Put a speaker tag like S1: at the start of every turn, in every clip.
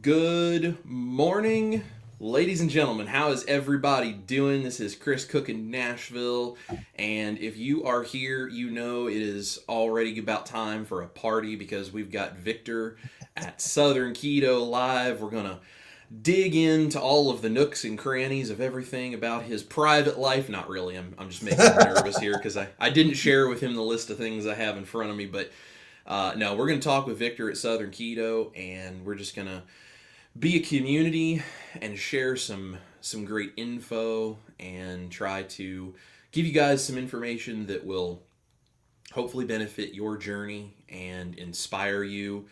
S1: Good morning, ladies and gentlemen. How is everybody doing? This is Chris Cook in Nashville, and if you are here, you know it is already about time for a party because we've got Victor at Southern Keto live. We're gonna dig into all of the nooks and crannies of everything about his private life. Not really. I'm just making him nervous here because I didn't share with him the list of things I have in front of me, but no, we're going to talk with Victor at Southern Keto, and we're just going to be a community and share some great info and try to give you guys some information that will hopefully benefit your journey and inspire you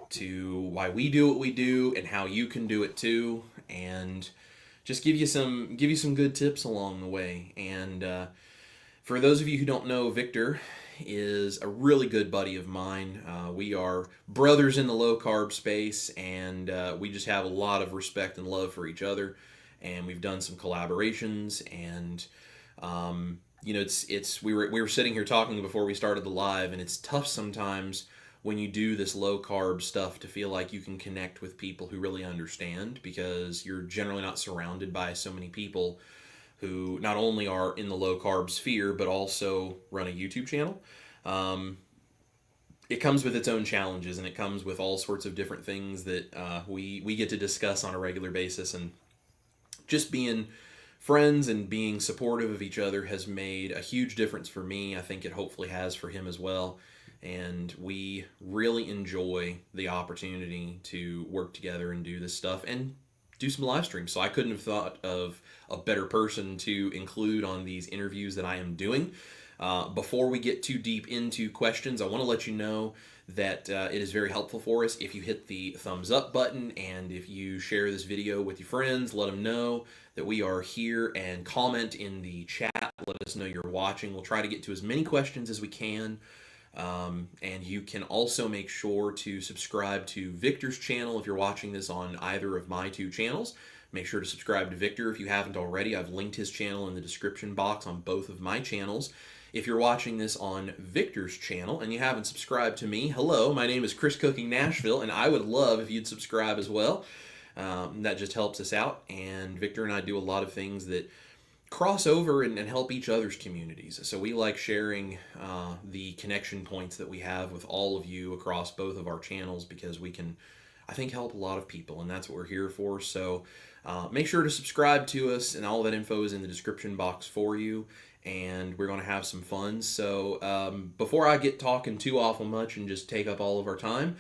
S1: to why we do what we do and how you can do it too, and just give you some good tips along the way. And for those of you who don't know, Victor is a really good buddy of mine. We are brothers in the low carb space, and we just have a lot of respect and love for each other. And we've done some collaborations, and we were sitting here talking before we started the live, and it's tough sometimes when you do this low carb stuff to feel like you can connect with people who really understand, because you're generally not surrounded by so many people who not only are in the low carb sphere, but also run a YouTube channel. It comes with its own challenges, and it comes with all sorts of different things that we get to discuss on a regular basis. And just being friends and being supportive of each other has made a huge difference for me. I think it hopefully has for him as well. And we really enjoy the opportunity to work together and do this stuff and do some live streams. So I couldn't have thought of a better person to include on these interviews that I am doing. Before we get too deep into questions, I want to let you know that it is very helpful for us if you hit the thumbs up button, and if you share this video with your friends, let them know that we are here, and comment in the chat. Let us know you're watching. We'll try to get to as many questions as we can. And you can also make sure to subscribe to Victor's channel if you're watching this on either of my two channels. Make sure to subscribe to Victor if you haven't already. I've linked his channel in the description box on both of my channels. If you're watching this on Victor's channel and you haven't subscribed to me, hello, my name is Chris Cooking Nashville, and I would love if you'd subscribe as well. That just helps us out, and Victor and I do a lot of things that cross over and help each other's communities. So we like sharing the connection points that we have with all of you across both of our channels, because we can, I think, help a lot of people, and that's what we're here for. So make sure to subscribe to us, and all that info is in the description box for you, and we're going to have some fun. So before I get talking too awful much and just take up all of our time,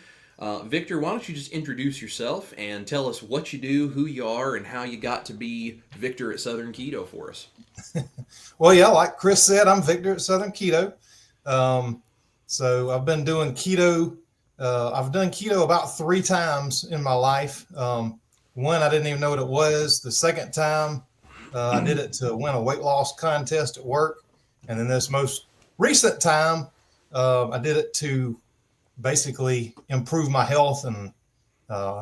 S1: Victor, why don't you just introduce yourself and tell us what you do, who you are, and how you got to be Victor at Southern Keto for us.
S2: Well, yeah, like Chris said, I'm Victor at Southern Keto. So I've been doing keto. I've done keto about 3 times in my life. One, I didn't even know what it was. The second time, I did it to win a weight loss contest at work. And then this most recent time, I did it to basically improve my health and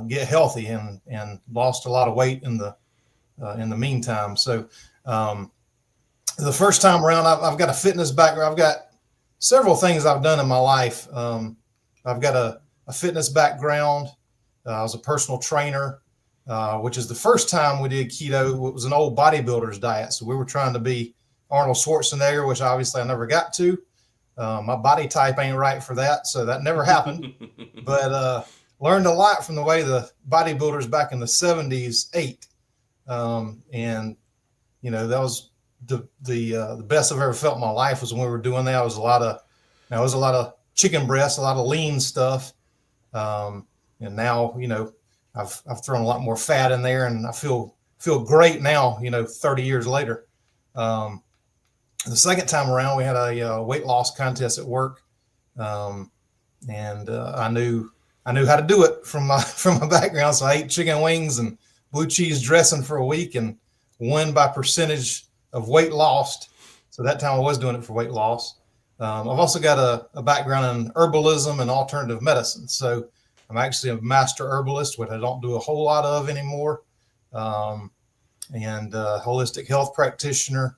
S2: get healthy, and lost a lot of weight in the meantime. So the first time around, I've got a fitness background. I've got several things I've done in my life. I've got a fitness background. I was a personal trainer, which is the first time we did keto. It was an old bodybuilder's diet. So we were trying to be Arnold Schwarzenegger, which obviously I never got to. My body type ain't right for that, so that never happened. But learned a lot from the way the bodybuilders back in the 70s ate. And that was the best I've ever felt in my life, was when we were doing that. It was a lot of chicken breasts, a lot of lean stuff. And now, I've thrown a lot more fat in there, and I feel great now, 30 years later. The second time around, we had a weight loss contest at work, and I knew how to do it from my background. So I ate chicken wings and blue cheese dressing for a week, and won by percentage of weight lost. So that time I was doing it for weight loss. I've also got a background in herbalism and alternative medicine. So I'm actually a master herbalist, which I don't do a whole lot of anymore, and a holistic health practitioner.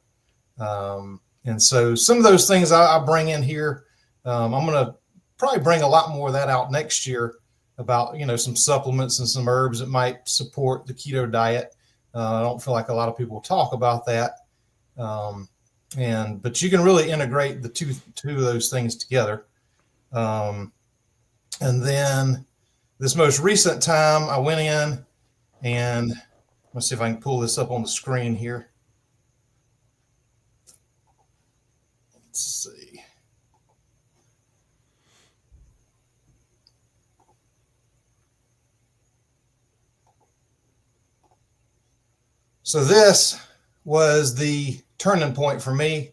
S2: And so some of those things I bring in here, I'm going to probably bring a lot more of that out next year, about, some supplements and some herbs that might support the keto diet. I don't feel like a lot of people talk about that. Um, but you can really integrate the two of those things together. Um, and then this most recent time I went in and let's see if I can pull this up on the screen here. Let's see. So this was the turning point for me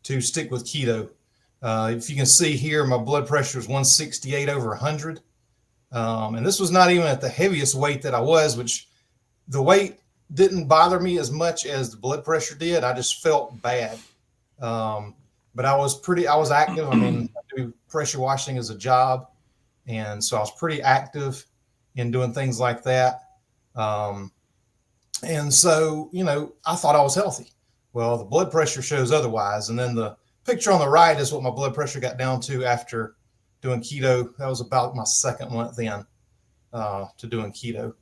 S2: to stick with keto. If you can see here, my blood pressure is 168 over 100. And this was not even at the heaviest weight that I was, which the weight didn't bother me as much as the blood pressure did. I just felt bad. But I was active. I mean, I do pressure washing as a job. And so I was pretty active in doing things like that. And so, I thought I was healthy. Well, the blood pressure shows otherwise. And then the picture on the right is what my blood pressure got down to after doing keto. That was about my second month in to doing keto.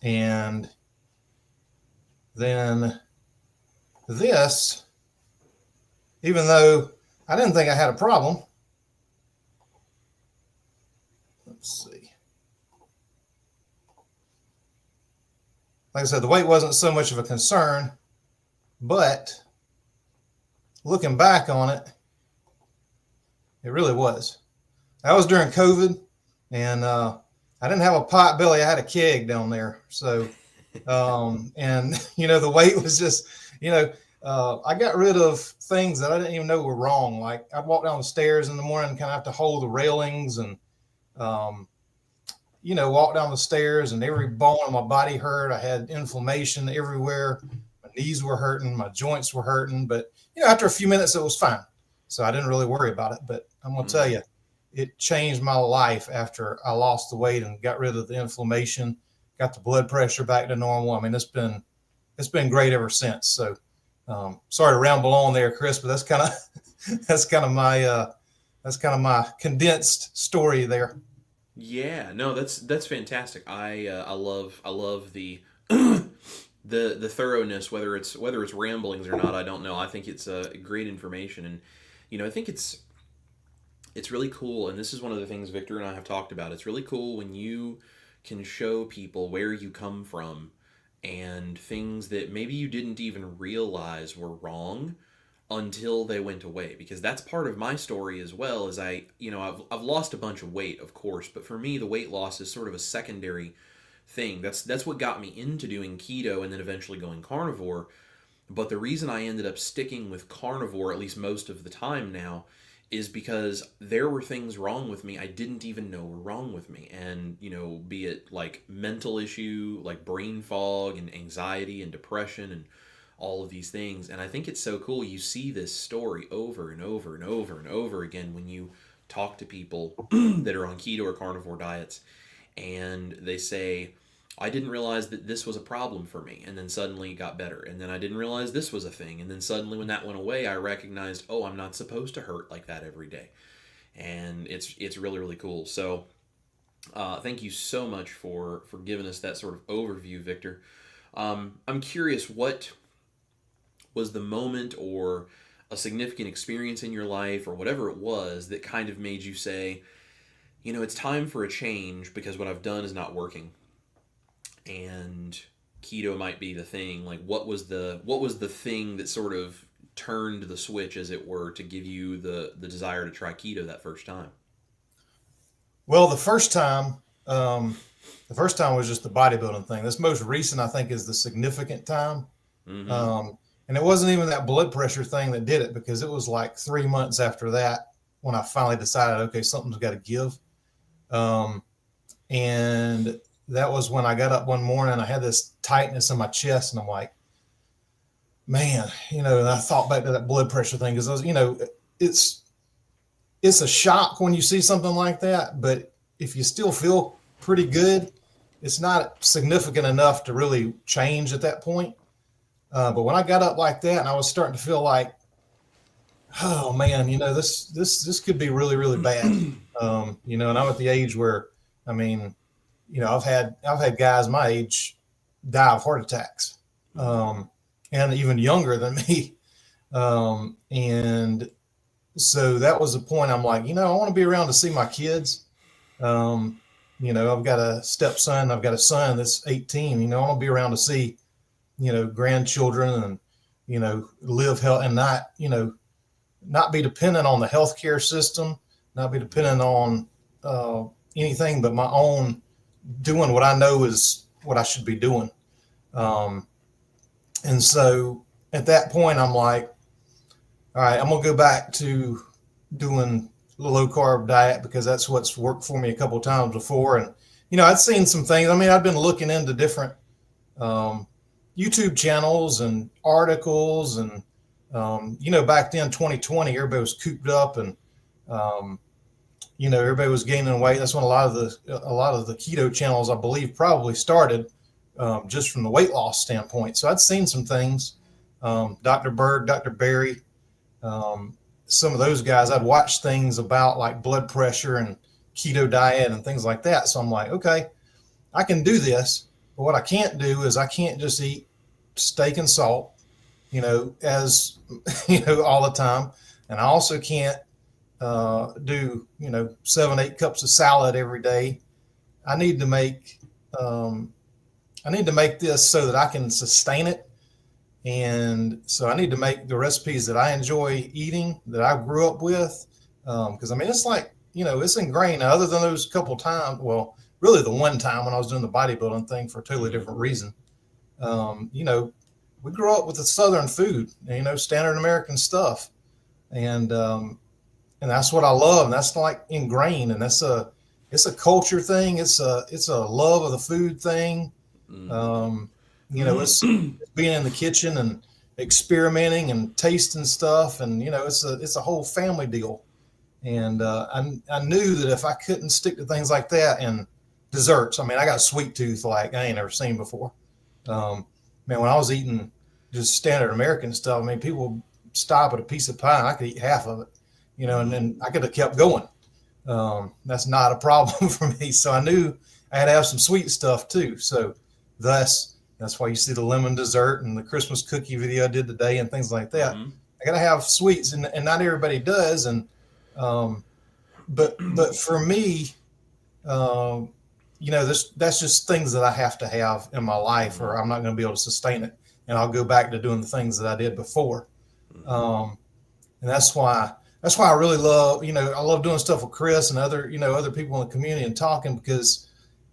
S2: And then this, even though I didn't think I had a problem, let's see. Like I said, the weight wasn't so much of a concern, but looking back on it, it really was. That was during COVID, and I didn't have a pot belly. I had a keg down there. So, and, the weight was just, I got rid of things that I didn't even know were wrong. Like I'd walk down the stairs in the morning and kind of have to hold the railings and, walk down the stairs and every bone in my body hurt. I had inflammation everywhere. My knees were hurting. My joints were hurting. But, after a few minutes, it was fine. So I didn't really worry about it. But I'm going to tell you, it changed my life after I lost the weight and got rid of the inflammation, got the blood pressure back to normal. I mean, it's been great ever since. So sorry to ramble on there, Chris, but that's kind of my condensed story there.
S1: Yeah, no, that's fantastic. I love the the thoroughness, whether it's ramblings or not. I don't know. I think it's great information, and I think it's really cool. And this is one of the things Victor and I have talked about. It's really cool when you can show people where you come from and things that maybe you didn't even realize were wrong until they went away, because that's part of my story as well. Is I've lost a bunch of weight, of course, but for me the weight loss is sort of a secondary thing. That's what got me into doing keto and then eventually going carnivore. But the reason I ended up sticking with carnivore, at least most of the time now, is because there were things wrong with me I didn't even know were wrong with me. And, be it like mental issue, like brain fog and anxiety and depression and all of these things. And I think it's so cool. You see this story over and over and over and over again when you talk to people that are on keto or carnivore diets, and they say, I didn't realize that this was a problem for me, and then suddenly it got better. And then I didn't realize this was a thing, and then suddenly when that went away, I recognized, oh, I'm not supposed to hurt like that every day. And it's really, really cool. So thank you so much for giving us that sort of overview, Victor. I'm curious, what was the moment or a significant experience in your life or whatever it was that kind of made you say, it's time for a change because what I've done is not working, and keto might be the thing? Like, what was the thing that sort of turned the switch, as it were, to give you the desire to try keto that first time?
S2: Well, the first time was just the bodybuilding thing. This most recent, I think, is the significant time.
S1: Mm-hmm.
S2: And it wasn't even that blood pressure thing that did it, because it was like 3 months after that when I finally decided, okay, something's got to give. And that was when I got up one morning, I had this tightness in my chest, and I'm like, man, and I thought back to that blood pressure thing, because it's a shock when you see something like that, but if you still feel pretty good, it's not significant enough to really change at that point. But when I got up like that, and I was starting to feel like, oh man, this could be really, really bad. And I'm at the age where I mean, I've had guys my age die of heart attacks, and even younger than me. And so that was the point. I'm like, I want to be around to see my kids. Um, I've got a stepson. I've got a son that's 18. I want to be around to see, grandchildren and, live health and not be dependent on the healthcare system, not be dependent on uh, anything but my own doing what I know is what I should be doing. Um, and so at that point, I'm like, all right, I'm gonna go back to doing the low carb diet because that's what's worked for me a couple of times before. And I'd seen some things. I mean, I've been looking into different um, YouTube channels and articles, and back then, 2020, everybody was cooped up, and um, everybody was gaining weight. That's when a lot of the keto channels, I believe, probably started, just from the weight loss standpoint. So I'd seen some things, Dr. Berg, Dr. Barry, um, some of those guys. I'd watched things about like blood pressure and keto diet and things like that. So I'm like, okay, I can do this, but what I can't do is I can't just eat steak and salt, as all the time, and I also can't do 7-8 cups of salad every day. I need to make um, I need to make this so that I can sustain it, and so I need to make the recipes that I enjoy eating, that I grew up with, because I mean it's like it's ingrained. Now, other than those couple times, well, really the one time when I was doing the bodybuilding thing for a totally different reason. Um, you know, we grew up with the Southern food, standard American stuff, and that's what I love, and that's like ingrained, and it's a culture thing. It's a love of the food thing. Um, it's being in the kitchen and experimenting and tasting stuff, and it's a whole family deal. And I knew that if I couldn't stick to things like that and desserts, I mean, I got a sweet tooth like I ain't ever seen before. Um, Man, when I was eating just standard American stuff, I mean, people stop at a piece of pie and I could eat half of it, and then I could have kept going. That's not a problem for me. So I knew I had to have some sweet stuff too. So that's why you see the lemon dessert and the Christmas cookie video I did today and things like that.
S1: Mm-hmm.
S2: I got to have sweets, and not everybody does. And um, but for me, um, that's just things that I have to have in my life, or I'm not going to be able to sustain it, and I'll go back to doing the things that I did before. Um, and that's why I really love, I love doing stuff with Chris and other people in the community and talking, because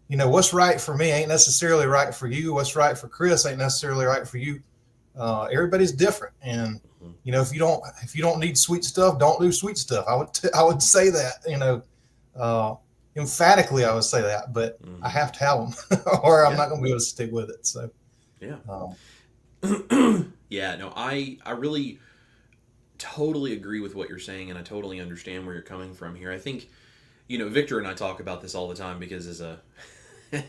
S2: what's right for me ain't necessarily right for you. What's right for Chris ain't necessarily right for you. Everybody's different, and if you don't need sweet stuff, don't do sweet stuff. I would say that, uh, emphatically I would say that, but I have to have them or I'm not going to be able to stick with it. So
S1: Yeah.
S2: um,
S1: Yeah, no, I really totally agree with what you're saying, and I totally understand where you're coming from here. I think, Victor and I talk about this all the time because as a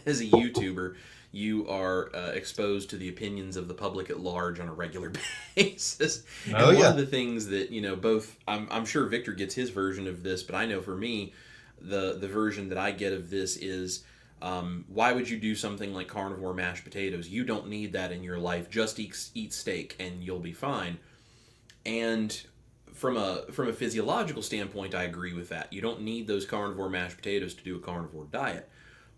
S1: as a YouTuber, you are exposed to the opinions of the public at large on a regular basis. And one of the things that both I'm sure Victor gets his version of this, but I know for me, the version that I get of this is. Why would you do something like carnivore mashed potatoes? You don't need that in your life. Just eat steak and you'll be fine. And from a physiological standpoint, I agree with that. You don't need those carnivore mashed potatoes to do a carnivore diet.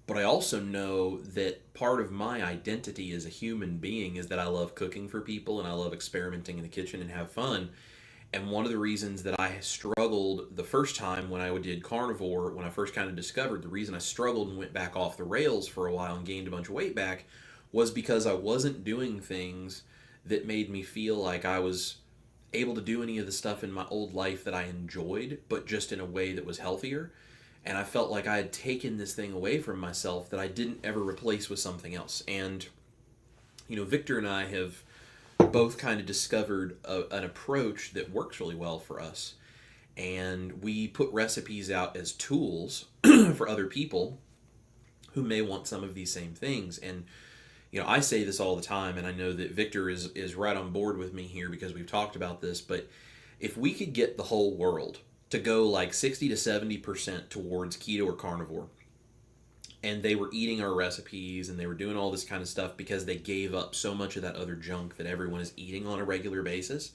S1: But I also know that part of my identity as a human being is that I love cooking for people and I love experimenting in the kitchen and have fun. And one of the reasons that I struggled the first time when I did carnivore, when I first kind of discovered, the reason I struggled and went back off the rails for a while and gained a bunch of weight back was because I wasn't doing things that made me feel like I was able to do any of the stuff in my old life that I enjoyed, but just in a way that was healthier. And I felt like I had taken this thing away from myself that I didn't ever replace with something else. And, Victor and I have both kind of discovered an approach that works really well for us. And we put recipes out as tools for other people who may want some of these same things. And, I say this all the time, and I know that Victor is right on board with me here because we've talked about this, but if we could get the whole world to go like 60 to 70% towards keto or carnivore, and they were eating our recipes and they were doing all this kind of stuff because they gave up so much of that other junk that everyone is eating on a regular basis,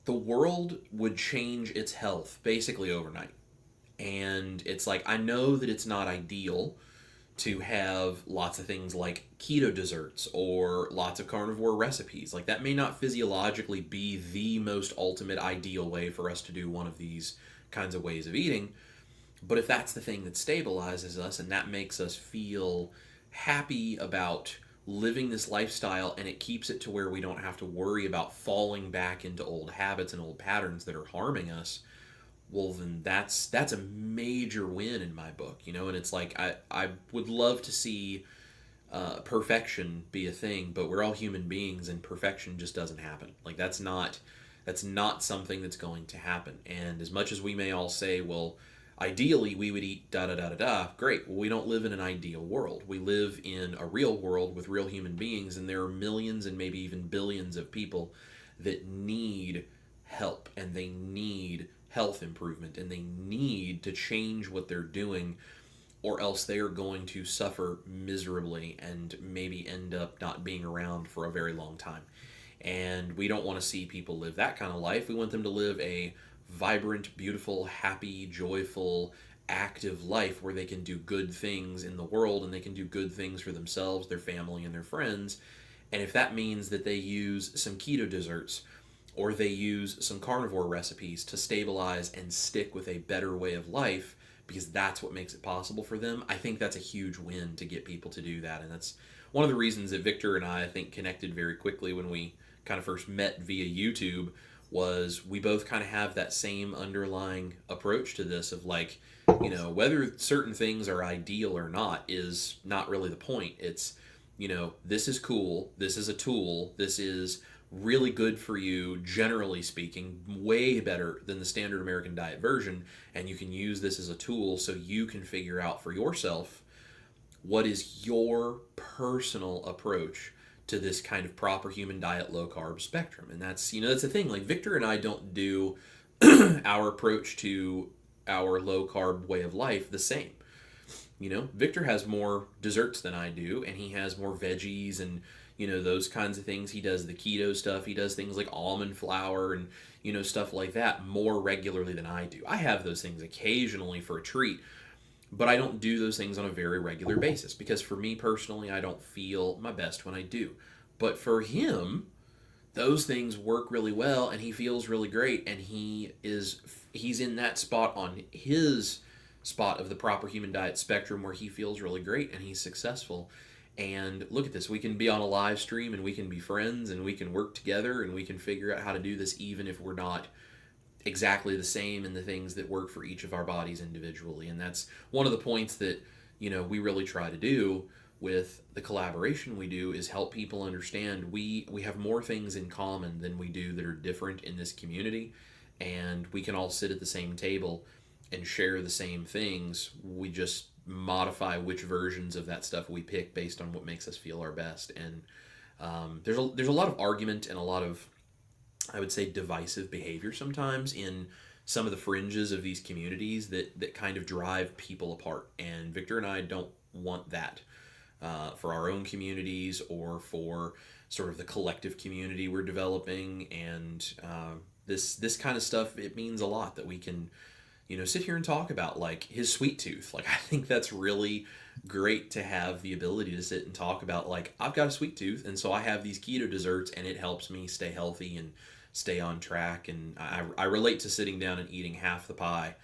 S1: the world would change its health basically overnight. And it's like, I know that it's not ideal to have lots of things like keto desserts or lots of carnivore recipes. Like, that may not physiologically be the most ultimate ideal way for us to do one of these kinds of ways of eating. But if that's the thing that stabilizes us and that makes us feel happy about living this lifestyle, and it keeps it to where we don't have to worry about falling back into old habits and old patterns that are harming us, well, then that's a major win in my book, you know. And it's like, I would love to see perfection be a thing, but we're all human beings, and perfection just doesn't happen. Like, that's not something that's going to happen. And as much as we may all say, well, ideally we would eat da da da da da, great. Well, we don't live in an ideal world. We live in a real world with real human beings, and there are millions and maybe even billions of people that need help, and they need health improvement, and they need to change what they're doing, or else they are going to suffer miserably and maybe end up not being around for a very long time. And we don't want to see people live that kind of life. We want them to live a vibrant, beautiful, happy, joyful, active life where they can do good things in the world, and they can do good things for themselves, their family, and their friends. And if that means that they use some keto desserts, or they use some carnivore recipes to stabilize and stick with a better way of life, because that's what makes it possible for them, I think that's a huge win to get people to do that. And that's one of the reasons that Victor and I think, connected very quickly when we kind of first met via YouTube, was we both kind of have that same underlying approach to this of, like, you know, whether certain things are ideal or not is not really the point. It's, you know, this is cool, this is a tool, this is really good for you, generally speaking, way better than the standard American diet version, and you can use this as a tool so you can figure out for yourself what is your personal approach to this kind of proper human diet, low carb spectrum. And that's, you know, that's the thing. Like, Victor and I don't do our approach to our low carb way of life the same. You know, Victor has more desserts than I do, and he has more veggies and, you know, those kinds of things. He does the keto stuff. He does things like almond flour and, you know, stuff like that more regularly than I do. I have those things occasionally for a treat, but I don't do those things on a very regular basis, because for me personally, I don't feel my best when I do. But for him, those things work really well, and he feels really great, and he's in that spot on his spot of the proper human diet spectrum where he feels really great and he's successful. And look at this, we can be on a live stream, and we can be friends, and we can work together, and we can figure out how to do this even if we're not exactly the same in the things that work for each of our bodies individually. And that's one of the points that, you know, we really try to do with the collaboration we do, is help people understand we have more things in common than we do that are different in this community, and we can all sit at the same table and share the same things. We just modify which versions of that stuff we pick based on what makes us feel our best. And there's a lot of argument and a lot of, I would say, divisive behavior sometimes in some of the fringes of these communities that kind of drive people apart. And Victor and I don't want that for our own communities or for sort of the collective community we're developing. And this kind of stuff, it means a lot that we can, you know, sit here and talk about, like, his sweet tooth. Like, I think that's really great to have the ability to sit and talk about, like, I've got a sweet tooth, and so I have these keto desserts, and it helps me stay healthy and stay on track. And I relate to sitting down and eating half the pie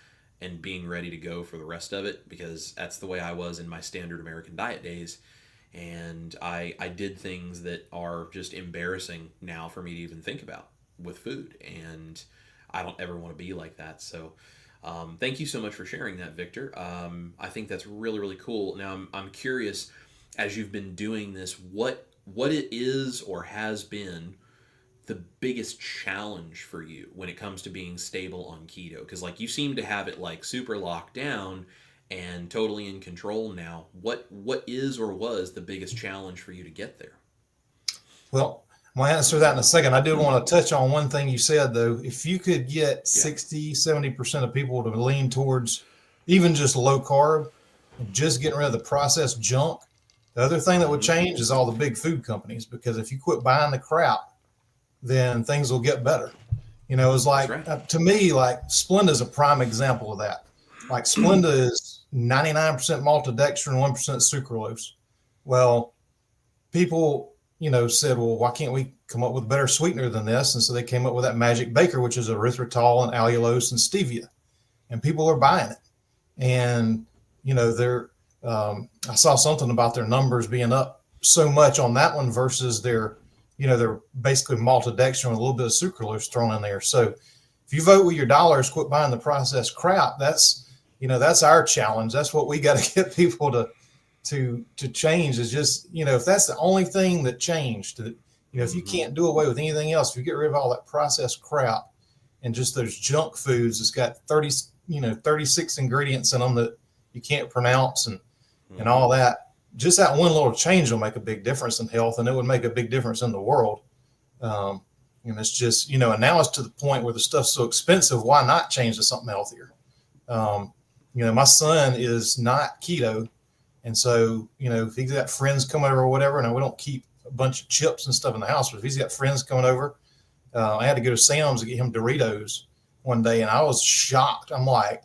S1: and being ready to go for the rest of it, because that's the way I was in my standard American diet days. And I did things that are just embarrassing now for me to even think about with food, and I don't ever want to be like that. So thank you so much for sharing that, Victor. I think that's really, really cool. Now, I'm curious, as you've been doing this, what it is or has been the biggest challenge for you when it comes to being stable on keto? Because, like, you seem to have it, like, super locked down and totally in control now. What is or was the biggest challenge for you to get there?
S2: Well, I'm going to answer that in a second. I did want to touch on one thing you said, though. If you could get 60, 70% of people to lean towards even just low carb, and just getting rid of the processed junk. The other thing that would
S1: Mm-hmm.
S2: change is all the big food companies, because if you quit buying the crap, then things will get better. It's
S1: That's
S2: like,
S1: right.
S2: to me, like Splenda is a prime example of that. Like Splenda is 99% maltodextrin and 1% sucralose. Well, people, said, well, why can't we come up with a better sweetener than this? And so they came up with that magic baker, which is erythritol and allulose and stevia, and people are buying it. And they're I saw something about their numbers being up so much on that one versus they're basically maltodextrin with a little bit of sucralose thrown in there. So if you vote with your dollars, quit buying the processed crap. That's our challenge. That's what we got to get people to change, is just, if that's the only thing that changed, that, if you
S1: Mm-hmm.
S2: can't do away with anything else, if you get rid of all that processed crap and just those junk foods that's got 36 ingredients in them that you can't pronounce, and
S1: Mm-hmm.
S2: all that, just that one little change will make a big difference in health, and it would make a big difference in the world. Um, and it's just, and now it's to the point where the stuff's so expensive, why not change to something healthier? Um, my son is not keto. And so, if he's got friends coming over or whatever, and we don't keep a bunch of chips and stuff in the house, but if he's got friends coming over, I had to go to Sam's to get him Doritos one day, and I was shocked. I'm like,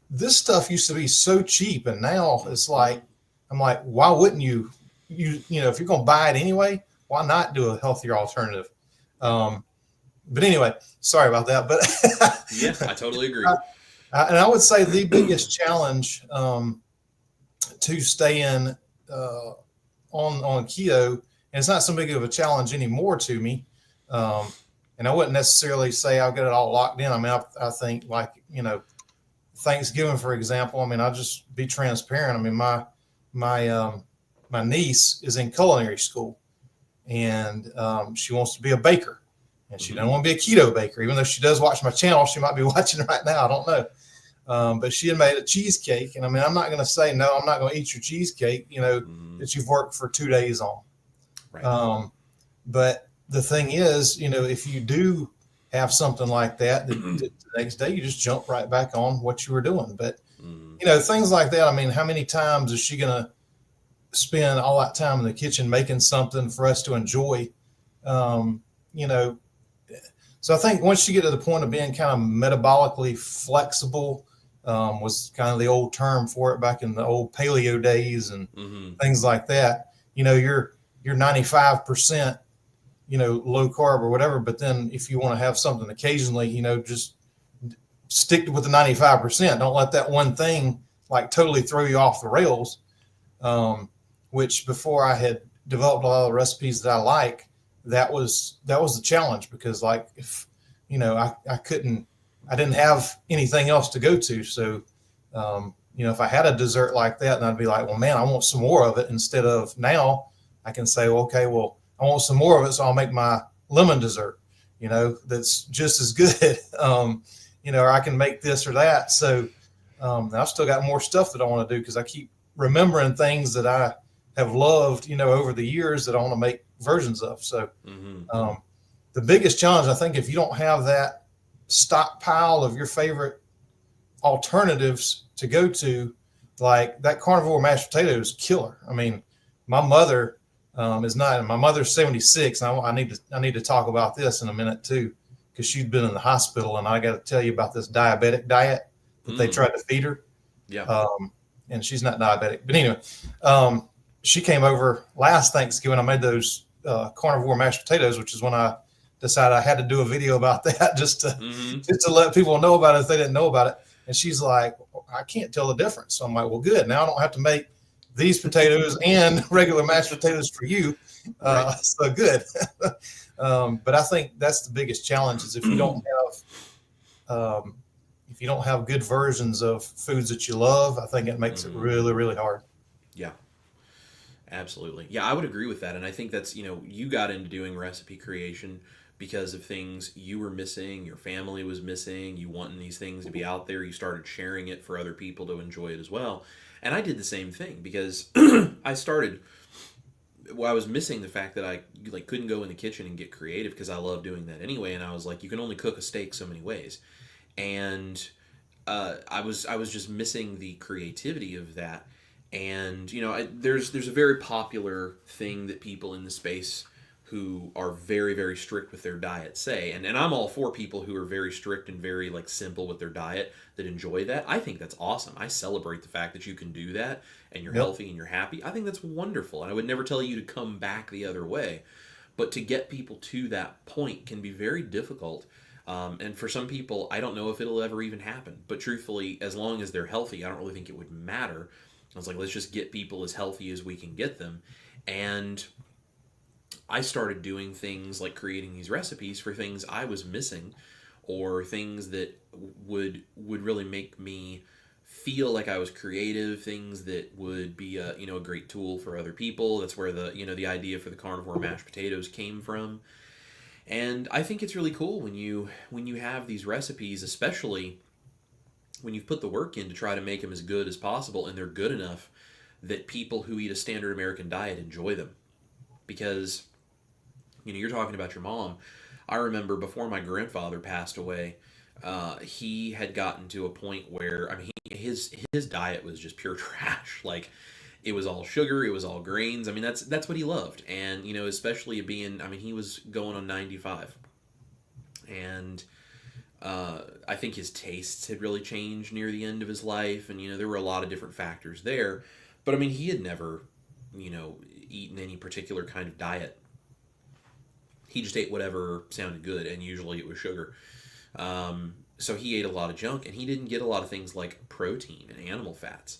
S2: this stuff used to be so cheap, and now it's like, I'm like, why wouldn't if you're going to buy it anyway, why not do a healthier alternative? But anyway, sorry about that. But
S1: Yeah, I totally agree.
S2: and I would say the biggest challenge to staying on keto, and it's not so big of a challenge anymore to me. And I wouldn't necessarily say I've got it all locked in. I mean, I think, like, Thanksgiving, for example. I mean, I'll just be transparent. I mean, my niece is in culinary school, and she wants to be a baker, and she doesn't want to be a keto baker, even though she does watch my channel. She might be watching right now. I don't know. But she had made a cheesecake, and I mean, I'm not going to say, no, I'm not going to eat your cheesecake,
S1: Mm-hmm.
S2: that you've worked for 2 days on.
S1: Right.
S2: But the thing is, if you do have something like that, the next day you just jump right back on what you were doing. But,
S1: Mm-hmm.
S2: things like that, I mean, how many times is she going to spend all that time in the kitchen making something for us to enjoy? Um, you know, so I think once you get to the point of being kind of metabolically flexible, was kind of the old term for it back in the old paleo days and
S1: Mm-hmm.
S2: things like that. You're 95%, low carb or whatever. But then if you want to have something occasionally, just stick with the 95%. Don't let that one thing like totally throw you off the rails. Which before I had developed a lot of the recipes that I like, that was the challenge, because like, if, I didn't have anything else to go to. So, if I had a dessert like that, and I'd be like, well, man, I want some more of it, instead of now I can say, well, okay, well, I want some more of it. So I'll make my lemon dessert, that's just as good. Or I can make this or that. So, I've still got more stuff that I want to do, because I keep remembering things that I have loved, over the years, that I want to make versions of. So,
S1: Mm-hmm.
S2: the biggest challenge, I think, if you don't have that stockpile of your favorite alternatives to go to, like that carnivore mashed potato is killer. I mean, my mother is not. My mother's 76. And I need to talk about this in a minute too, because she's been in the hospital, and I got to tell you about this diabetic diet that they tried to feed her.
S1: Yeah.
S2: And she's not diabetic, but anyway, she came over last Thanksgiving. I made those carnivore mashed potatoes, which is when I decided I had to do a video about that, just
S1: Mm-hmm.
S2: to let people know about it if they didn't know about it. And she's like, I can't tell the difference. So I'm like, well, good. Now I don't have to make these potatoes and regular mashed potatoes for you.
S1: Right.
S2: So good. But I think that's the biggest challenge, is if you don't have good versions of foods that you love, I think it makes it really, really hard.
S1: Yeah. Absolutely. Yeah, I would agree with that. And I think that's, you got into doing recipe creation because of things you were missing, your family was missing, you wanting these things to be out there, you started sharing it for other people to enjoy it as well. And I did the same thing, because I was missing the fact that I like couldn't go in the kitchen and get creative, because I love doing that anyway. And I was like, you can only cook a steak so many ways. And I was just missing the creativity of that. And there's a very popular thing that people in the space who are very very strict with their diet say, and I'm all for people who are very strict and very like simple with their diet that enjoy that. I think that's awesome. I celebrate the fact that you can do that and you're
S2: Yep.
S1: healthy and you're happy. I think that's wonderful, and I would never tell you to come back the other way. But to get people to that point can be very difficult. And for some people, I don't know if it'll ever even happen. But truthfully, as long as they're healthy, I don't really think it would matter. I was like, let's just get people as healthy as we can get them. And I started doing things like creating these recipes for things I was missing, or things that would really make me feel like I was creative, things that would be a great tool for other people. That's where the idea for the carnivore mashed potatoes came from. And I think it's really cool when you have these recipes, especially when you've put the work in to try to make them as good as possible, and they're good enough that people who eat a standard American diet enjoy them. Because you're talking about your mom. I remember before my grandfather passed away, he had gotten to a point where, I mean, his diet was just pure trash. Like, it was all sugar, it was all grains. I mean, that's what he loved, and especially being, I mean, he was going on 95, and I think his tastes had really changed near the end of his life, and there were a lot of different factors there. But I mean, he had never, eaten any particular kind of diet. He just ate whatever sounded good, and usually it was sugar. So he ate a lot of junk, and he didn't get a lot of things like protein and animal fats.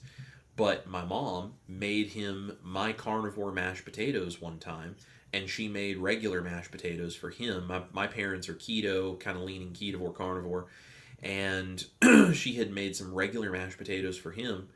S1: But my mom made him my carnivore mashed potatoes one time, and she made regular mashed potatoes for him. My parents are keto, kind of leaning ketovore carnivore, and she had made some regular mashed potatoes for him,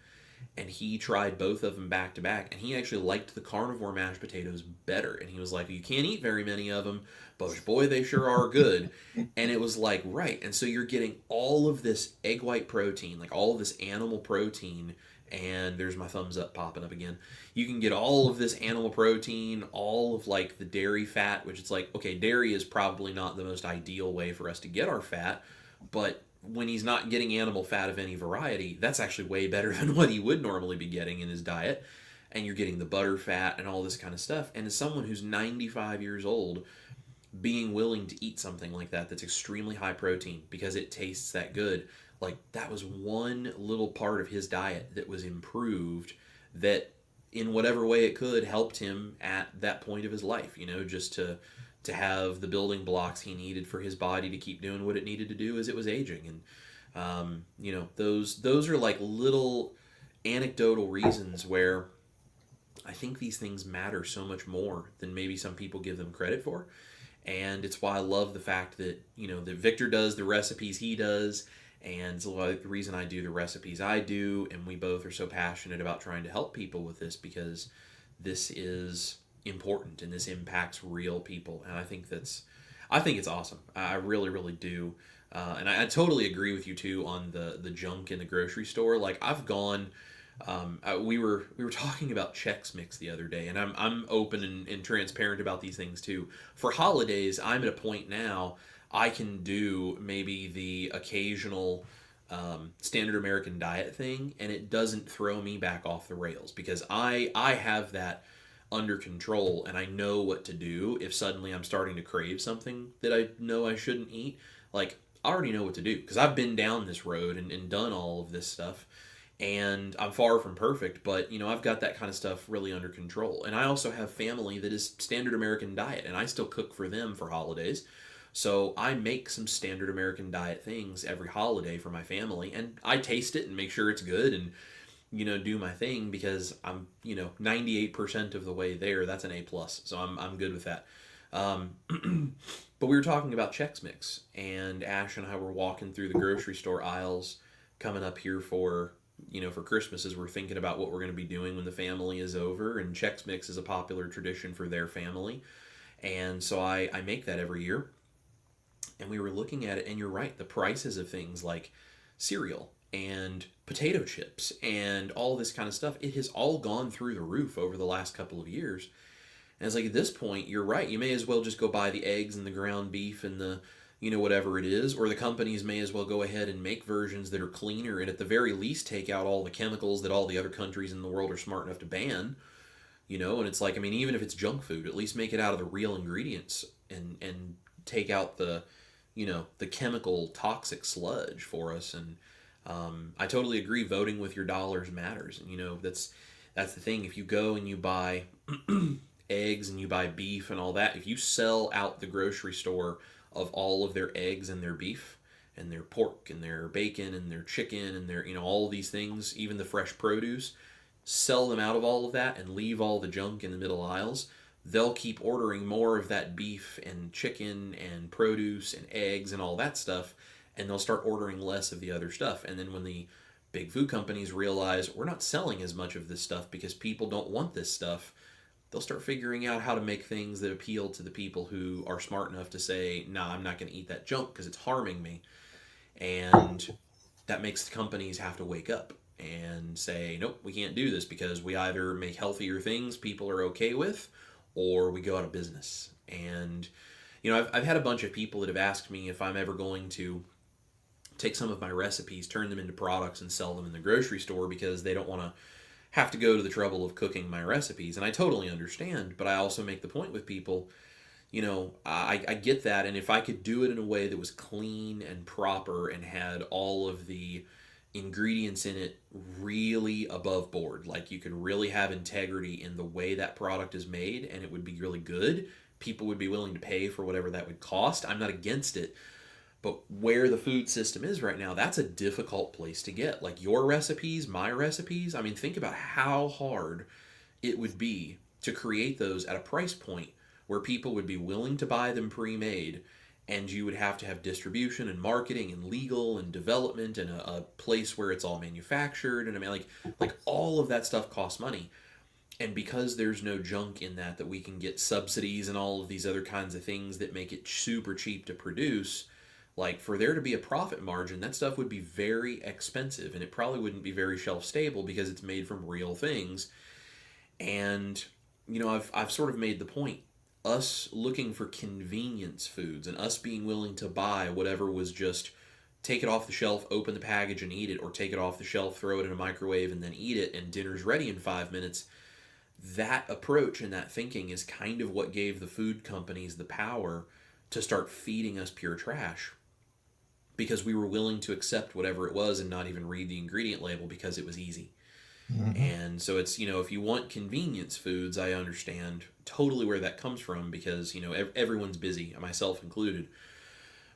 S1: and he tried both of them back to back, and he actually liked the carnivore mashed potatoes better. And he was like, you can't eat very many of them, but boy, they sure are good. And it was like, right. And so you're getting all of this egg white protein, like all of this animal protein. And there's my thumbs up popping up again. You can get all of this animal protein, all of like the dairy fat, which it's like, okay, dairy is probably not the most ideal way for us to get our fat, but when he's not getting animal fat of any variety, that's actually way better than what he would normally be getting in his diet. And you're getting the butter fat and all this kind of stuff. And as someone who's 95 years old, being willing to eat something like that that's extremely high protein because it tastes that good, like that was one little part of his diet that was improved, that in whatever way it could helped him at that point of his life, just to have the building blocks he needed for his body to keep doing what it needed to do as it was aging. And those are like little anecdotal reasons where I think these things matter so much more than maybe some people give them credit for. And it's why I love the fact that that Victor does the recipes he does, and it's the reason I do the recipes I do, and we both are so passionate about trying to help people with this, because this is important and this impacts real people. And I think it's awesome. I really really do. And I totally agree with you too on the junk in the grocery store. Like, I've gone, we were talking about Chex Mix the other day, and I'm open and transparent about these things too. For holidays, I'm at a point now I can do maybe the occasional standard American diet thing, and it doesn't throw me back off the rails, because I have that under control, and I know what to do if suddenly I'm starting to crave something that I know I shouldn't eat. Like, I already know what to do because I've been down this road and done all of this stuff, and I'm far from perfect, but I've got that kind of stuff really under control. And I also have family that is standard American diet, and I still cook for them for holidays. So I make some standard American diet things every holiday for my family, and I taste it and make sure it's good, and do my thing, because I'm 98% of the way there. That's an A plus, so I'm good with that. Um, but we were talking about Chex Mix, and Ash and I were walking through the grocery store aisles coming up here for for Christmas, as we're thinking about what we're going to be doing when the family is over. And Chex Mix is a popular tradition for their family, and so I make that every year. And we were looking at it, and you're right, the prices of things like cereal and potato chips and all this kind of stuff, it has all gone through the roof over the last couple of years. And it's like, at this point, you're right, you may as well just go buy the eggs and the ground beef and whatever it is, or the companies may as well go ahead and make versions that are cleaner and at the very least take out all the chemicals that all the other countries in the world are smart enough to ban. And it's like, I mean, even if it's junk food, at least make it out of the real ingredients and take out the chemical toxic sludge for us. And I totally agree. Voting with your dollars matters. And that's the thing. If you go and you buy eggs and you buy beef and all that, if you sell out the grocery store of all of their eggs and their beef and their pork and their bacon and their chicken and their all of these things, even the fresh produce, sell them out of all of that and leave all the junk in the middle aisles, they'll keep ordering more of that beef and chicken and produce and eggs and all that stuff, and they'll start ordering less of the other stuff. And then when the big food companies realize we're not selling as much of this stuff because people don't want this stuff, they'll start figuring out how to make things that appeal to the people who are smart enough to say, nah, I'm not going to eat that junk because it's harming me. And that makes the companies have to wake up and say, nope, we can't do this because we either make healthier things people are okay with or we go out of business. And, I've had a bunch of people that have asked me if I'm ever going to take some of my recipes, turn them into products, and sell them in the grocery store because they don't want to have to go to the trouble of cooking my recipes. And I totally understand, but I also make the point with people, I get that. And if I could do it in a way that was clean and proper and had all of the ingredients in it really above board, like you could really have integrity in the way that product is made and it would be really good, people would be willing to pay for whatever that would cost. I'm not against it. But where the food system is right now, that's a difficult place to get. Like your recipes, my recipes, I mean, think about how hard it would be to create those at a price point where people would be willing to buy them pre-made, and you would have to have distribution and marketing and legal and development and a place where it's all manufactured. And I mean, like all of that stuff costs money. And because there's no junk in that we can get subsidies and all of these other kinds of things that make it super cheap to produce, like for there to be a profit margin, that stuff would be very expensive and it probably wouldn't be very shelf stable because it's made from real things. And I've sort of made the point, us looking for convenience foods and us being willing to buy whatever was just take it off the shelf, open the package and eat it, or take it off the shelf, throw it in a microwave and then eat it and dinner's ready in 5 minutes. That approach and that thinking is kind of what gave the food companies the power to start feeding us pure trash, because we were willing to accept whatever it was and not even read the ingredient label because it was easy. Mm-hmm. And so it's, if you want convenience foods, I understand totally where that comes from because, everyone's busy, myself included.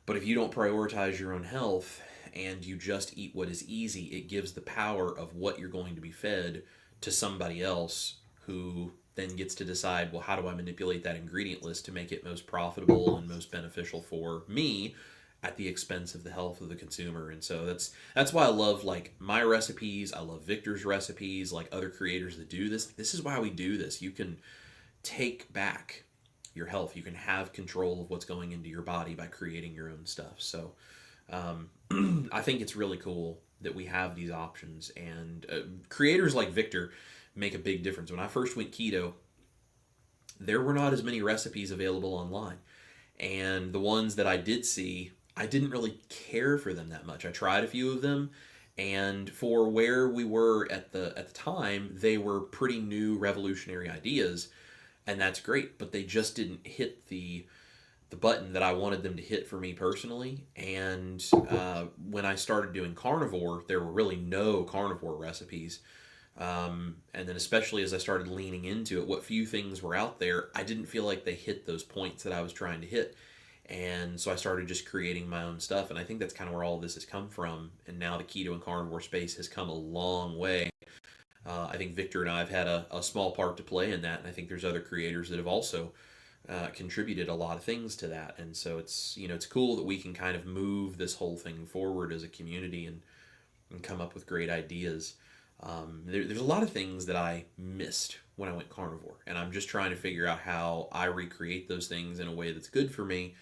S1: But if you don't prioritize your own health and you just eat what is easy, it gives the power of what you're going to be fed to somebody else who then gets to decide, well, how do I manipulate that ingredient list to make it most profitable and most beneficial for me at the expense of the health of the consumer. And so that's why I love like my recipes. I love Victor's recipes, like other creators that do this. This is why we do this. You can take back your health. You can have control of what's going into your body by creating your own stuff. So I think it's really cool that we have these options, and creators like Victor make a big difference. When I first went keto, there were not as many recipes available online. And the ones that I did see, I didn't really care for them that much. I tried a few of them, and for where we were at the time, they were pretty new, revolutionary ideas, and that's great. But they just didn't hit the button that I wanted them to hit for me personally. And when I started doing carnivore, there were really no carnivore recipes. And then especially as I started leaning into it, what few things were out there, I didn't feel like they hit those points that I was trying to hit. And so I started just creating my own stuff. And I think that's kind of where all of this has come from. And now the keto and carnivore space has come a long way. I think Victor and I have had a small part to play in that. And I think there's other creators that have also contributed a lot of things to that. And so it's cool that we can kind of move this whole thing forward as a community and come up with great ideas. There's a lot of things that I missed when I went carnivore, and I'm just trying to figure out how I recreate those things in a way that's good for me,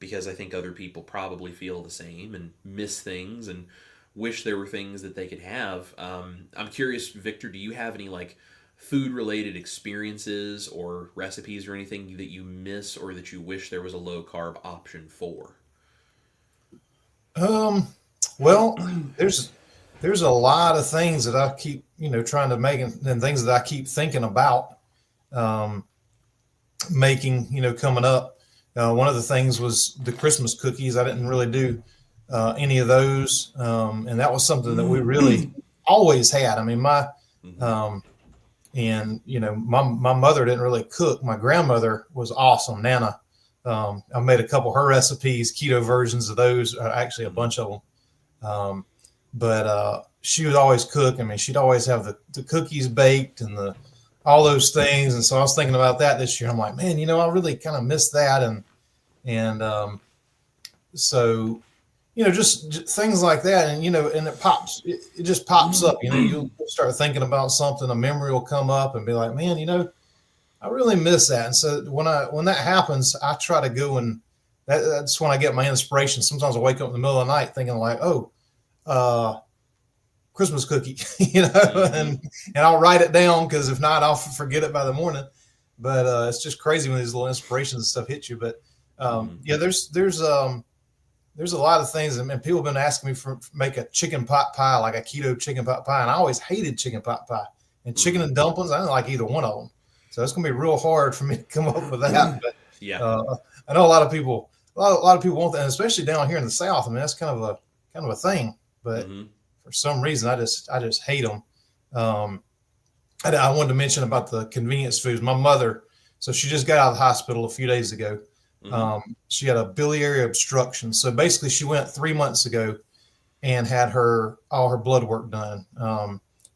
S1: because I think other people probably feel the same and miss things and wish there were things that they could have. I'm curious, Victor, do you have any like food related experiences or recipes or anything that you miss or that you wish there was a low carb option for?
S2: Um, well, there's a lot of things that I keep, trying to make, and things that I keep thinking about um, making, coming up. One of the things was the Christmas cookies. I didn't really do any of those, and that was something that we really always had. I mean,
S1: Mm-hmm.
S2: um, my mother didn't really cook. My grandmother was awesome, Nana. I made a couple of her recipes, keto versions of those, actually a
S1: Mm-hmm.
S2: bunch of them. But she would always cook. I mean, she'd always have the cookies baked and the all those things. And so I was thinking about that this year. I'm like, man, I really kind of miss that. And so just things like that. And and it just pops up. You'll start thinking about something, a memory will come up, and be like, man, I really miss that. And so when that happens, I try to go and that's when I get my inspiration. Sometimes I wake up in the middle of the night thinking like, oh, uh, Christmas cookie,
S1: Mm-hmm.
S2: and I'll write it down because if not, I'll forget it by the morning. But it's just crazy when these little inspirations and stuff hit you. But
S1: Mm-hmm.
S2: yeah, there's a lot of things, and people have been asking me for make a chicken pot pie, like a keto chicken pot pie, and I always hated chicken pot pie and chicken
S1: Mm-hmm.
S2: and dumplings. I didn't like either one of them, so it's gonna be real hard for me to come up with that. But
S1: Yeah.
S2: I know a lot of people, a lot of people want that, and especially down here in the South. I mean, that's kind of a thing. But
S1: Mm-hmm.
S2: for some reason, I just hate them. Um, I wanted to mention about the convenience foods. My mother, so she just got out of the hospital a few days ago.
S1: Mm-hmm.
S2: She had a biliary obstruction. So basically, she went 3 months ago and had all her blood work done.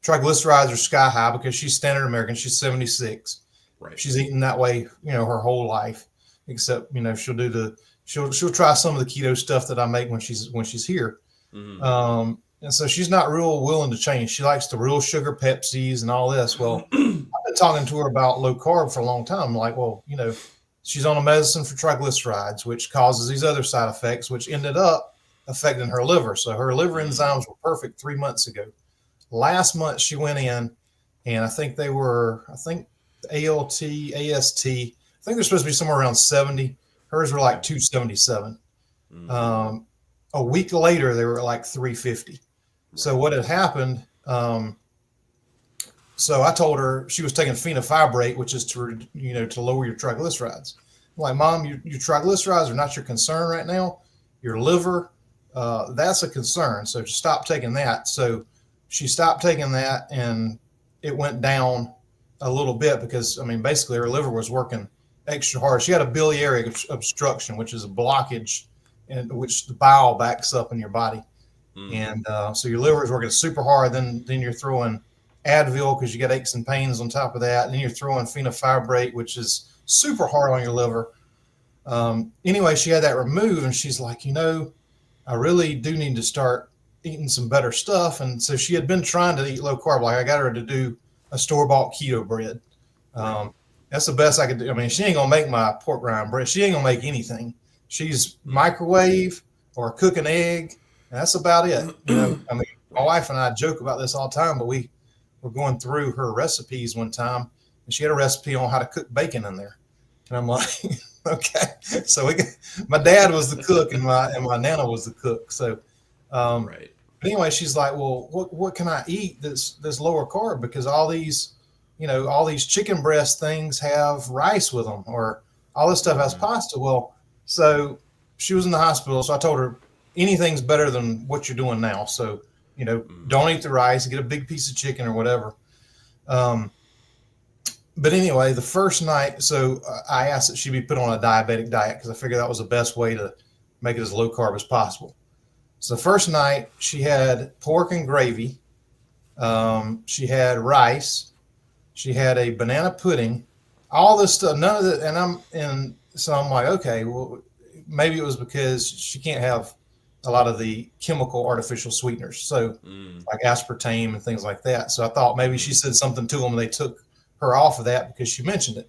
S2: Triglycerides are sky high because she's standard American. She's 76.
S1: Right.
S2: She's eaten that way, her whole life. Except, she'll try some of the keto stuff that I make when she's here.
S1: Mm-hmm.
S2: And so she's not real willing to change. She likes the real sugar Pepsis and all this. Well, I've been talking to her about low carb for a long time. I'm like, well, she's on a medicine for triglycerides, which causes these other side effects, which ended up affecting her liver. So her liver
S1: Mm-hmm.
S2: enzymes were perfect 3 months ago. Last month she went in, and I think ALT, AST, I think they're supposed to be somewhere around 70. Hers were
S1: Okay.
S2: like 277.
S1: Mm-hmm.
S2: Um, a week later, they were like 350. So
S1: Right.
S2: what had happened? So I told her she was taking fenofibrate, which is to lower your triglycerides. I'm like, Mom, your triglycerides are not your concern right now. Your liver, that's a concern. So stop taking that. So she stopped taking that, and it went down a little bit because I mean, basically, her liver was working extra hard. She had a biliary obstruction, which is a blockage, and which the bile backs up in your body,
S1: Mm-hmm.
S2: and so your liver is working super hard. Then you're throwing Advil because you got aches and pains on top of that. And then you're throwing fenofibrate, which is super hard on your liver. Anyway, she had that removed, and she's like, I really do need to start eating some better stuff. And so she had been trying to eat low carb. Like I got her to do a store bought keto bread.
S1: Right.
S2: That's the best I could do. I mean, she ain't gonna make my pork rind bread. She ain't gonna make anything. She's
S1: Mm-hmm.
S2: microwave or cook an egg. And that's about it. I mean, my
S1: Right.
S2: wife and I joke about this all the time, but we were going through her recipes one time, and she had a recipe on how to cook bacon in there. And I'm like, okay. So my dad was the cook, and my nana was the cook. So, um,
S1: Right.
S2: but anyway, she's like, well, what can I eat that's lower carb? Because all these chicken breast things have rice with them, or all this stuff has
S1: Mm-hmm.
S2: pasta. Well, so she was in the hospital, so I told her anything's better than what you're doing now. So,
S1: Mm-hmm.
S2: don't eat the rice, get a big piece of chicken or whatever. Um, but anyway, the first night, so I asked that she be put on a diabetic diet because I figured that was the best way to make it as low carb as possible. So the first night she had pork and gravy. She had rice. She had a banana pudding. All this stuff, none of it. So I'm like, okay, well, maybe it was because she can't have a lot of the chemical artificial sweeteners. So
S1: Mm-hmm.
S2: like aspartame and things like that. So I thought maybe
S1: Mm-hmm.
S2: she said something to them and they took her off of that because she mentioned it.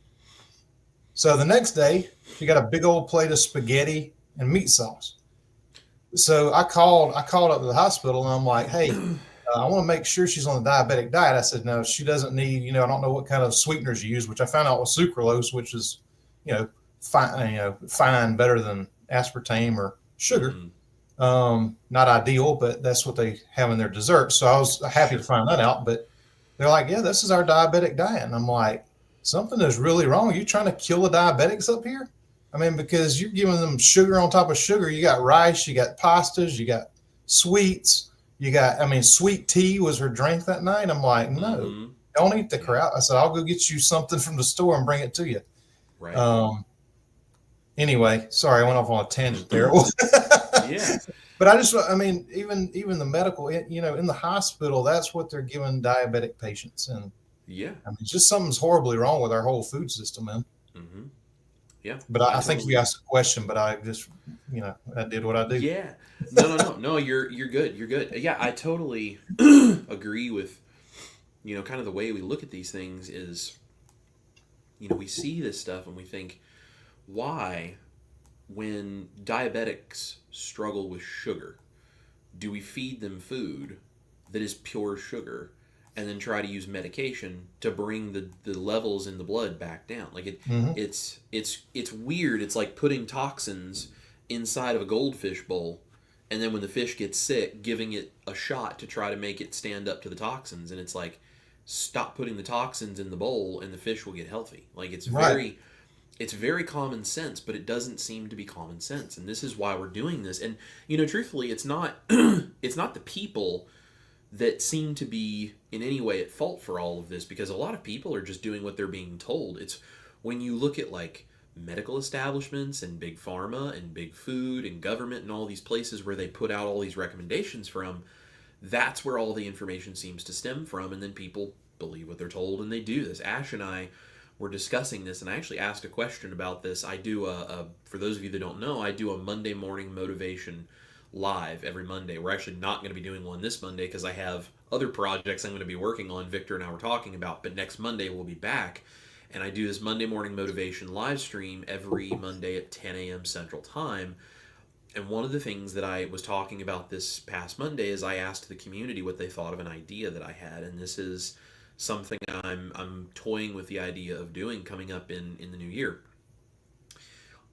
S2: So the next day, she got a big old plate of spaghetti and meat sauce. So I called up to the hospital, and I'm like, hey, I want to make sure she's on the diabetic diet. I said, no, she doesn't need, I don't know what kind of sweeteners you use, which I found out was sucralose, which is, fine, better than aspartame or sugar.
S1: Mm-hmm.
S2: Not ideal, but that's what they have in their desserts. So I was happy to
S1: Sure.
S2: find that out. But they're like, yeah, this is our diabetic diet. And I'm like, something is really wrong. Are you trying to kill the diabetics up here? I mean, because you're giving them sugar on top of sugar. You got rice, you got pastas, you got sweets, you got, I mean, sweet tea was her drink that night. I'm like, no,
S1: Mm-hmm.
S2: don't eat the
S1: Yeah.
S2: crap. I said, I'll go get you something from the store and bring it to you.
S1: Right.
S2: Um, anyway, sorry, I went off on a tangent there.
S1: Yeah.
S2: But I just, I mean, even the medical, in the hospital, that's what they're giving diabetic patients, and
S1: Yeah.
S2: I mean, just something's horribly wrong with our whole food system, man.
S1: Mm-hmm. Yeah.
S2: But
S1: I
S2: I think you
S1: totally.
S2: asked a question, but I just, I did what I do.
S1: Yeah. No. You're good. You're good. Yeah, I totally agree with kind of the way we look at these things is we see this stuff and we think why when diabetics struggle with sugar do we feed them food that is pure sugar and then try to use medication to bring the levels in the blood back down like
S2: Hmm.
S1: it's weird. It's like putting toxins inside of a goldfish bowl and then when the fish gets sick giving it a shot to try to make it stand up to the toxins, and it's like stop putting the toxins in the bowl and the fish will get healthy. Like
S2: Right.
S1: it's very common sense, but it doesn't seem to be common sense. And this is why we're doing this. And truthfully, it's not it's not the people that seem to be in any way at fault for all of this, because a lot of people are just doing what they're being told. It's when you look at like medical establishments and big pharma and big food and government and all these places where they put out all these recommendations from, that's where all the information seems to stem from, and then people believe what they're told and they do this. Ash and I were discussing this, and I actually asked a question about this. I do for those of you that don't know, I do a Monday morning motivation live every Monday. We're actually not going to be doing one this Monday because I have other projects I'm going to be working on. Victor and I were talking about, but next Monday we'll be back, and I do this Monday morning motivation live stream every Monday at 10 a.m. Central Time. And one of the things that I was talking about this past Monday is I asked the community what they thought of an idea that I had, and this is something I'm toying with the idea of doing coming up in the new year.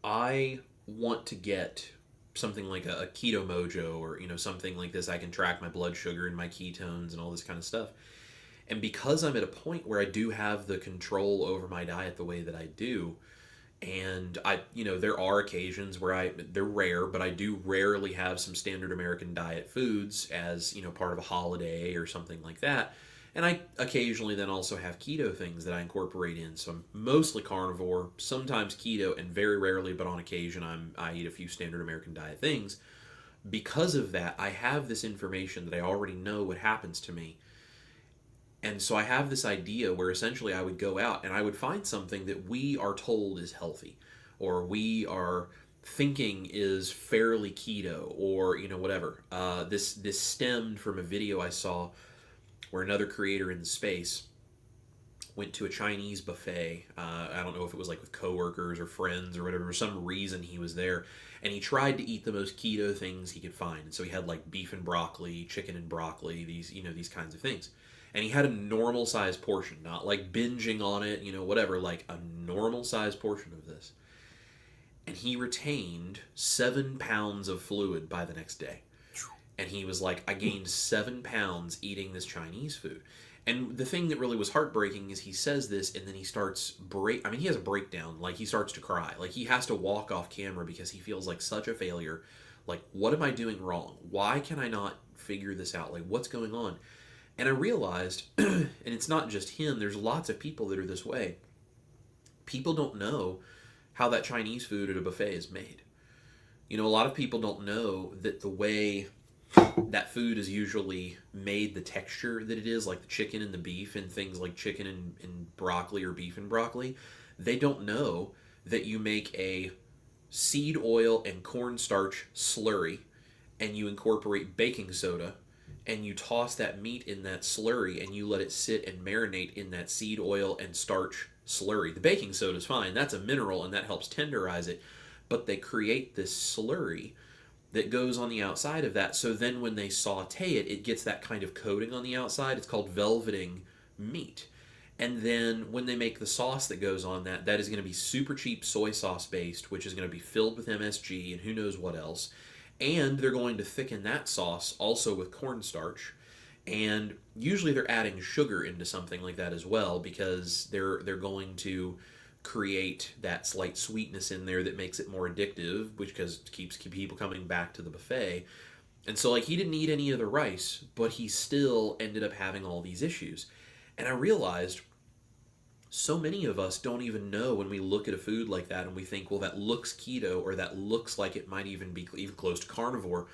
S1: I want to get something like a keto mojo, or something like this. I can track my blood sugar and my ketones and all this kind of stuff. And because I'm at a point where I do have the control over my diet the way that I do, and there are occasions where they're rare, but I do rarely have some standard American diet foods as part of a holiday or something like that. And I occasionally then also have keto things that I incorporate in. So I'm mostly carnivore, sometimes keto, and very rarely, but on occasion, I eat a few standard American diet things. Because of that, I have this information that I already know what happens to me. And so I have this idea where essentially I would go out and I would find something that we are told is healthy, or we are thinking is fairly keto, or whatever. This stemmed from a video I saw where another creator in the space went to a Chinese buffet. I don't know if it was like with coworkers or friends or whatever. For some reason, he was there, and he tried to eat the most keto things he could find. And so he had like beef and broccoli, chicken and broccoli, these kinds of things. And he had a normal sized portion, not like binging on it, whatever, like a normal sized portion of this. And he retained 7 pounds of fluid by the next day. And he was like, I gained 7 pounds eating this Chinese food. And the thing that really was heartbreaking is he says this and then he starts he has a breakdown. Like he starts to cry. Like he has to walk off camera because he feels like such a failure. Like, what am I doing wrong? Why can I not figure this out? Like, what's going on? And I realized, and it's not just him, there's lots of people that are this way. People don't know how that Chinese food at a buffet is made. A lot of people don't know that the way that food is usually made, the texture that it is, like the chicken and the beef and things like chicken and broccoli or beef and broccoli, they don't know that you make a seed oil and cornstarch slurry and you incorporate baking soda and you toss that meat in that slurry and you let it sit and marinate in that seed oil and starch slurry. The baking soda is fine, that's a mineral and that helps tenderize it, but they create this slurry that goes on the outside of that. So then when they saute it, it gets that kind of coating on the outside. It's called velveting meat. And then when they make the sauce that goes on that, that is going to be super cheap soy sauce based, which is going to be filled with MSG and who knows what else. And they're going to thicken that sauce also with cornstarch. And usually they're adding sugar into something like that as well, because they're going to create that slight sweetness in there that makes it more addictive, which because keeps people coming back to the buffet. And so like he didn't eat any of the rice, but he still ended up having all these issues. And I realized so many of us don't even know when we look at a food like that and we think, well, that looks keto, or that looks like it might even be even close to carnivore.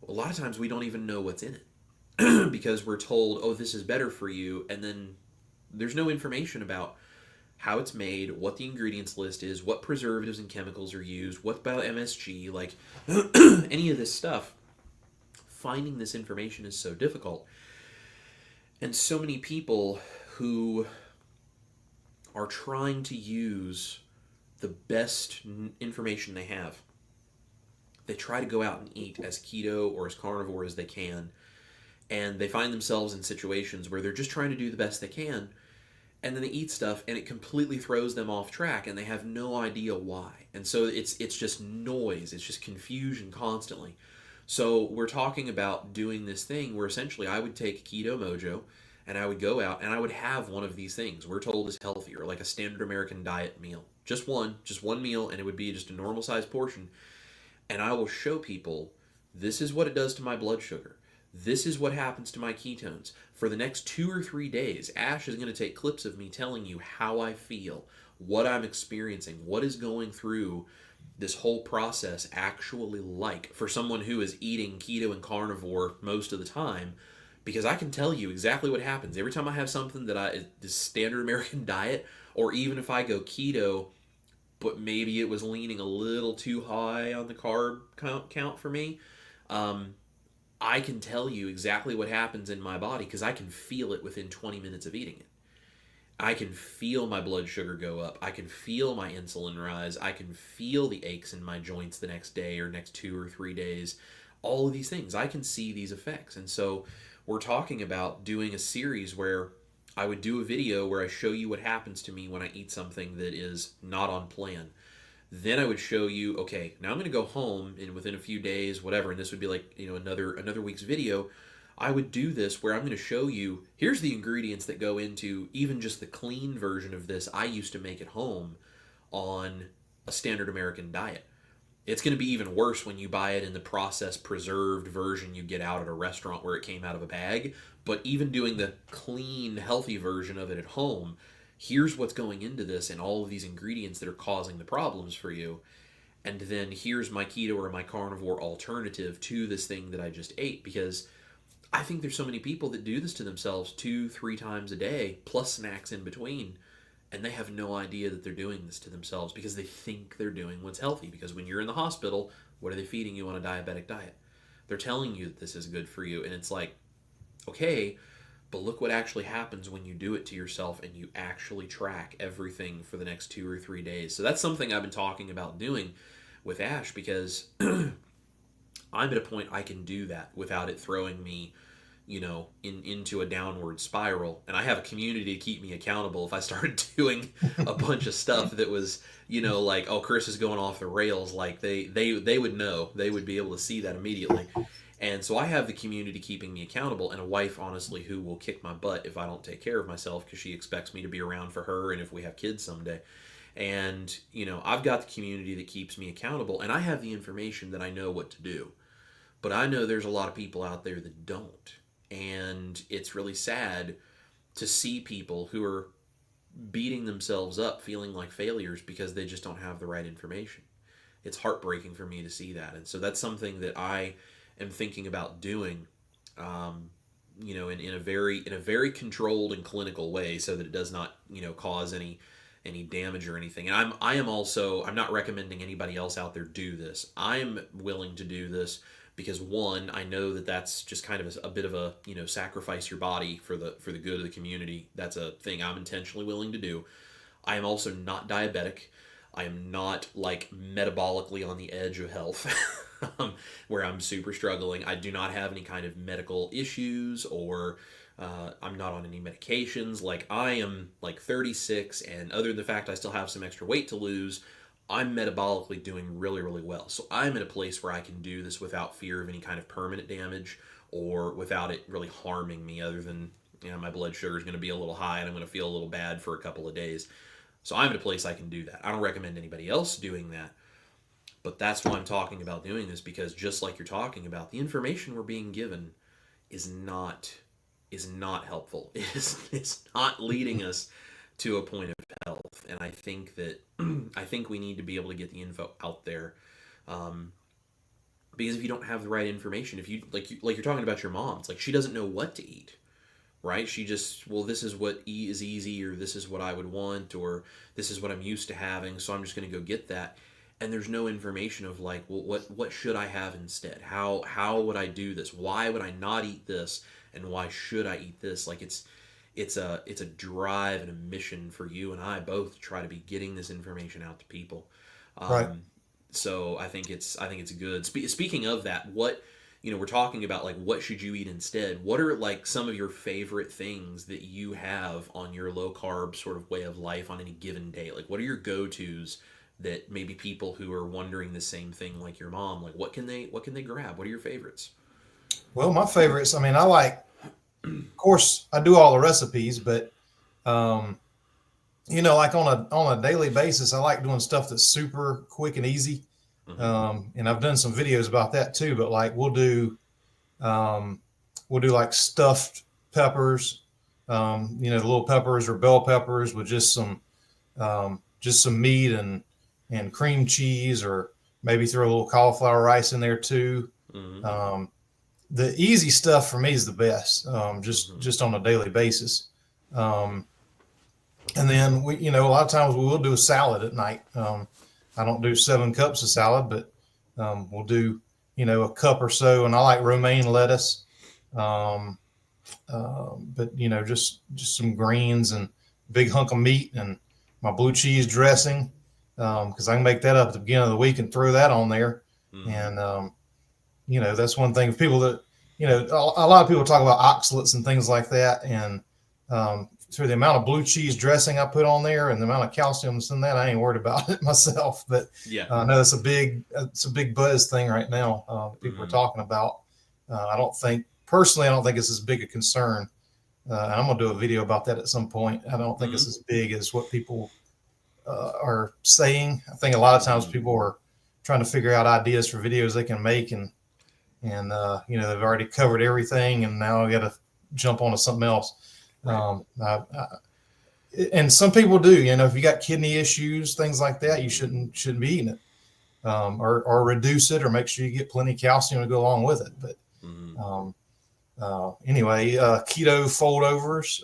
S1: A lot of times we don't even know what's in it because we're told, oh, this is better for you. And then there's no information about how it's made, what the ingredients list is, what preservatives and chemicals are used, what about MSG, like any of this stuff. Finding this information is so difficult. And so many people who are trying to use the best information they have, they try to go out and eat as keto or as carnivore as they can, and they find themselves in situations where they're just trying to do the best they can, and then they eat stuff and it completely throws them off track and they have no idea why. And so it's just noise, it's just confusion constantly. So we're talking about doing this thing where essentially I would take Keto Mojo and I would go out and I would have one of these things we're told is healthier, like a standard American diet meal. Just one meal, and it would be just a normal sized portion. And I will show people, this is what it does to my blood sugar. This is what happens to my ketones. For the next 2 or 3 days, Ash is going to take clips of me telling you how I feel, what I'm experiencing, what is going through this whole process actually like for someone who is eating keto and carnivore most of the time, because I can tell you exactly what happens every time I have something that is standard American diet, or even if I go keto but maybe it was leaning a little too high on the carb count for me. I can tell you exactly what happens in my body because I can feel it within 20 minutes of eating it. I can feel my blood sugar go up. I can feel my insulin rise. I can feel the aches in my joints the next day or next 2 or 3 days. All of these things, I can see these effects. And so we're talking about doing a series where I would do a video where I show you what happens to me when I eat something that is not on plan. Then I would show you, okay, now I'm going to go home and within a few days, whatever, and this would be like, another week's video. I would do this where I'm going to show you, here's the ingredients that go into even just the clean version of this I used to make at home on a standard American diet. It's going to be even worse when you buy it in the processed, preserved version you get out at a restaurant where it came out of a bag. But even doing the clean, healthy version of it at home, here's what's going into this and all of these ingredients that are causing the problems for you. And then here's my keto or my carnivore alternative to this thing that I just ate. Because I think there's so many people that do this to themselves 2-3 times a day, plus snacks in between, and they have no idea that they're doing this to themselves because they think they're doing what's healthy. Because when you're in the hospital, what are they feeding you on a diabetic diet? They're telling you that this is good for you, and it's like, okay, but look what actually happens when you do it to yourself and you actually track everything for the next 2 or 3 days. So that's something I've been talking about doing with Ash, because I'm at a point I can do that without it throwing me, into a downward spiral. And I have a community to keep me accountable if I started doing a bunch of stuff that was, like, oh, Chris is going off the rails. Like they would know, they would be able to see that immediately. And so I have the community keeping me accountable, and a wife, honestly, who will kick my butt if I don't take care of myself, because she expects me to be around for her and if we have kids someday. And, I've got the community that keeps me accountable, and I have the information that I know what to do. But I know there's a lot of people out there that don't. And it's really sad to see people who are beating themselves up, feeling like failures because they just don't have the right information. It's heartbreaking for me to see that. And so that's something that I am thinking about doing, in a very controlled and clinical way, so that it does not, cause any damage or anything. And I'm not recommending anybody else out there do this. I'm willing to do this because, one, I know that that's just kind of a bit of a, sacrifice your body for the good of the community. That's a thing I'm intentionally willing to do. I am also not diabetic. I am not like metabolically on the edge of health where I'm super struggling. I do not have any kind of medical issues, or I'm not on any medications. Like, I am like 36, and other than the fact I still have some extra weight to lose, I'm metabolically doing really, really well. So I'm in a place where I can do this without fear of any kind of permanent damage or without it really harming me, other than, my blood sugar is going to be a little high and I'm going to feel a little bad for a couple of days. So I'm in a place I can do that. I don't recommend anybody else doing that, but that's why I'm talking about doing this, because just like you're talking about, the information we're being given is not helpful. It's not leading us to a point of health. And I think that I think we need to be able to get the info out there, um, because if you don't have the right information, if like you're talking about your mom, it's like she doesn't know what to eat, right? She just, well, this is what is easy, or this is what I would want, or this is what I'm used to having, so I'm just going to go get that. And there's no information of like, well, what should I have instead? How would I do this? Why would I not eat this? And why should I eat this? Like it's a drive and a mission for you and I both to try to be getting this information out to people.
S2: Right.
S1: So I think it's good. Speaking of that, what, we're talking about like what should you eat instead? What are like some of your favorite things that you have on your low carb sort of way of life on any given day? Like what are your go-tos that maybe people who are wondering the same thing like your mom, like what can they grab? What are your favorites?
S2: Well, my favorites, I mean, I like, of course, I do all the recipes, but um, like on a daily basis, I like doing stuff that's super quick and easy.
S1: Mm-hmm.
S2: And I've done some videos about that too. But like um, we'll do like stuffed peppers, the little peppers or bell peppers with just some meat and cream cheese, or maybe throw a little cauliflower rice in there too.
S1: Mm-hmm.
S2: Um, the easy stuff for me is the best,
S1: Mm-hmm.
S2: just on a daily basis. Um, and then a lot of times we will do a salad at night. I don't do 7 cups of salad, but we'll do, a cup or so. And I like romaine lettuce, um, but just some greens and big hunk of meat and my blue cheese dressing, because I can make that up at the beginning of the week and throw that on there.
S1: Mm-hmm.
S2: And that's one thing. People that, a lot of people talk about oxalates and things like that. And through the amount of blue cheese dressing I put on there and the amount of calcium that's in that, I ain't worried about it myself. But
S1: Yeah.
S2: I know it's a big buzz thing right now. People are
S1: Mm-hmm.
S2: talking about. I don't think it's as big a concern. And I'm gonna do a video about that at some point. I don't think it's
S1: Mm-hmm.
S2: as big as what people are saying. I think a lot of times
S1: Mm-hmm.
S2: people are trying to figure out ideas for videos they can make, and they've already covered everything, and now we got to jump onto something else.
S1: Right.
S2: And some people do. If you got kidney issues, things like that, you shouldn't be eating it, or reduce it, or make sure you get plenty of calcium to go along with it. But
S1: Mm-hmm.
S2: anyway, keto foldovers,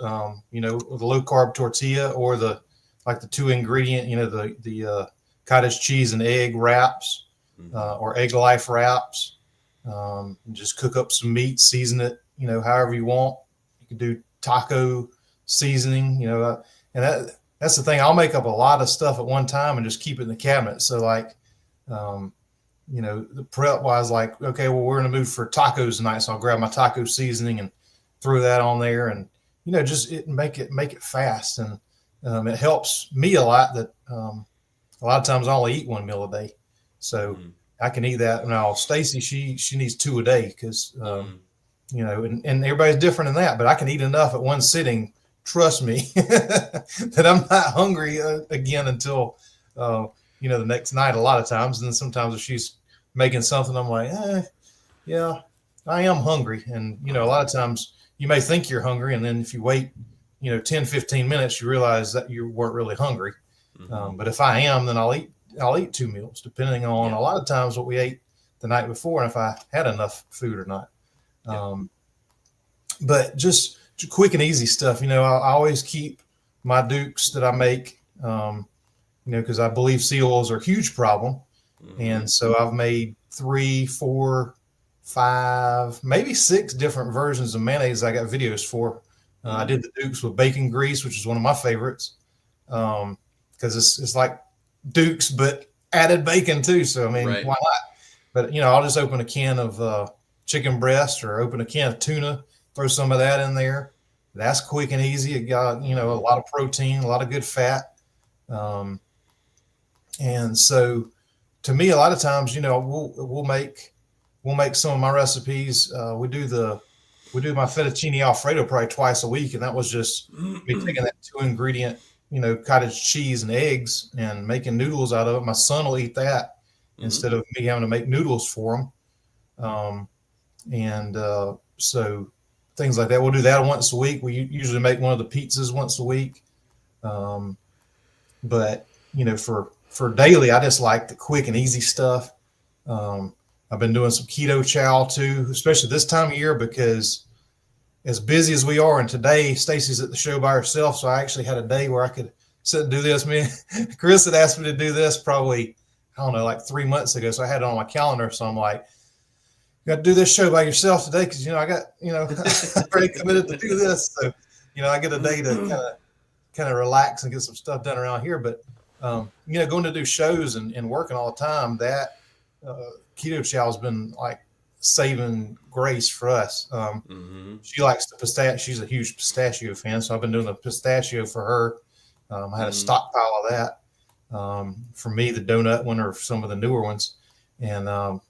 S2: with a low carb tortilla, or the 2 ingredient, the cottage cheese and egg wraps,
S1: Mm-hmm.
S2: or egg life wraps. Just cook up some meat, season it, however you want. You can do taco seasoning, and that's the thing. I'll make up a lot of stuff at one time and just keep it in the cabinet. So like, the prep wise, like, okay, well, we're in the mood for tacos tonight, so I'll grab my taco seasoning and throw that on there, and just make it fast, and it helps me a lot that a lot of times I only eat one meal a day, so
S1: Mm-hmm.
S2: I can eat that. Now Stacy, she needs 2 a day because
S1: Mm-hmm.
S2: and everybody's different in that, but I can eat enough at one sitting. Trust me, that I'm not hungry again until the next night. A lot of times, and then sometimes if she's making something, I'm like, yeah, I am hungry. And a lot of times you may think you're hungry, and then if you wait 10, 15 minutes, you realize that you weren't really hungry.
S1: Mm-hmm.
S2: But if I am, then I'll eat 2 meals, depending on
S1: Yeah.
S2: a lot of times what we ate the night before and if I had enough food or not.
S1: Yeah.
S2: But just quick and easy stuff. I always keep my Dukes that I make, because I believe sea oils are a huge problem.
S1: Mm-hmm.
S2: And so I've made 3, 4, 5, maybe 6 different versions of mayonnaise I got videos for. I did the Dukes with bacon grease, which is one of my favorites, because it's like Dukes, but added bacon too. So, I mean,
S1: Right.
S2: why not? But, I'll just open a can of chicken breast or open a can of tuna, throw some of that in there. That's quick and easy. It got, a lot of protein, a lot of good fat. And so, to me, a lot of times, we'll make some of my recipes. We do my fettuccine alfredo probably twice a week, and that was just me taking that two ingredient, cottage cheese and eggs and making noodles out of it. My son will eat that
S1: Hmm.
S2: instead of me having to make noodles for him. Um, and so things like that. We'll do that once a week. We usually make one of the pizzas once a week. Um, but for daily, I just like the quick and easy stuff. Um, I've been doing some keto chow too, especially this time of year because as busy as we are, and today Stacy's at the show by herself, so I actually had a day where I could sit and do this. Me, Chris had asked me to do this probably, I don't know, like 3 months ago, so I had it on my calendar. So I'm like, you got to do this show by yourself today because I got I'm pretty committed to do this. So I get a day to kind of relax and get some stuff done around here. But going to do shows and working all the time, that uh, keto chow has been like saving grace for us.
S1: Hmm.
S2: She likes the pistachio. She's a huge pistachio fan, so I've been doing the pistachio for her. I had a
S1: Hmm.
S2: stockpile of that. For me, the donut one or some of the newer ones, and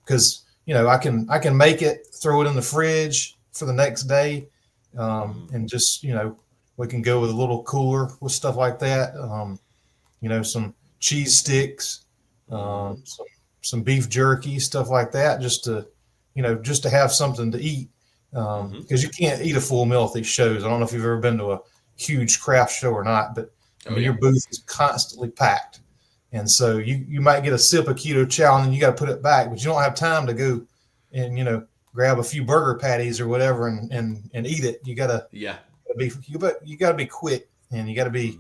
S2: because I can make it, throw it in the fridge for the next day, and just we can go with a little cooler with stuff like that. Some cheese sticks,
S1: Hmm.
S2: some beef jerky, stuff like that, just to have something to eat.
S1: Hmm.
S2: Because you can't eat a full meal at these shows. I don't know if you've ever been to a huge craft show or not, but I
S1: Oh
S2: mean
S1: yeah.
S2: your booth is constantly packed, and so you might get a sip of keto chow and then you got to put it back, but you don't have time to go and grab a few burger patties or whatever and eat it.
S1: Yeah.
S2: You got to be quick, and you got to be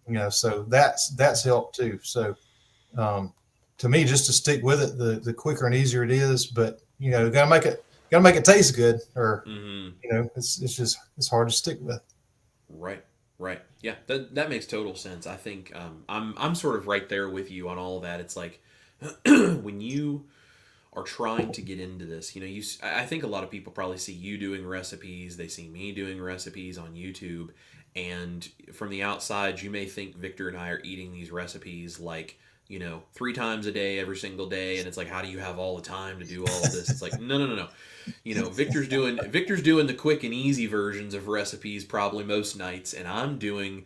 S1: Hmm.
S2: so that's helped too. So um, to me, just to stick with it, the quicker and easier it is, but gotta make it taste good, or
S1: Hmm.
S2: it's hard to stick with.
S1: Right. Right. Yeah. That makes total sense. I think I'm sort of right there with you on all of that. It's like when you are trying to get into this, I think a lot of people probably see you doing recipes, they see me doing recipes on YouTube, and from the outside you may think Victor and I are eating these recipes like, 3 times a day every single day, and it's like, how do you have all the time to do all of this? It's like, no, no, no, no. Victor's doing the quick and easy versions of recipes probably most nights, and I'm doing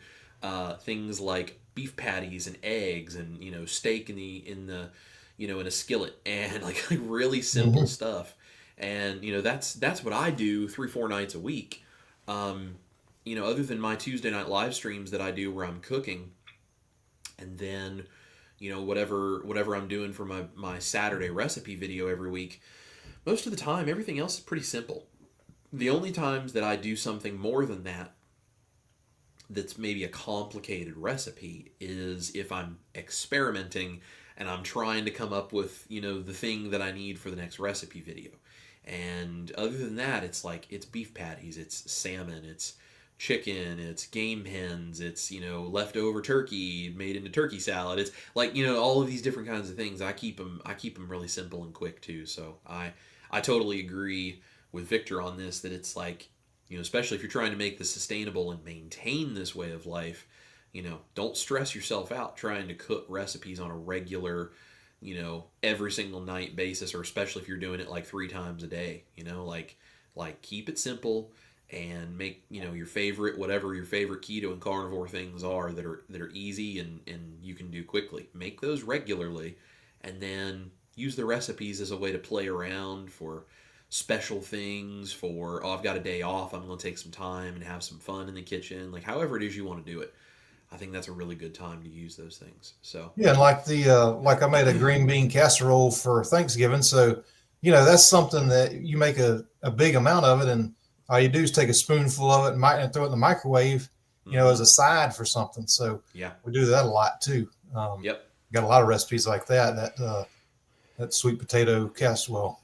S1: things like beef patties and eggs and steak in a skillet, and like really simple
S2: Mm-hmm.
S1: stuff. And that's what I do 3-4 nights a week. Um, other than my Tuesday night live streams that I do where I'm cooking, and then whatever I'm doing for my Saturday recipe video every week. Most of the time, everything else is pretty simple. The only times that I do something more than that, that's maybe a complicated recipe, is if I'm experimenting and I'm trying to come up with the thing that I need for the next recipe video. And other than that, it's like it's beef patties, it's salmon, it's chicken, it's game hens, it's leftover turkey made into turkey salad. It's like all of these different kinds of things. I keep them really simple and quick too. So I totally agree with Victor on this, that it's like, especially if you're trying to make this sustainable and maintain this way of life, don't stress yourself out trying to cook recipes on a regular, every single night basis, or especially if you're doing it like 3 times a day, like keep it simple and make, your favorite, whatever your favorite keto and carnivore things are that are easy and you can do quickly. Make those regularly, and then use the recipes as a way to play around for special things, for, oh, I've got a day off, I'm going to take some time and have some fun in the kitchen, like however it is you want to do it. I think that's a really good time to use those things. So,
S2: Yeah, and like I made a green bean casserole for Thanksgiving, so that's something that you make a big amount of it, and all you do is take a spoonful of it and throw it in the microwave,
S1: mm-hmm.
S2: as a side for something. So
S1: Yeah.
S2: we do that a lot too.
S1: Yep.
S2: Got a lot of recipes like that. That sweet potato casserole,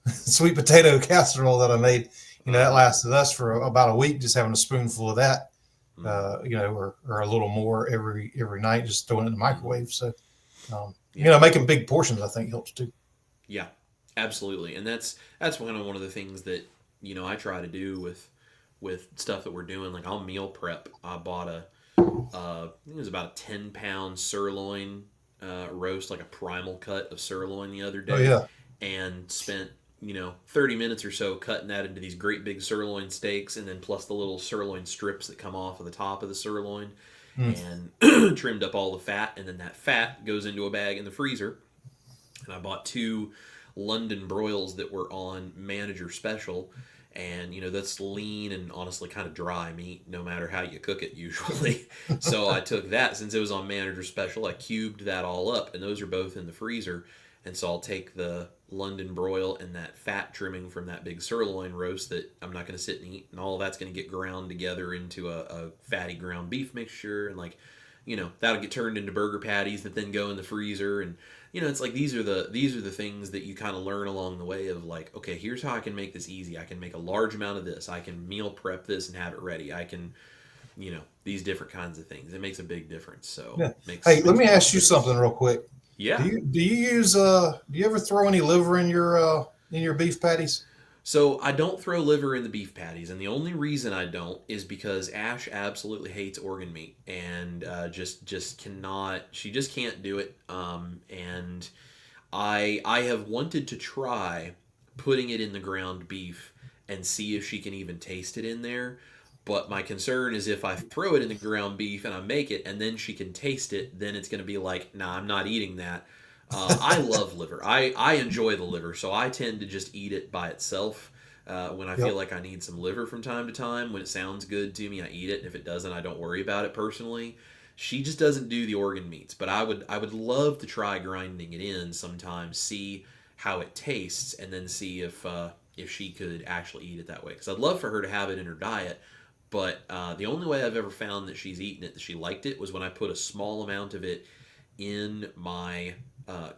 S2: sweet potato casserole that I made, that
S1: Uh-huh.
S2: lasted us for about a week, just having a spoonful of that,
S1: Mm-hmm.
S2: or a little more every night, just throwing it in the
S1: Mm-hmm.
S2: microwave. So,
S1: Yeah.
S2: making big portions, I think, helps too.
S1: Yeah. Absolutely. And that's one of the things that I try to do with stuff that we're doing. Like, I'll meal prep. I bought I think it was about a 10-pound sirloin roast, like a primal cut of sirloin the other
S2: Oh
S1: day,
S2: yeah.
S1: and spent 30 minutes or so cutting that into these great big sirloin steaks, and then plus the little sirloin strips that come off of the top of the sirloin,
S2: Mm.
S1: and trimmed up all the fat, and then that fat goes into a bag in the freezer. And I bought two London broils that were on manager special, and that's lean and honestly kind of dry meat no matter how you cook it usually. So I took that, since it was on manager special, I cubed that all up, and those are both in the freezer. And so I'll take the London broil and that fat trimming from that big sirloin roast that I'm not going to sit and eat, and all of that's going to get ground together into a fatty ground beef mixture, and that'll get turned into burger patties that then go in the freezer. And it's like these are the things that you kind of learn along the way of, like, okay, here's how I can make this easy. I can make a large amount of this. I can meal prep this and have it ready. I can, these different kinds of things. It makes a big difference. So
S2: Yeah. Hey, let
S1: makes
S2: me
S1: a lot of
S2: ask you
S1: sense.
S2: something real quick. Do
S1: Yeah.
S2: you use do you ever throw any liver in your beef patties?
S1: So I don't throw liver in the beef patties, and the only reason I don't is because Ash absolutely hates organ meat, and just cannot. She just can't do it. And I have wanted to try putting it in the ground beef and see if she can even taste it in there. But my concern is, if I throw it in the ground beef and I make it and then she can taste it, then it's going to be like, nah, I'm not eating that. I love liver. I enjoy the liver, so I tend to just eat it by itself. When I feel
S2: Yep.
S1: like I need some liver from time to time, when it sounds good to me, I eat it. If it doesn't, I don't worry about it personally. She just doesn't do the organ meats, but I would love to try grinding it in sometime, see how it tastes, and then see if she could actually eat it that way. Because I'd love for her to have it in her diet, but the only way I've ever found that she's eaten it, that she liked it, was when I put a small amount of it in my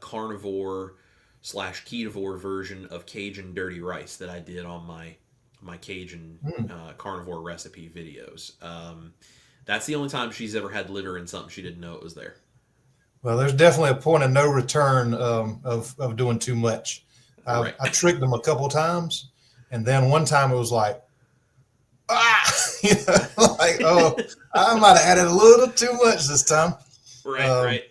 S1: carnivore slash ketovore version of Cajun dirty rice that I did on my Cajun
S2: Mm.
S1: carnivore recipe videos. That's the only time she's ever had liver in something she didn't know it was there.
S2: Well, there's definitely a point of no return of doing too much.
S1: Right.
S2: I tricked them a couple of times, and then one time it was like, ah, like, oh, I might have added a little too much this time.
S1: Right,
S2: Um,
S1: right.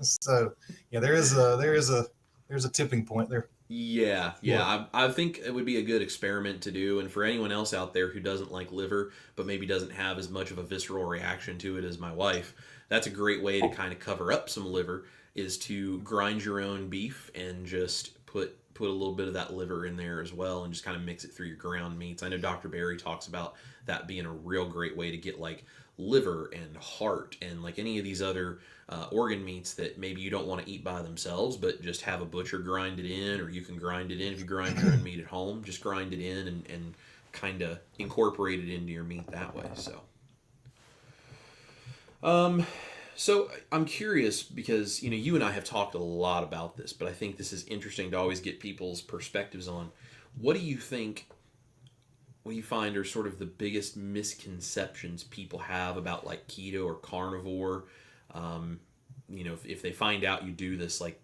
S2: so yeah, there's a tipping point there.
S1: Yeah, yeah.
S2: Sure.
S1: I think it would be a good experiment to do. And for anyone else out there who doesn't like liver, but maybe doesn't have as much of a visceral reaction to it as my wife, that's a great way to kind of cover up some liver, is to grind your own beef and just put a little bit of that liver in there as well, and just kind of mix it through your ground meats. I know Dr. Barry talks about that being a real great way to get like liver and heart and like any of these other organ meats that maybe you don't want to eat by themselves, but just have a butcher grind it in, or you can grind it in if you grind your own meat at home. Just grind it in and kind of incorporate it into your meat that way. Um, so I'm curious, because you and I have talked a lot about this, but I think this is interesting to always get people's perspectives on. What do you think? What do you find are sort of the biggest misconceptions people have about like keto or carnivore? Um, if they find out you do this, like,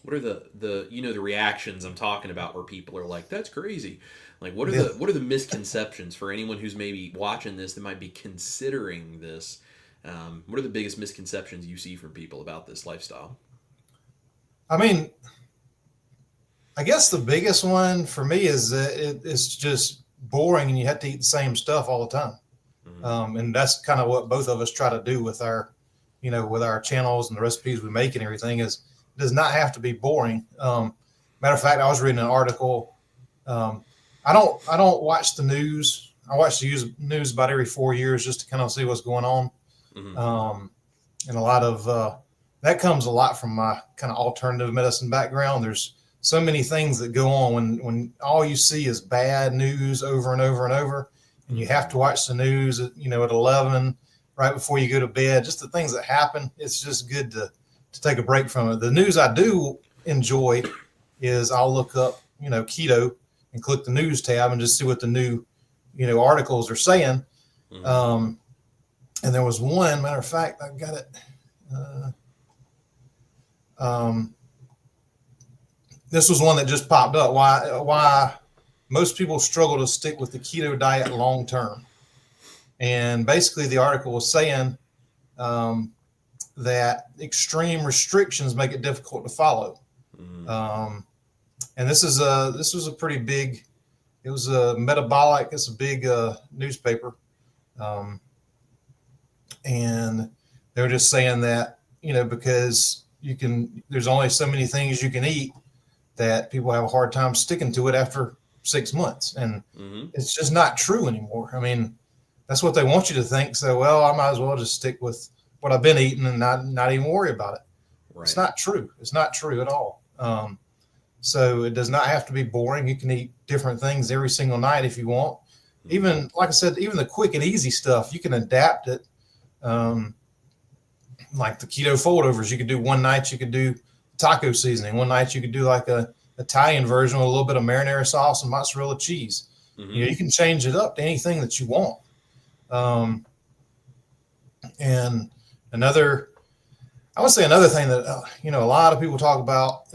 S1: what are the reactions I'm talking about, where people are like, "That's crazy." Like,
S2: Yeah.
S1: what are the misconceptions for anyone who's maybe watching this that might be considering this? What are the biggest misconceptions you see from people about this lifestyle?
S2: I mean, I guess the biggest one for me is that it's just boring and you have to eat the same stuff all the time.
S1: Mm-hmm.
S2: And that's kind of what both of us try to do with our, with our channels and the recipes we make and everything. Is it does not have to be boring. Matter of fact, I was reading an article. Um, I don't watch the news. I watch the news about every 4 years just to kind of see what's going on.
S1: Mm-hmm.
S2: And a lot of that comes a lot from my kind of alternative medicine background. There's so many things that go on when all you see is bad news over and over and over, and you have to watch the news at 11 right before you go to bed. Just the things that happen. It's just good to take a break from it. The news I do enjoy is I'll look up keto and click the news tab and just see what the new articles are saying.
S1: Mm-hmm.
S2: And there was one, matter of fact, I've got it. This was one that just popped up. Why most people struggle to stick with the keto diet long term. And basically, the article was saying that extreme restrictions make it difficult to follow.
S1: Mm-hmm.
S2: And this was a pretty big. It was a metabolic. It's a big newspaper, um, and they were just saying that because there's only so many things you can eat that people have a hard time sticking to it after 6 months, and
S1: Mm-hmm.
S2: it's just not true anymore. I mean, that's what they want you to think. So, well, I might as well just stick with what I've been eating and not even worry about it. It's
S1: Right.
S2: not true. It's not true at all. So it does not have to be boring. You can eat different things every single night if you want.
S1: Mm-hmm.
S2: Even like I said, even the quick and easy stuff, you can adapt it. Um, like the keto foldovers, you could do one night. You could do taco seasoning. One night you could do like a Italian version with a little bit of marinara sauce and mozzarella cheese.
S1: Mm-hmm.
S2: You can change it up to anything that you want. Um, and another, I would say another thing that a lot of people talk about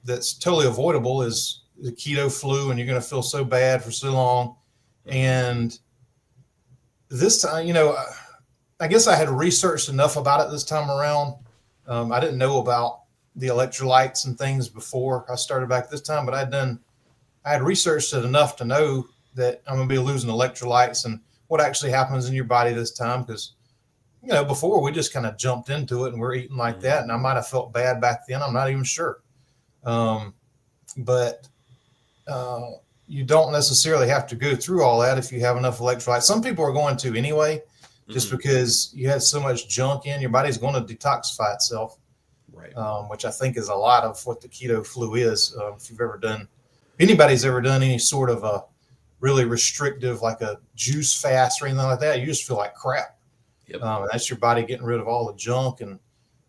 S2: that's totally avoidable is the keto flu, and you're going to feel so bad for so long. And this time, I guess I had researched enough about it this time around. I didn't know about the electrolytes and things before I started back this time, but I had researched it enough to know that I'm going to be losing electrolytes and what actually happens in your body this time. Because, before we just kind of jumped into it and we're eating like that. And I might have felt bad back then. I'm not even sure. But you don't necessarily have to go through all that if you have enough electrolytes. Some people are going to anyway, just because you have so much junk in your body's going to detoxify itself.
S1: Right.
S2: Which I think is a lot of what the keto flu is. If anybody's ever done any sort of a really restrictive, like a juice fast or anything like that, you just feel like crap.
S1: Yep.
S2: And that's your body getting rid of all the junk and,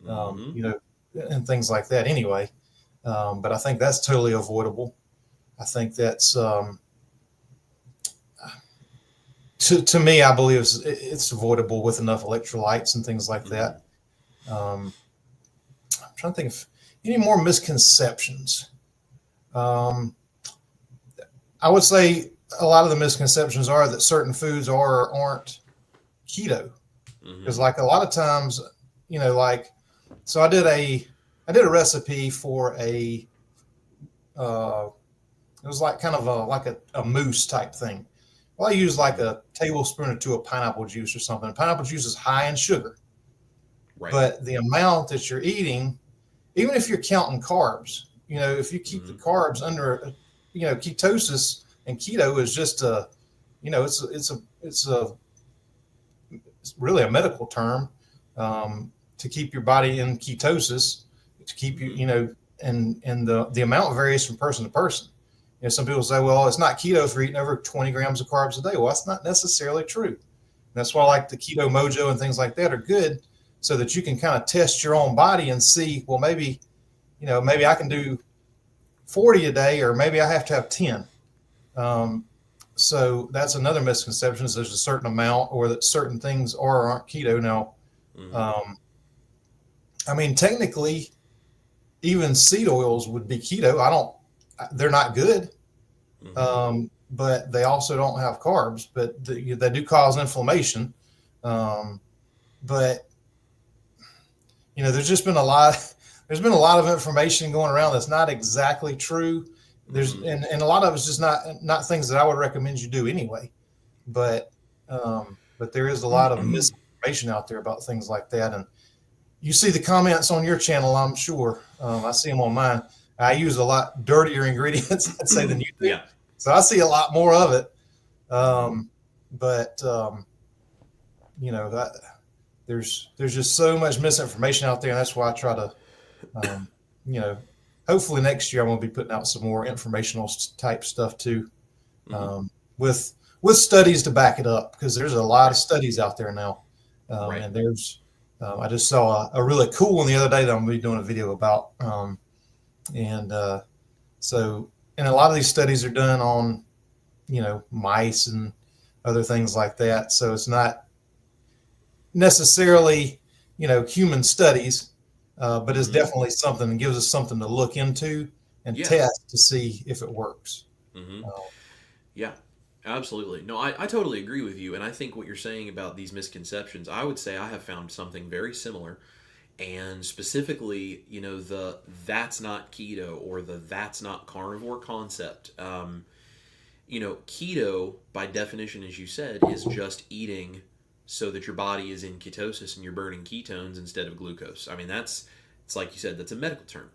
S2: and things like that anyway. But I think that's totally avoidable. I think that's, to me, I believe it's avoidable with enough electrolytes and things like that. I'm trying to think of any more misconceptions. I would say a lot of the misconceptions are that certain foods are or aren't keto. Because like a lot of times, so I did a recipe for it was like kind of a mousse type thing. Well, I used like a tablespoon or two of pineapple juice or something. Pineapple juice is high in sugar,
S1: Right.
S2: but the amount that you're eating, even if you're counting carbs, if you keep the carbs under, ketosis and keto is just it's really a medical term to keep your body in ketosis, to keep you, and the amount varies from person to person. Some people say, well, it's not keto if you're eating over 20 grams of carbs a day. Well, that's not necessarily true. That's why like the Keto Mojo and things like that are good, so that you can kind of test your own body and see, well, maybe I can do 40 a day, or maybe I have to have 10. So that's another misconception, is there's a certain amount, or that certain things are or aren't keto. Now, I mean, technically, even seed oils would be keto. They're not good, but they also don't have carbs, but they do cause inflammation. But there's just been there's been a lot of information going around that's not exactly true. And a lot of it's just not things that I would recommend you do anyway. But there is a lot of misinformation out there about things like that. And you see the comments on your channel, I'm sure. I see them on mine. I use a lot dirtier ingredients, I'd say, than you do.
S1: Yeah.
S2: So I see a lot more of it. There's just so much misinformation out there, and that's why I try to, hopefully next year I'm going to be putting out some more informational type stuff too, with studies to back it up, because there's a lot of studies out there now, and I just saw a really cool one the other day that I'm going to be doing a video about, and a lot of these studies are done on mice and other things like that, so it's not necessarily human studies, but it's definitely something that gives us something to look into and test to see if it works.
S1: Yeah, absolutely. No, I totally agree with you. And I think what you're saying about these misconceptions, I would say I have found something very similar. And specifically, the that's not keto or the that's not carnivore concept. Keto, by definition, as you said, is just eating so that your body is in ketosis and you're burning ketones instead of glucose. I mean, it's like you said, that's a medical term.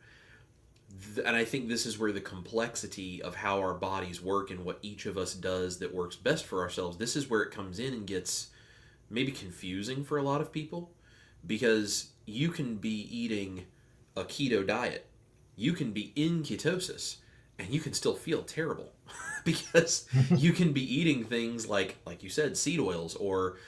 S1: And I think this is where the complexity of how our bodies work and what each of us does that works best for ourselves, this is where it comes in and gets maybe confusing for a lot of people, because you can be eating a keto diet, you can be in ketosis, and you can still feel terrible because you can be eating things like you said, seed oils, or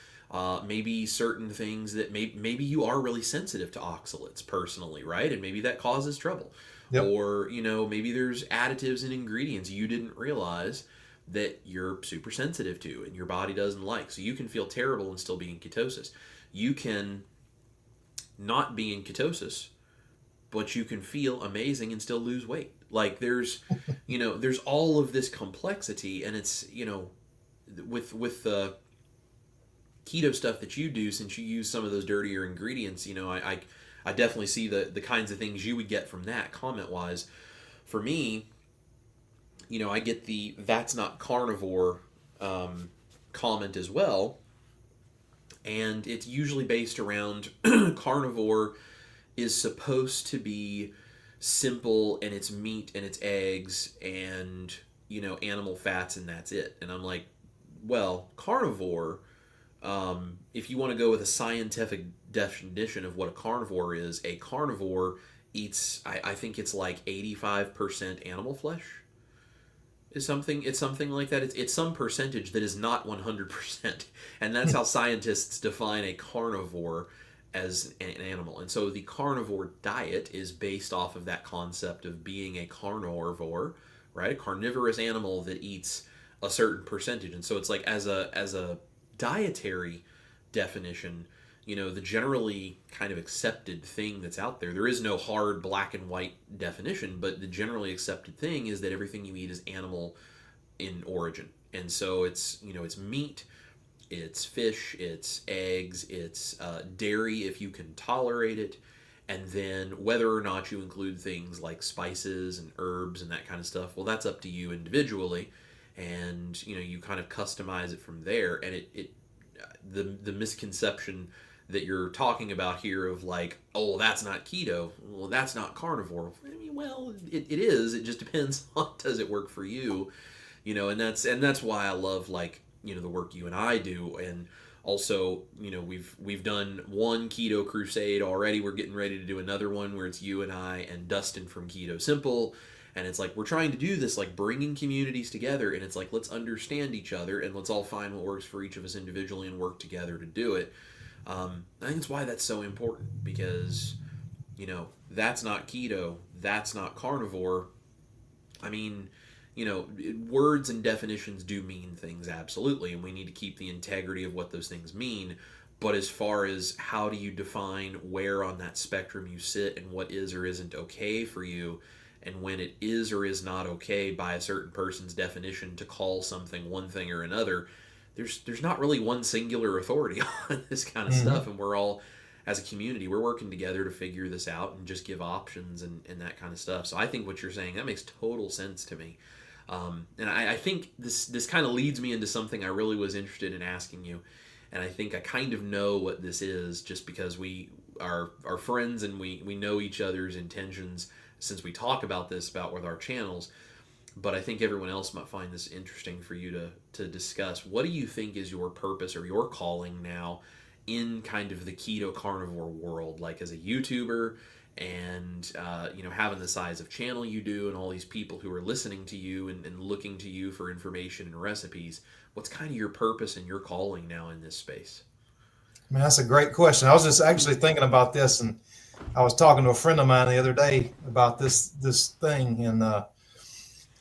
S1: maybe certain things that maybe you are really sensitive to oxalates personally, right? And maybe that causes trouble.
S2: Yep.
S1: Or, maybe there's additives and ingredients you didn't realize that you're super sensitive to and your body doesn't like. So you can feel terrible and still be in ketosis. You can not be in ketosis, but you can feel amazing and still lose weight. Like there's all of this complexity, and it's, with the keto stuff that you do, since you use some of those dirtier ingredients, I definitely see the kinds of things you would get from that comment wise. For me, I get the that's not carnivore comment as well. And it's usually based around carnivore is supposed to be simple, and it's meat and it's eggs and, animal fats, and that's it. And I'm like, well, carnivore, if you want to go with a scientific definition of what a carnivore is, a carnivore eats, I think it's like 85% animal flesh. It's something like that. It's some percentage that is not 100%, and that's how scientists define a carnivore as an animal. And so the carnivore diet is based off of that concept of being a carnivore, right? A carnivorous animal that eats a certain percentage. And so it's like, as a dietary definition, the generally kind of accepted thing that's out there is no hard black and white definition, but the generally accepted thing is that everything you eat is animal in origin. And so it's meat, it's fish, it's eggs, it's dairy if you can tolerate it, and then whether or not you include things like spices and herbs and that kind of stuff, well, that's up to you individually, and you kind of customize it from there. And the misconception that you're talking about here of like, oh, that's not keto, well, that's not carnivore. I mean, well, it is. It just depends on, does it work for you, and that's why I love, like, the work you and I do. And also, we've done one keto crusade already. We're getting ready to do another one where it's you and I and Dustin from Keto Simple. And it's like, we're trying to do this, like bringing communities together, and it's like, let's understand each other and let's all find what works for each of us individually and work together to do it. I think that's why that's so important, because, that's not keto, that's not carnivore. I mean, words and definitions do mean things, absolutely, and we need to keep the integrity of what those things mean. But as far as how do you define where on that spectrum you sit and what is or isn't okay for you, and when it is or is not okay by a certain person's definition to call something one thing or another, there's not really one singular authority on this kind of stuff. And we're all, as a community, we're working together to figure this out and just give options and that kind of stuff. So I think what you're saying, that makes total sense to me. And I think this kind of leads me into something I really was interested in asking you. And I think I kind of know what this is, just because we are friends and we know each other's intentions since we talk about this about with our channels. But I think everyone else might find this interesting for you to discuss. What do you think is your purpose or your calling now in kind of the keto carnivore world, like as a YouTuber, and having the size of channel you do and all these people who are listening to you and looking to you for information and recipes? What's kind of your purpose and your calling now in this space?
S2: I mean, that's a great question. I was just actually thinking about this, and I was talking to a friend of mine the other day about this thing. And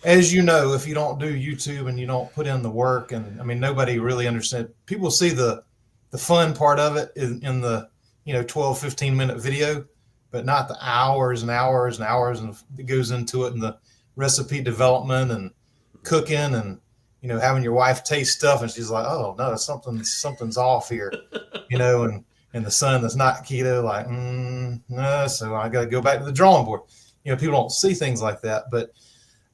S2: as you know, if you don't do YouTube and you don't put in the work, and I mean, nobody really understands. People see the fun part of it in the 12, 15-minute video, but not the hours and hours and hours and that goes into it, and the recipe development and cooking, and having your wife taste stuff and she's like, oh no, something's off here, and and the son that's not keto, like, no, so I got to go back to the drawing board. People don't see things like that. But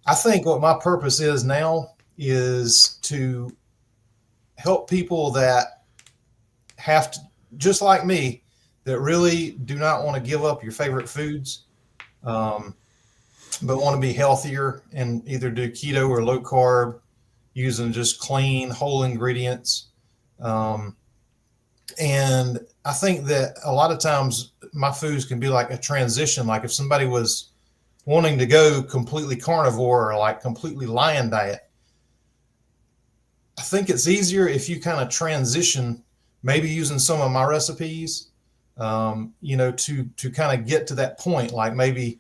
S2: I think what my purpose is now is to help people that have to, just like me, that really do not want to give up your favorite foods, um, but want to be healthier and either do keto or low carb using just clean, whole ingredients. Um, and I think that a lot of times my foods can be like a transition. Like if somebody was wanting to go completely carnivore or like completely lion diet, I think it's easier if you kind of transition, maybe using some of my recipes, to kind of get to that point. Like maybe,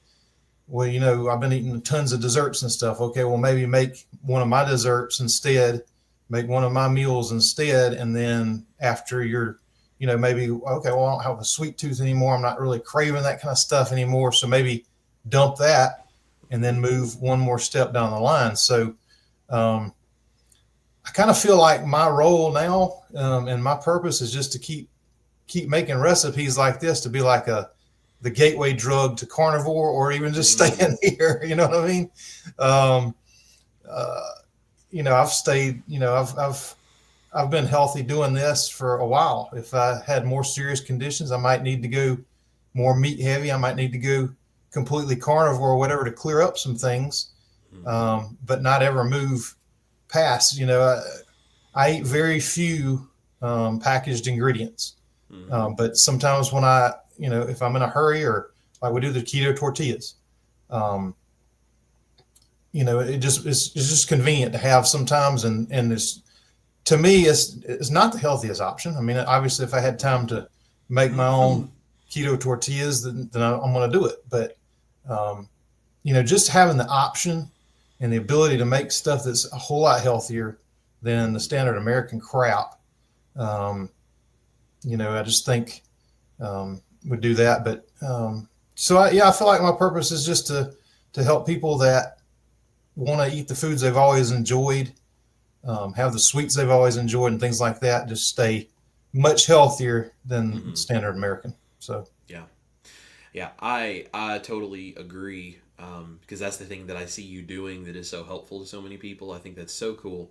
S2: well, I've been eating tons of desserts and stuff. Okay, well, maybe make one of my desserts instead, make one of my meals instead, and then after you're, maybe okay, well, I don't have a sweet tooth anymore. I'm not really craving that kind of stuff anymore. So maybe dump that and then move one more step down the line. So I kind of feel like my role now, and my purpose is just to keep making recipes like this to be like the gateway drug to carnivore, or even just staying here. You know what I mean? Um, uh, I've stayed. I've been healthy doing this for a while. If I had more serious conditions, I might need to go more meat heavy. I might need to go completely carnivore or whatever to clear up some things, but not ever move past. I eat very few packaged ingredients, but sometimes when if I'm in a hurry, or like we do the keto tortillas, um, it's just convenient to have sometimes, and it's, to me, it's not the healthiest option. I mean, obviously, if I had time to make my own keto tortillas, then I'm going to do it. But just having the option and the ability to make stuff that's a whole lot healthier than the standard American crap, I just think would do that. But I feel like my purpose is just to help people that want to eat the foods they've always enjoyed, have the sweets they've always enjoyed, and things like that. Just stay much healthier than standard American. So
S1: yeah, I totally agree, because that's the thing that I see you doing that is so helpful to so many people. I think that's so cool,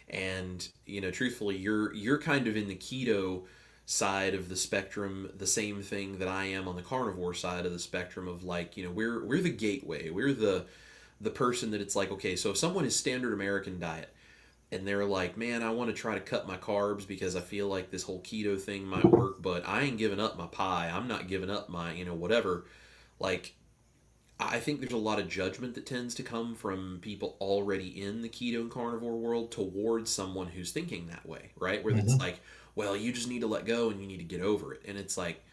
S1: and truthfully, you're kind of in the keto side of the spectrum, the same thing that I am on the carnivore side of the spectrum. Of like, we're the gateway, we're the person that it's like, okay, so if someone is standard American diet and they're like, man, I want to try to cut my carbs because I feel like this whole keto thing might work, but I ain't giving up my pie. I'm not giving up my, whatever. Like, I think there's a lot of judgment that tends to come from people already in the keto and carnivore world towards someone who's thinking that way, right? Where it's like, well, you just need to let go and you need to get over it. And it's like,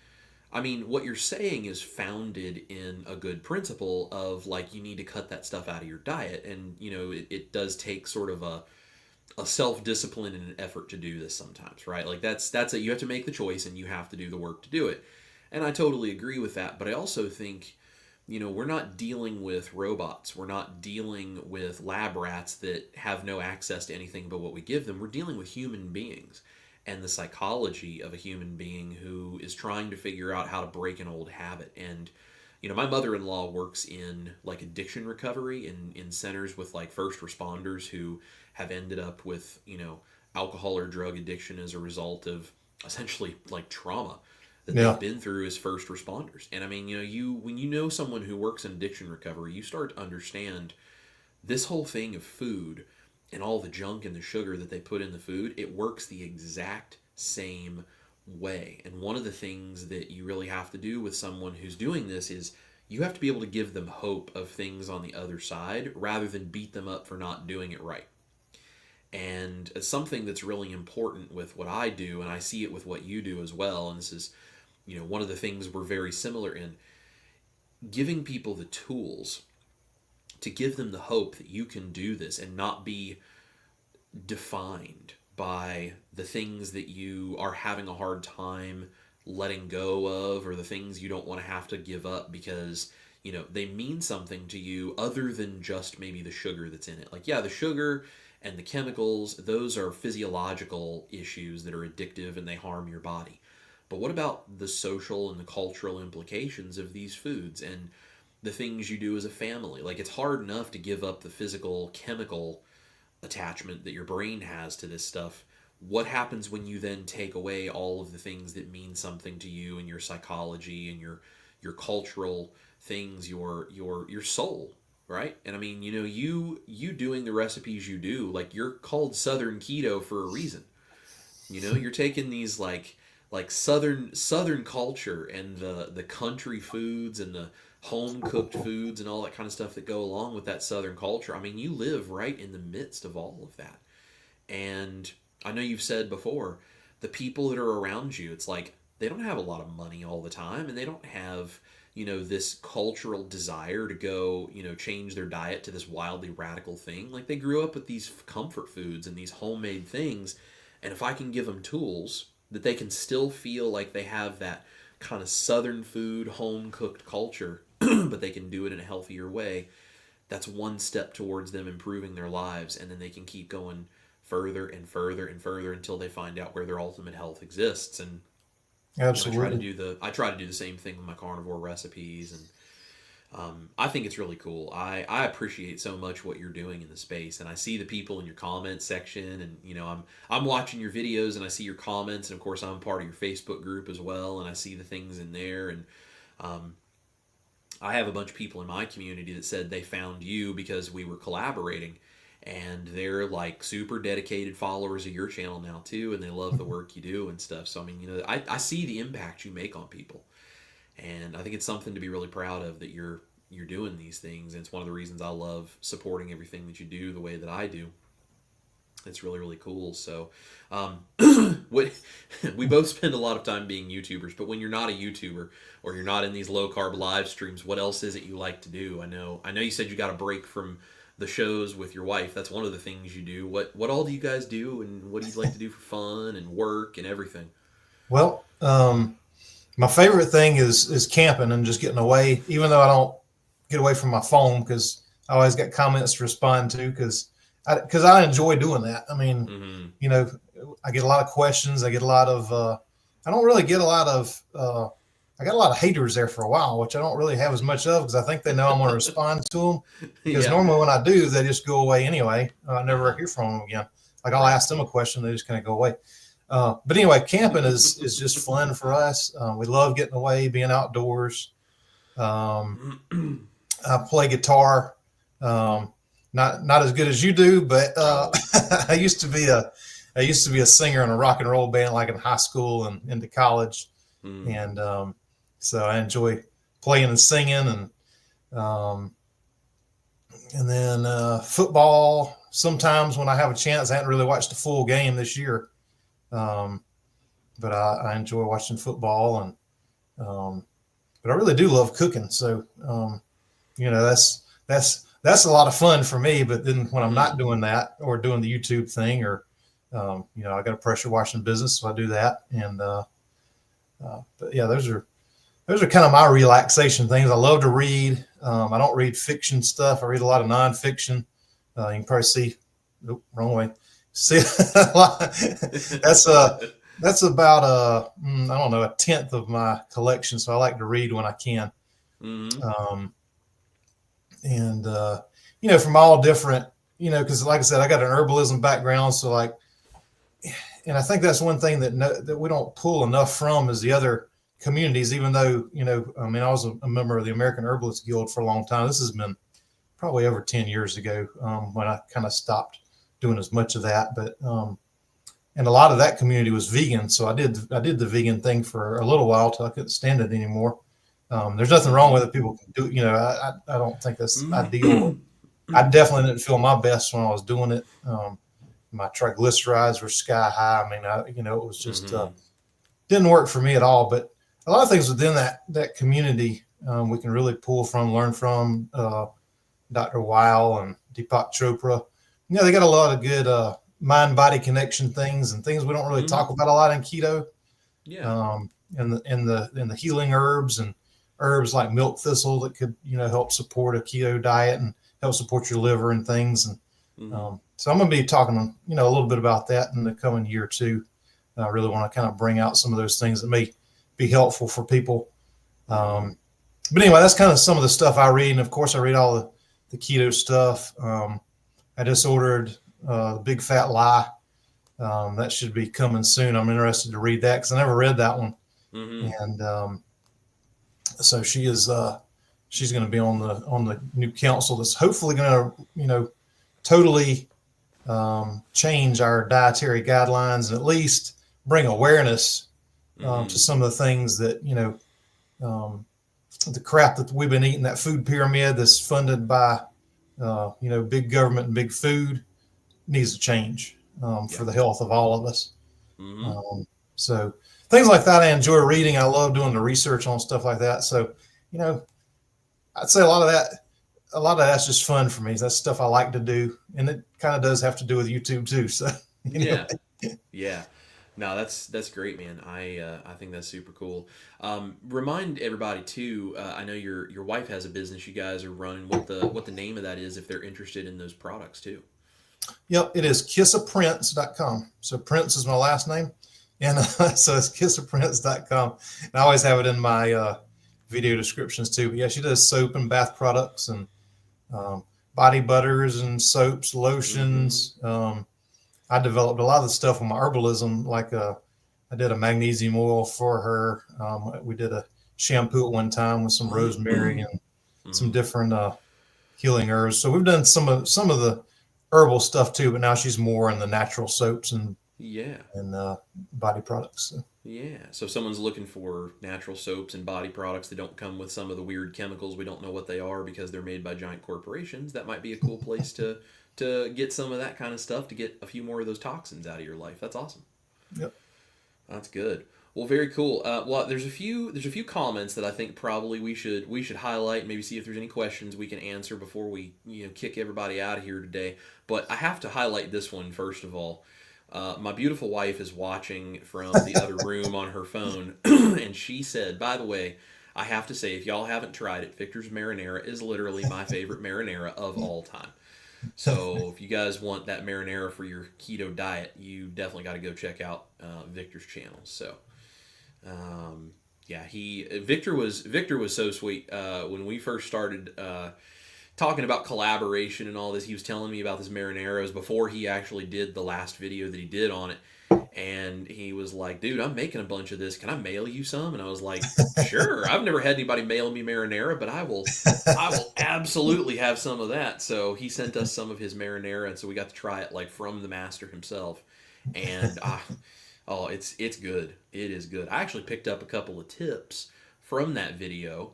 S1: I mean, what you're saying is founded in a good principle of like, you need to cut that stuff out of your diet. And, it does take sort of a self-discipline and an effort to do this sometimes, right? Like that's it. You have to make the choice and you have to do the work to do it. And I totally agree with that. But I also think, we're not dealing with robots. We're not dealing with lab rats that have no access to anything but what we give them. We're dealing with human beings and the psychology of a human being who is trying to figure out how to break an old habit. And, my mother-in-law works in like addiction recovery in centers with like first responders who have ended up with, alcohol or drug addiction as a result of essentially like trauma that they've been through as first responders. And I mean, when you know someone who works in addiction recovery, you start to understand this whole thing of food and all the junk and the sugar that they put in the food, it works the exact same way. And one of the things that you really have to do with someone who's doing this is you have to be able to give them hope of things on the other side rather than beat them up for not doing it right. And it's something that's really important with what I do, and I see it with what you do as well. And this is, one of the things we're very similar in, giving people the tools to give them the hope that you can do this and not be defined by the things that you are having a hard time letting go of, or the things you don't want to have to give up because they mean something to you other than just maybe the sugar that's in it. Like, yeah, the sugar and the chemicals, those are physiological issues that are addictive and they harm your body. But what about the social and the cultural implications of these foods and the things you do as a family? Like, it's hard enough to give up the physical, chemical attachment that your brain has to this stuff. What happens when you then take away all of the things that mean something to you and your psychology and your cultural things, your soul, right? And I mean, you doing the recipes you do, like, you're called Southern Keto for a reason. You're taking these like southern culture and the country foods and the home cooked foods and all that kind of stuff that go along with that southern culture. I mean, you live right in the midst of all of that. And I know you've said before, the people that are around you, it's like they don't have a lot of money all the time, and they don't have, this cultural desire to go, change their diet to this wildly radical thing. Like, they grew up with these comfort foods and these homemade things. And if I can give them tools that they can still feel like they have that kind of southern food, home cooked culture, but they can do it in a healthier way, that's one step towards them improving their lives. And then they can keep going further and further and further until they find out where their ultimate health exists. And
S2: Absolutely.
S1: I try to do the same thing with my carnivore recipes, and I think it's really cool. I appreciate so much what you're doing in the space, and I see the people in your comments section, and I'm watching your videos, and I see your comments, and of course I'm part of your Facebook group as well, and I see the things in there, and I have a bunch of people in my community that said they found you because we were collaborating, and they're like super dedicated followers of your channel now too, and they love the work you do and stuff. So I mean, I see the impact you make on people. And I think it's something to be really proud of, that you're doing these things. And it's one of the reasons I love supporting everything that you do the way that I do. It's really, really cool. So, what we both spend a lot of time being YouTubers, but when you're not a YouTuber or you're not in these low carb live streams, what else is it you like to do? I know you said you got a break from the shows with your wife. That's one of the things you do. What all do you guys do, and what do you like to do for fun and work and everything?
S2: Well, my favorite thing is camping and just getting away, even though I don't get away from my phone, because I always got comments to respond to, because I enjoy doing that. I mean, I get a lot of questions. I get a lot of, I don't really get a lot of, I got a lot of haters there for a while, which I don't really have as much of, because I think they know I'm going to respond to them. Because normally when I do, they just go away anyway. I never hear from them again. Like, I'll ask them a question, they just kind of go away. But anyway, camping is just fun for us. We love getting away, being outdoors. I play guitar, not as good as you do, but I used to be a singer in a rock and roll band, like in high school and into college, and so I enjoy playing and singing, and then football. Sometimes when I have a chance, I haven't really watched a full game this year. But I enjoy watching football, and but I really do love cooking. So that's a lot of fun for me. But then when I'm not doing that, or doing the YouTube thing, or I got a pressure washing business, so I do that. And but yeah, those are kind of my relaxation things. I love to read. I don't read fiction stuff. I read a lot of nonfiction. You can probably see, wrong way. See, that's about I don't know, a tenth of my collection. So I like to read when I can. And from all different, because like I said, I got an herbalism background, so and I think that's one thing that we don't pull enough from is the other communities. Even though I was a member of the American Herbalist Guild for a long time. This has been probably over 10 years ago when I kind of stopped doing as much of that, but and a lot of that community was vegan, so I did the vegan thing for a little while till I couldn't stand it anymore. There's nothing wrong with it. People can do, I don't think that's ideal. I definitely didn't feel my best when I was doing it. My triglycerides were sky high. I mean, it was just didn't work for me at all. But a lot of things within that community we can really pull from, learn from. Dr. Weil and Deepak Chopra. They got a lot of good mind-body connection things, and things we don't really talk about a lot in keto.
S1: Yeah.
S2: And the healing herbs, and herbs like milk thistle that could help support a keto diet and help support your liver and things. And so I'm going to be talking a little bit about that in the coming year or two. I really want to kind of bring out some of those things that may be helpful for people. But anyway, that's kind of some of the stuff I read. And of course, I read all the keto stuff. I just ordered The Big Fat Lie. That should be coming soon. I'm interested to read that because I never read that one.
S1: Mm-hmm.
S2: And so she's going to be on the new council that's hopefully going to, totally change our dietary guidelines and at least bring awareness to some of the things that, the crap that we've been eating, that food pyramid that's funded by, big government and big food needs to change for the health of all of us.
S1: Mm-hmm.
S2: So things like that I enjoy reading. I love doing the research on stuff like that. So, I'd say a lot of that's just fun for me. That's stuff I like to do. And it kind of does have to do with YouTube too. So,
S1: Yeah. No, that's great, man. I think that's super cool. Remind everybody too. I know your wife has a business you guys are running. What the name of that is if they're interested in those products too.
S2: Yep, it is kissaprince.com. So Prince is my last name, and so it's kissaprince.com. And I always have it in my video descriptions too. But yeah, she does soap and bath products and body butters and soaps, lotions. I developed a lot of the stuff with my herbalism. Like I did a magnesium oil for her. We did a shampoo at one time with some rosemary and some different healing herbs. So we've done some of the herbal stuff too, but now she's more in the natural soaps and body products. So.
S1: Yeah. So if someone's looking for natural soaps and body products that don't come with some of the weird chemicals we don't know what they are because they're made by giant corporations, that might be a cool place to get some of that kind of stuff to get a few more of those toxins out of your life. That's awesome.
S2: Yep.
S1: That's good. Well, very cool. Well, there's a few comments that I think probably we should highlight. Maybe see if there's any questions we can answer before we kick everybody out of here today. But I have to highlight this one first of all. My beautiful wife is watching from the other room on her phone, and she said, "By the way, I have to say, if y'all haven't tried it, Victor's marinara is literally my favorite marinara of all time." So if you guys want that marinara for your keto diet, you definitely got to go check out Victor's channel. So, Victor was so sweet when we first started talking about collaboration and all this. He was telling me about this marinara. It was before he actually did the last video that he did on it. And he was like, "Dude, I'm making a bunch of this. Can I mail you some?" And I was like, "Sure." I've never had anybody mail me marinara, but I will absolutely have some of that. So he sent us some of his marinara, and so we got to try it like from the master himself. And it's good. It is good. I actually picked up a couple of tips from that video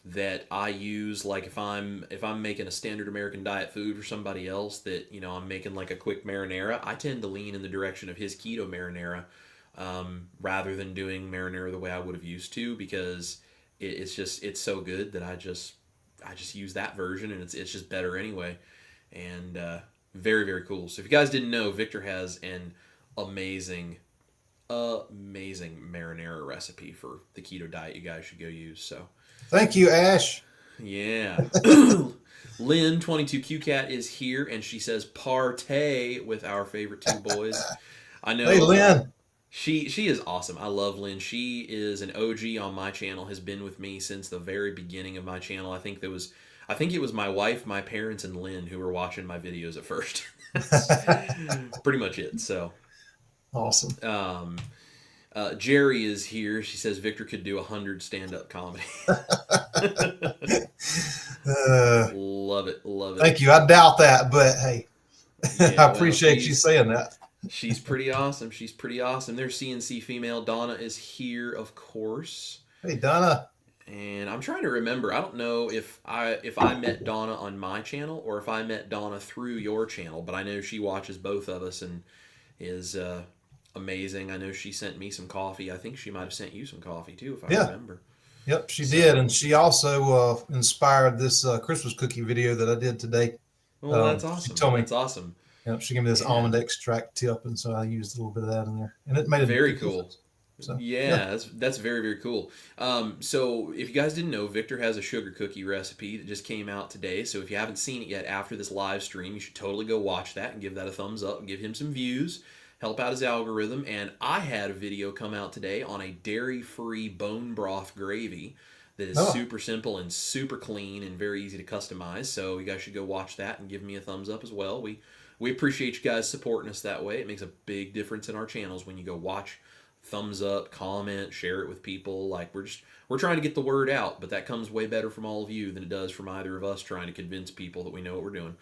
S1: that I use, like if I'm making a standard American diet food for somebody else that I'm making like a quick marinara, I tend to lean in the direction of his keto marinara rather than doing marinara the way I would have used to, because it's so good that I just use that version, and it's just better anyway. And very, very cool. So if you guys didn't know, Victor has an amazing marinara recipe for the keto diet you guys should go use. So
S2: thank you, Ash.
S1: Yeah. Lynn 22QCat is here, and she says partay with our favorite two boys. I know.
S2: Hey, Lynn.
S1: She is awesome. I love Lynn. She is an OG on my channel. Has been with me since the very beginning of my channel. I think it was my wife, my parents, and Lynn who were watching my videos at first. Pretty much it. So
S2: awesome.
S1: Jerry is here. She says Victor could do 100 stand-up comedy. Love it.
S2: Thank you. I doubt that, but hey, I appreciate you saying that.
S1: She's pretty awesome. There's CNC female. Donna is here, of course.
S2: Hey, Donna.
S1: And I'm trying to remember. I don't know if I met Donna on my channel or if I met Donna through your channel, but I know she watches both of us and is amazing. I know she sent me some coffee. I think she might have sent you some coffee too, if I remember.
S2: Yep, she did, and she also inspired this Christmas cookie video that I did today.
S1: Well, that's awesome.
S2: She told me
S1: that's awesome.
S2: Yep, she gave me this almond extract tip, and so I used a little bit of that in there, and it made it
S1: very cool.
S2: So,
S1: that's very, very cool. So if you guys didn't know, Victor has a sugar cookie recipe that just came out today. So if you haven't seen it yet after this live stream, you should totally go watch that and give that a thumbs up and give him some views. help out his algorithm. And I had a video come out today on a dairy-free bone broth gravy that is
S2: Oh,
S1: super simple and super clean and very easy to customize. So you guys should go watch that and give me a thumbs up as well. We appreciate you guys supporting us that way. It makes a big difference in our channels when you go watch, thumbs up, comment, share it with people. Like we're trying to get the word out, but that comes way better from all of you than it does from either of us trying to convince people that we know what we're doing.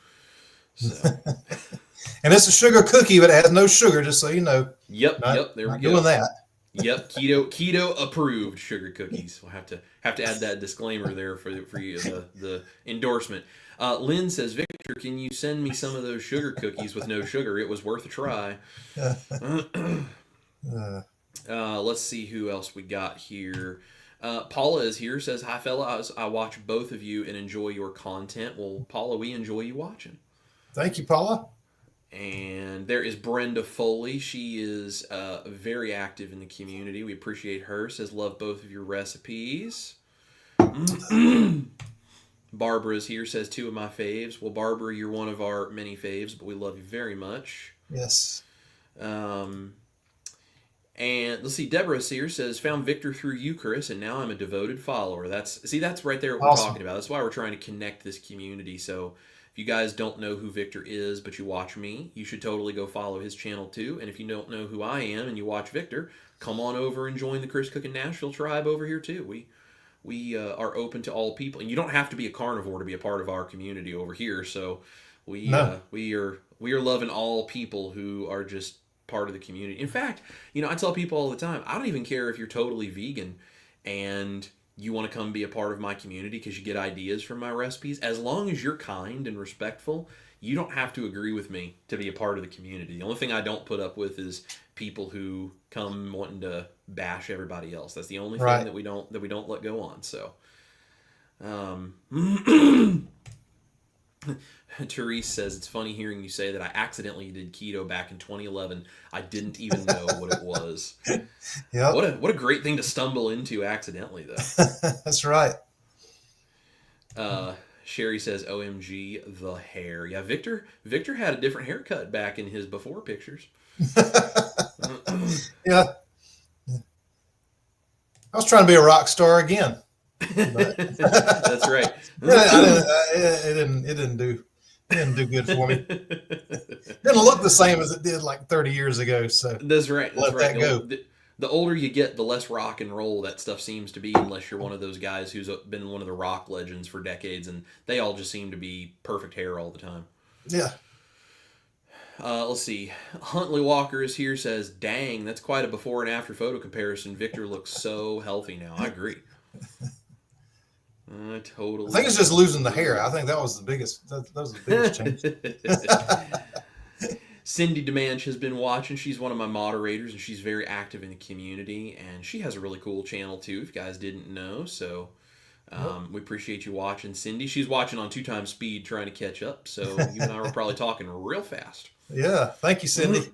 S1: So,
S2: and it's a sugar cookie, but it has no sugar, just so you know.
S1: yep, there we
S2: Not
S1: go.
S2: doing that.
S1: Yep, keto approved sugar cookies. We'll have to add that disclaimer there for you, the endorsement. Lynn says, Victor, can you send me some of those sugar cookies with no sugar? It was worth a try. Let's see who else we got here. Paula is here, says, hi, fellas. I watch both of you and enjoy your content. Well, Paula, we enjoy you watching.
S2: Thank you, Paula.
S1: And there is Brenda Foley. She is very active in the community. We appreciate her. Says, love both of your recipes. Barbara is here. Says, two of my faves. Well, Barbara, you're one of our many faves, but we love you very much.
S2: Yes.
S1: And let's see, Deborah here says, found Victor through you, Chris, and now I'm a devoted follower. That's right there what
S2: Awesome.
S1: we're talking about. That's why we're trying to connect this community. So if you guys don't know who Victor is, but you watch me, you should totally go follow his channel too. And if you don't know who I am and you watch Victor, come on over and join the Chris Cookin' Nashville tribe over here too. We are open to all people, and you don't have to be a carnivore to be a part of our community over here. So we are loving all people who are just part of the community. In fact, I tell people all the time, I don't even care if you're totally vegan and you want to come be a part of my community because you get ideas from my recipes. As long as you're kind and respectful, you don't have to agree with me to be a part of the community. The only thing I don't put up with is people who come wanting to bash everybody else. That's the only thing that we don't let go on. So, Therese says, it's funny hearing you say that I accidentally did keto back in 2011. I didn't even know what it was.
S2: Yep.
S1: What a great thing to stumble into accidentally, though.
S2: That's right.
S1: Sherry says, OMG, the hair. Yeah, Victor had a different haircut back in his before pictures.
S2: Yeah. I was trying to be a rock star again.
S1: That's right.
S2: It didn't do good for me. It didn't look the same as it did like 30 years ago. So
S1: that's right.
S2: Let that go.
S1: The older you get, the less rock and roll that stuff seems to be, unless you're one of those guys who's been one of the rock legends for decades, and they all just seem to be perfect hair all the time.
S2: Yeah.
S1: Let's see. Huntley Walker is here, says, dang, that's quite a before and after photo comparison. Victor looks so healthy now. I agree. Totally.
S2: I think it's just losing the hair. I think that was the biggest. That was the biggest change.
S1: Cindy Demanch has been watching. She's one of my moderators, and she's very active in the community, and she has a really cool channel too, if you guys didn't know. So we appreciate you watching, Cindy. She's watching on 2x speed, trying to catch up. So you and I were probably talking real fast.
S2: Yeah. Thank you, Cindy.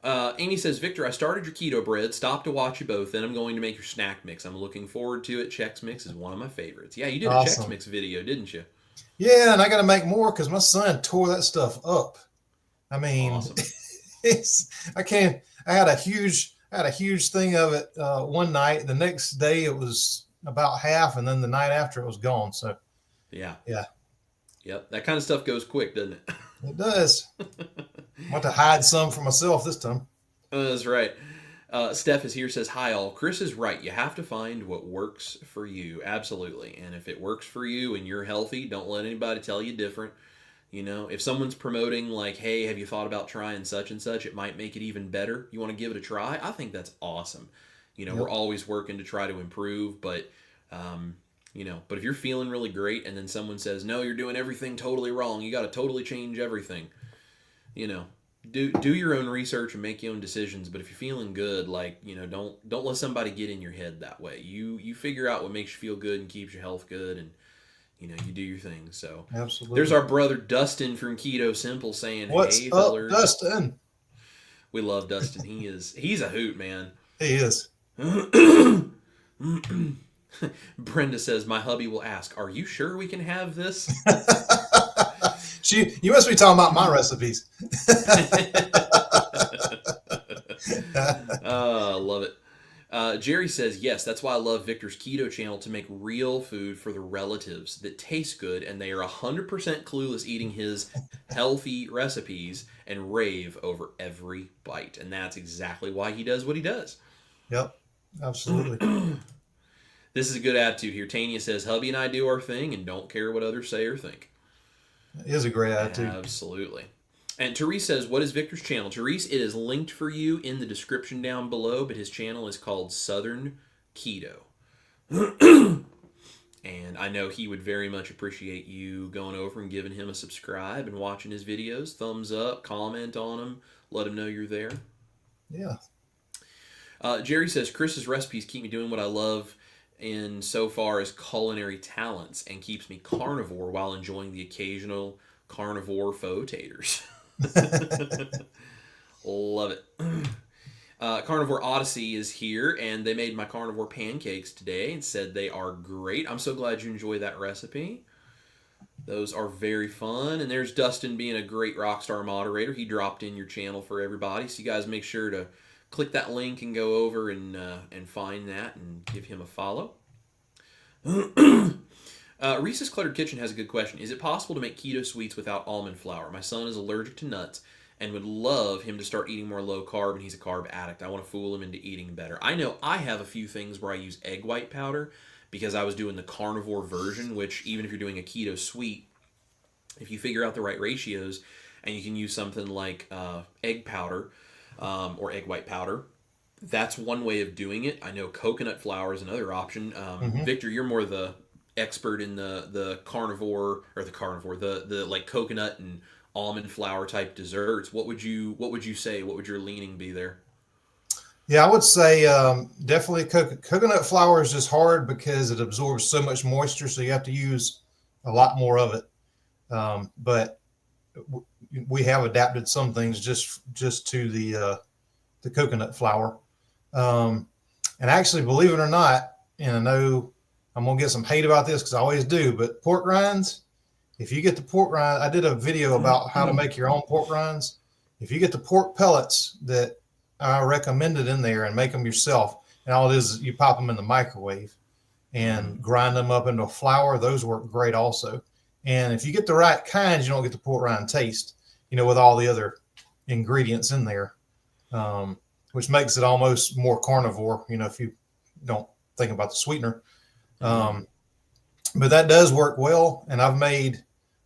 S1: Amy says, Victor, I started your keto bread, stopped to watch you both, then I'm going to make your snack mix. I'm looking forward to it. Chex Mix is one of my favorites. Yeah, you did a Chex Mix video, didn't you?
S2: Yeah, and I got to make more because my son tore that stuff up. I mean,
S1: awesome.
S2: I had a huge thing of it one night. The next day it was about half, and then the night after it was gone. So
S1: yeah.
S2: Yep,
S1: that kind of stuff goes quick, doesn't it?
S2: It does. I want to hide some for myself this time.
S1: That's right. Steph is here, says, hi all. Chris is right. You have to find what works for you. Absolutely. And if it works for you and you're healthy, don't let anybody tell you different. If someone's promoting like, hey, have you thought about trying such and such? It might make it even better. You want to give it a try? I think that's awesome.
S2: Yep.
S1: We're always working to try to improve, but but if you're feeling really great and then someone says, no, you're doing everything totally wrong, you got to totally change everything, do your own research and make your own decisions. But if you're feeling good, don't let somebody get in your head that way. You figure out what makes you feel good and keeps your health good, and you do your thing. So
S2: absolutely.
S1: There's our brother Dustin from Keto Simple saying,
S2: what's
S1: hey,
S2: up,
S1: fellers.
S2: Dustin?
S1: We love Dustin. He's a hoot, man.
S2: He is.
S1: Brenda says, my hubby will ask, are you sure we can have this?
S2: You must be talking about my recipes.
S1: Love it. Jerry says, yes, that's why I love Victor's Keto channel, to make real food for the relatives that tastes good, and they are 100% clueless eating his healthy recipes and rave over every bite. And that's exactly why he does what he does.
S2: Yep, absolutely.
S1: This is a good attitude here. Tanya says, hubby and I do our thing and don't care what others say or think.
S2: It is a great attitude.
S1: Absolutely. And Therese says, what is Victor's channel? Therese, it is linked for you in the description down below, but his channel is called Southern Keto. And I know he would very much appreciate you going over and giving him a subscribe and watching his videos. Thumbs up, comment on him, let him know you're there.
S2: Yeah.
S1: Jerry says, Chris's recipes keep me doing what I love in so far as culinary talents and keeps me carnivore while enjoying the occasional carnivore faux taters. Love it. Carnivore Odyssey is here, and they made my carnivore pancakes today and said they are great. I'm so glad you enjoy that recipe. Those are very fun. And there's Dustin being a great rockstar moderator. He dropped in your channel for everybody, so you guys make sure to click that link and go over and find that and give him a follow. Reese's Cluttered Kitchen has a good question. Is it possible to make keto sweets without almond flour? My son is allergic to nuts and would love him to start eating more low carb, and he's a carb addict. I want to fool him into eating better. I know I have a few things where I use egg white powder because I was doing the carnivore version, which even if you're doing a keto sweet, if you figure out the right ratios and you can use something like egg powder, or egg white powder. That's one way of doing it. I know coconut flour is another option. Victor, you're more the expert in the carnivore the like coconut and almond flour type desserts. What would you say? What would your leaning be there?
S2: Yeah, I would say definitely coconut flour is just hard because it absorbs so much moisture, so you have to use a lot more of it. But we have adapted some things just to the coconut flour. And actually, believe it or not, and I know I'm gonna get some hate about this because I always do, but pork rinds, if you get the pork rind, I did a video about how to make your own pork rinds. If you get the pork pellets that I recommended in there and make them yourself, and all it is you pop them in the microwave and grind them up into a flour, those work great also. And if you get the right kinds, you don't get the pork rind taste, with all the other ingredients in there, which makes it almost more carnivore, if you don't think about the sweetener. But that does work well. And I've made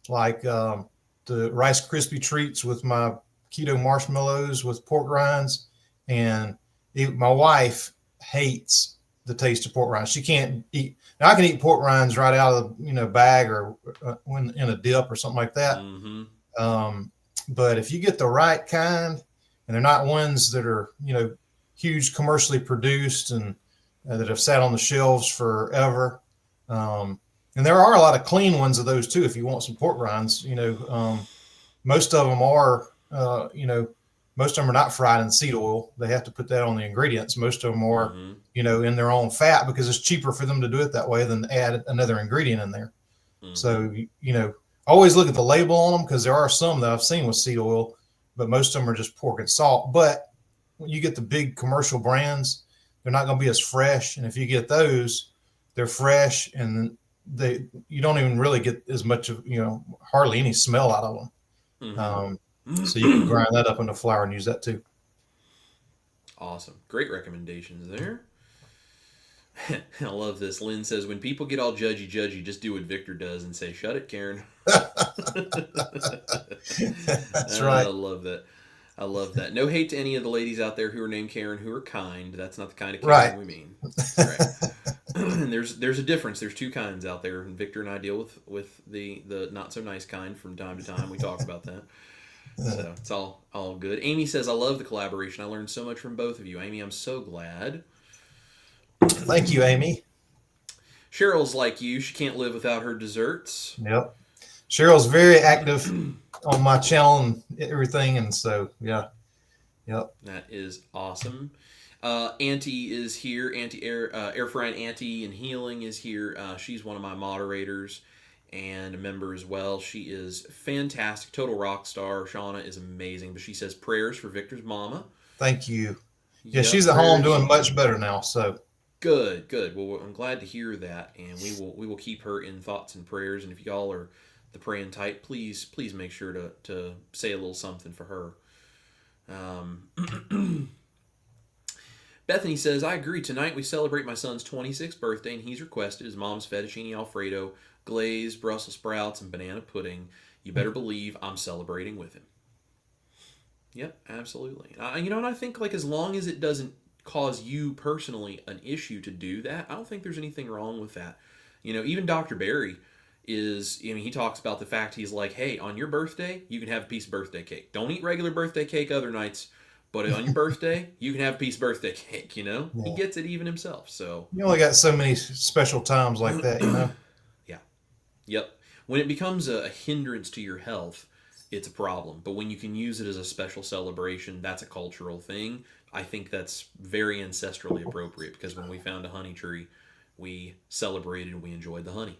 S2: like the Rice Krispie treats with my keto marshmallows with pork rinds. And my wife hates the taste of pork rinds. She can't eat. Now I can eat pork rinds right out of the bag or when in a dip or something like that. But if you get the right kind, and they're not ones that are huge commercially produced and that have sat on the shelves forever, and there are a lot of clean ones of those too. If you want some pork rinds, most of them are most of them are not fried in seed oil. They have to put that on the ingredients. Most of them are, in their own fat because it's cheaper for them to do it that way than add another ingredient in there. So, always look at the label on them because there are some that I've seen with seed oil, but most of them are just pork and salt. But when you get the big commercial brands, they're not going to be as fresh. And if you get those, they're fresh and you don't even really get as much of, hardly any smell out of them. So you can grind that up into flour and use that too.
S1: Awesome. Great recommendations there. I love this. Lynn says, when people get all judgy, just do what Victor does and say, shut it, Karen.
S2: That's right.
S1: I love that. No hate to any of the ladies out there who are named Karen who are kind. That's not the kind of Karen we mean. Right. And there's a difference. There's two kinds out there, and Victor and I deal with the not so nice kind from time to time. We talk about that. So it's all good. Amy says, I love the collaboration. I learned so much from both of you. Amy, I'm so glad.
S2: Thank you, Amy.
S1: Cheryl's like you. She can't live without her desserts.
S2: Yep. Cheryl's very active on my channel and everything. And so, yeah. Yep.
S1: That is awesome. Auntie is here. Auntie Air Frying Auntie and Healing is here. She's one of my moderators. and a member as well. She is fantastic, total rock star. Shauna is amazing, but she says prayers for Victor's mama.
S2: Thank you. Yeah,
S1: Yep,
S2: she's at home
S1: prayers.
S2: doing much better now. So
S1: Good, good. Well, I'm glad to hear that, and we will keep her in thoughts and prayers. And if y'all are the praying type, please make sure to say a little something for her. Bethany says, I agree. Tonight we celebrate my son's 26th birthday, and he's requested his mom's fettuccine alfredo, glazed Brussels sprouts, and banana pudding. You better believe I'm celebrating with him. Yep, absolutely. And I think like as long as it doesn't cause you personally an issue to do that, I don't think there's anything wrong with that. Even Dr. Barry he talks about the fact he's like, hey, on your birthday, you can have a piece of birthday cake. Don't eat regular birthday cake other nights, but on your birthday, you can have a piece of birthday cake,
S2: yeah.
S1: He gets it even himself, so.
S2: You only got so many special times like that.
S1: Yeah. Yep. When it becomes a hindrance to your health, it's a problem. But when you can use it as a special celebration, that's a cultural thing. I think that's very ancestrally appropriate because when we found a honey tree, we celebrated and we enjoyed the honey.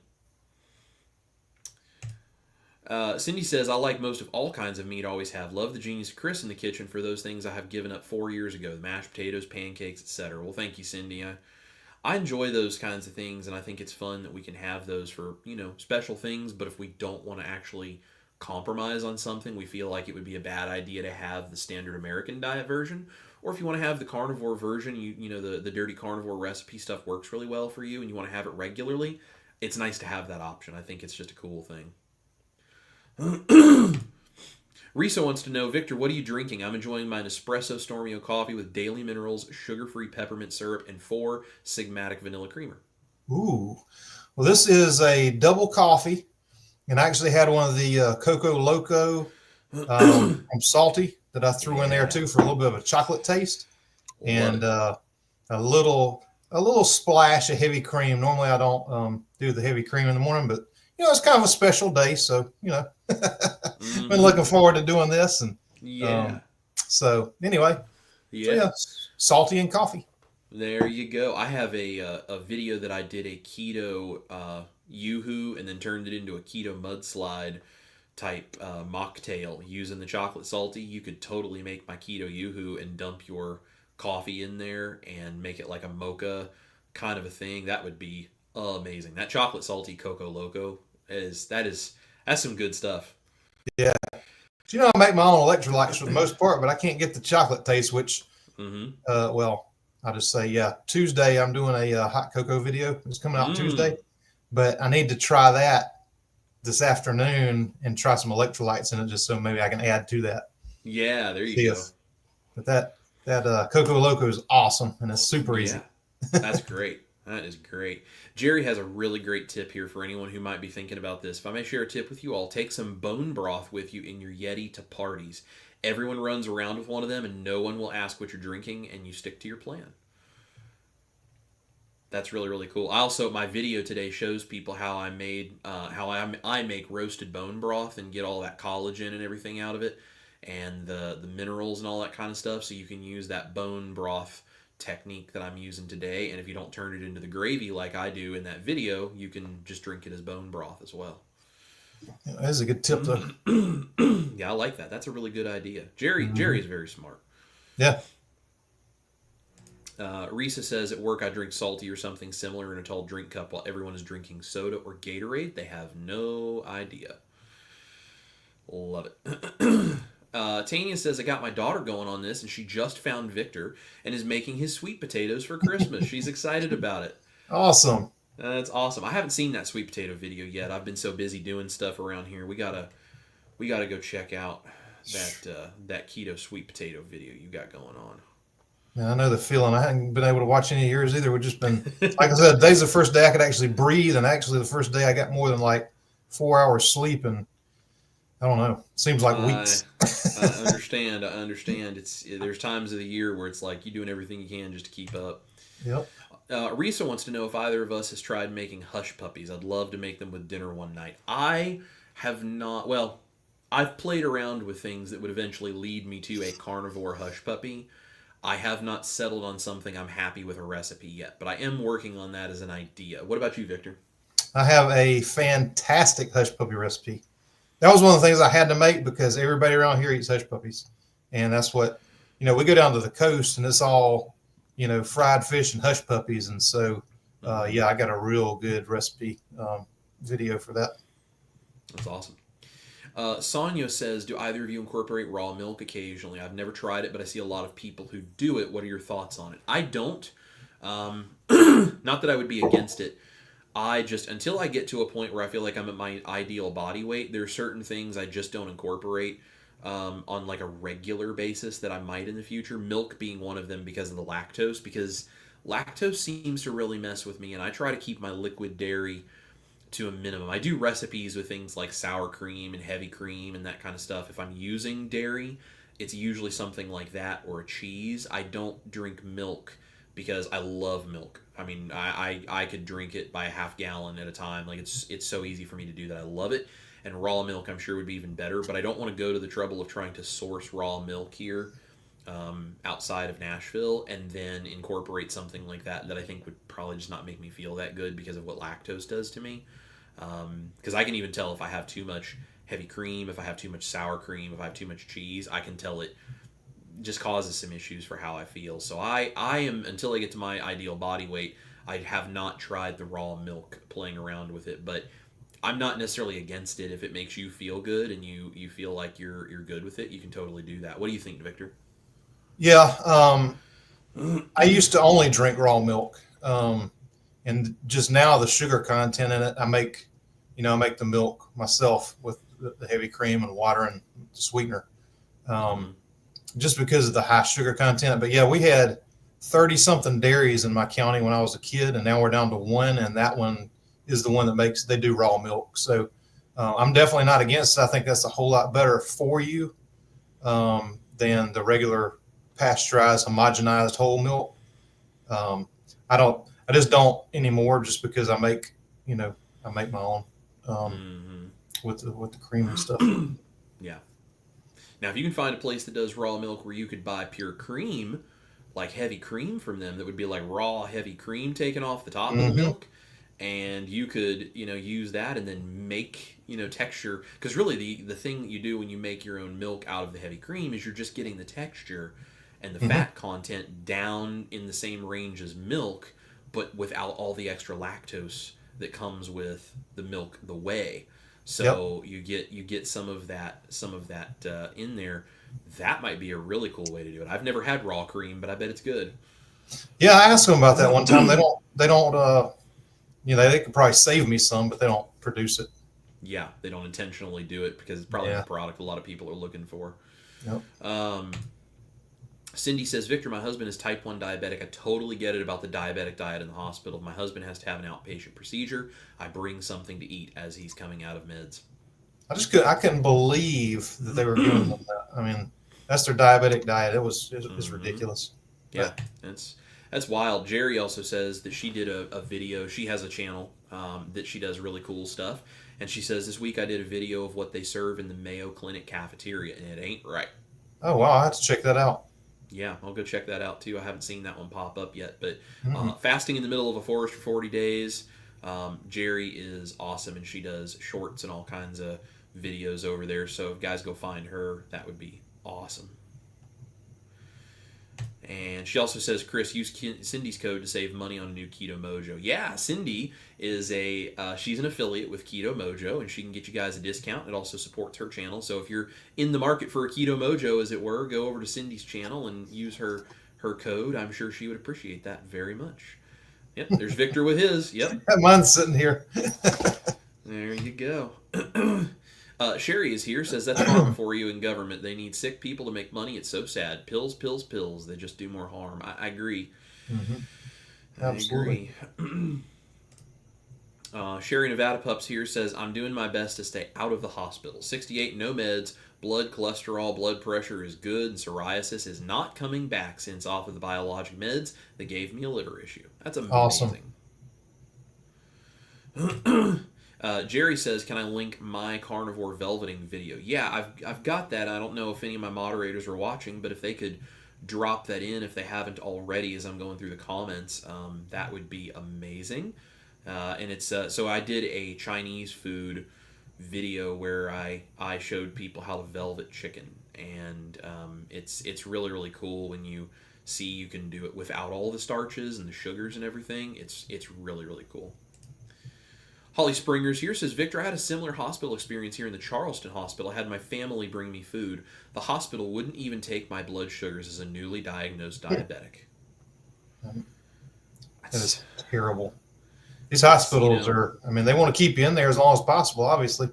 S1: Cindy says, I like most of all kinds of meat, always have. Love the genius of Chris in the kitchen for those things I have given up 4 years ago. The mashed potatoes, pancakes, etc. Well, thank you, Cindy. I enjoy those kinds of things, and I think it's fun that we can have those for, special things, but if we don't want to actually compromise on something, we feel like it would be a bad idea to have the standard American diet version. Or if you want to have the carnivore version, the dirty carnivore recipe stuff works really well for you, and you want to have it regularly, it's nice to have that option. I think it's just a cool thing. Risa wants to know, Victor, what are you drinking? I'm enjoying my Nespresso Stormio coffee with daily minerals, sugar-free peppermint syrup, and 4 Sigmatic vanilla creamer.
S2: Ooh. Well, this is a double coffee, and I actually had one of the Coco Loco salty that I threw in there too for a little bit of a chocolate taste, and a little splash of heavy cream. Normally I don't do the heavy cream in the morning, but it's kind of a special day, so been looking forward to doing this, and so anyway, salty and coffee.
S1: There you go. I have a video that I did a keto yoo-hoo and then turned it into a keto mudslide type mocktail using the chocolate salty. You could totally make my keto yoo-hoo and dump your coffee in there and make it like a mocha kind of a thing. That would be amazing. That chocolate salty Coco Loco that's some good stuff.
S2: Yeah. I make my own electrolytes for the most part, but I can't get the chocolate taste, which well, I'll just say, Tuesday I'm doing a hot cocoa video. It's coming out Tuesday, but I need to try that this afternoon and try some electrolytes in it just so maybe I can add to that.
S1: Yeah, there you go.
S2: But that Coco Loco is awesome and it's super easy.
S1: That's great. That is great. Jerry has a really great tip here for anyone who might be thinking about this. If I may share a tip with you all, take some bone broth with you in your Yeti to parties. Everyone runs around with one of them and no one will ask what you're drinking and you stick to your plan. That's really, really cool. My video today shows people how I make roasted bone broth and get all that collagen and everything out of it and the minerals and all that kind of stuff, so you can use that bone broth technique that I'm using today, and if you don't turn it into the gravy like I do in that video, you can just drink it as bone broth as well.
S2: That's a good tip though.
S1: Yeah, I like that. That's a really good idea. Jerry is very smart.
S2: Yeah.
S1: Risa says, at work I drink salty or something similar in a tall drink cup while everyone is drinking soda or Gatorade. They have no idea. Love it. Tanya says, I got my daughter going on this, and she just found Victor and is making his sweet potatoes for Christmas. She's excited about it.
S2: Awesome.
S1: That's awesome. I haven't seen that sweet potato video yet. I've been so busy doing stuff around here. We gotta go check out that keto sweet potato video you got going on.
S2: Yeah, I know the feeling. I haven't been able to watch any of yours either. We've just been, like I said, today's the first day I could actually breathe, and actually the first day I got more than like 4 hours sleep, and I don't know. Seems like weeks.
S1: I understand. There's times of the year where it's like you're doing everything you can just to keep up.
S2: Yep.
S1: Risa wants to know if either of us has tried making hush puppies. I'd love to make them with dinner one night. I have not. Well, I've played around with things that would eventually lead me to a carnivore hush puppy. I have not settled on something I'm happy with a recipe yet, but I am working on that as an idea. What about you, Victor?
S2: I have a fantastic hush puppy recipe. That was one of the things I had to make because everybody around here eats hush puppies, and that's what we go down to the coast and it's all fried fish and hush puppies, and so yeah, I got a real good recipe video for that.
S1: That's awesome. Sonia says, "Do either of you incorporate raw milk occasionally? I've never tried it, but I see a lot of people who do it. What are your thoughts on it?" I don't. Not that I would be against it. I just, until I get to a point where I feel like I'm at my ideal body weight, there are certain things I just don't incorporate on like a regular basis that I might in the future. Milk being one of them because of the lactose, because lactose seems to really mess with me, and I try to keep my liquid dairy to a minimum. I do recipes with things like sour cream and heavy cream and that kind of stuff. If I'm using dairy, it's usually something like that or a cheese. I don't drink milk because I love milk. I mean, I could drink it by a half gallon at a time. Like it's so easy for me to do that. I love it. And raw milk, I'm sure, would be even better. But I don't want to go to the trouble of trying to source raw milk here outside of Nashville and then incorporate something like that I think would probably just not make me feel that good because of what lactose does to me. Because I can even tell if I have too much heavy cream, if I have too much sour cream, if I have too much cheese, I can tell it just causes some issues for how I feel. So I am, until I get to my ideal body weight, I have not tried the raw milk playing around with it, but I'm not necessarily against it if it makes you feel good and you feel like you're good with it. You can totally do that. What do you think, Victor?
S2: Yeah, I used to only drink raw milk, and just now the sugar content in it, I make the milk myself with the heavy cream and water and the sweetener, um, just because of the high sugar content. But yeah, we had 30 something dairies in my county when I was a kid, and now we're down to one, and that one is the one that they do raw milk. So I'm definitely not against it. I think that's a whole lot better for you than the regular pasteurized, homogenized whole milk. Um, I just don't anymore, just because I make my own with the cream and stuff.
S1: Yeah. Now, if you can find a place that does raw milk where you could buy pure cream, like heavy cream from them, that would be like raw heavy cream taken off the top of the
S2: Mm-hmm.
S1: milk, and you could use that and then make texture, because really the thing that you do when you make your own milk out of the heavy cream is you're just getting the texture and the
S2: Mm-hmm.
S1: fat content down in the same range as milk, but without all the extra lactose that comes with the milk, the whey.
S2: Yep.
S1: So you get some of that in there. That might be a really cool way to do it. I've never had raw cream, but I bet it's good.
S2: Yeah, I asked them about that one time. They don't they could probably save me some, but they don't produce it.
S1: Yeah, they don't intentionally do it because it's probably not
S2: Yeah.
S1: a product a lot of people are looking for.
S2: Yep.
S1: Um, Cindy says, "Victor, my husband is type 1 diabetic. I totally get it about the diabetic diet in the hospital. My husband has to have an outpatient procedure. I bring something to eat as he's coming out of meds."
S2: I couldn't believe that they were giving them that. I mean, that's their diabetic diet. It's
S1: Mm-hmm.
S2: ridiculous.
S1: Yeah,
S2: But
S1: that's wild. Jerry also says that she did a video. She has a channel that she does really cool stuff. And she says, "This week I did a video of what they serve in the Mayo Clinic cafeteria, and it ain't right."
S2: oh wow, I have to check that out.
S1: Yeah, I'll go check that out too. I haven't seen that one pop up yet. But
S2: Mm-mm.
S1: fasting in the middle of a forest for 40 days, Jerry is awesome, and she does shorts and all kinds of videos over there. So if guys go find her, that would be awesome. And she also says, "Chris, use Cindy's code to save money on a new Keto Mojo." Yeah, Cindy is she's an affiliate with Keto Mojo, and she can get you guys a discount. It also supports her channel. So if you're in the market for a Keto Mojo, as it were, go over to Cindy's channel and use her code. I'm sure she would appreciate that very much. Yep, there's Victor with his. Yep,
S2: Mine's sitting here.
S1: there you go. Sherry is here, says, "That's karma for you in government. They need sick people to make money. It's so sad. Pills, pills, pills. They just do more harm." I agree.
S2: Mm-hmm.
S1: I
S2: Absolutely.
S1: agree. Sherry Nevada Pups here says, "I'm doing my best to stay out of the hospital. 68, no meds. Blood cholesterol, blood pressure is good, and psoriasis is not coming back since off of the biologic meds that gave me a liver issue." That's
S2: Awesome.
S1: amazing. Jerry says, "Can I link my carnivore velveting video?" Yeah, I've got that. I don't know if any of my moderators are watching, but if they could drop that in if they haven't already as I'm going through the comments, that would be amazing. And it's so I did a Chinese food video where I showed people how to velvet chicken, and it's really really cool when you see you can do it without all the starches and the sugars and everything. It's really really cool. Holly Springers here says, Victor, I had a similar hospital experience here in the Charleston hospital. I had my family bring me food. The hospital wouldn't even take my blood sugars as a newly diagnosed diabetic.
S2: That
S1: That's,
S2: is terrible. These
S1: it's,
S2: hospitals are, I mean, they want to keep you in there as long as possible, obviously.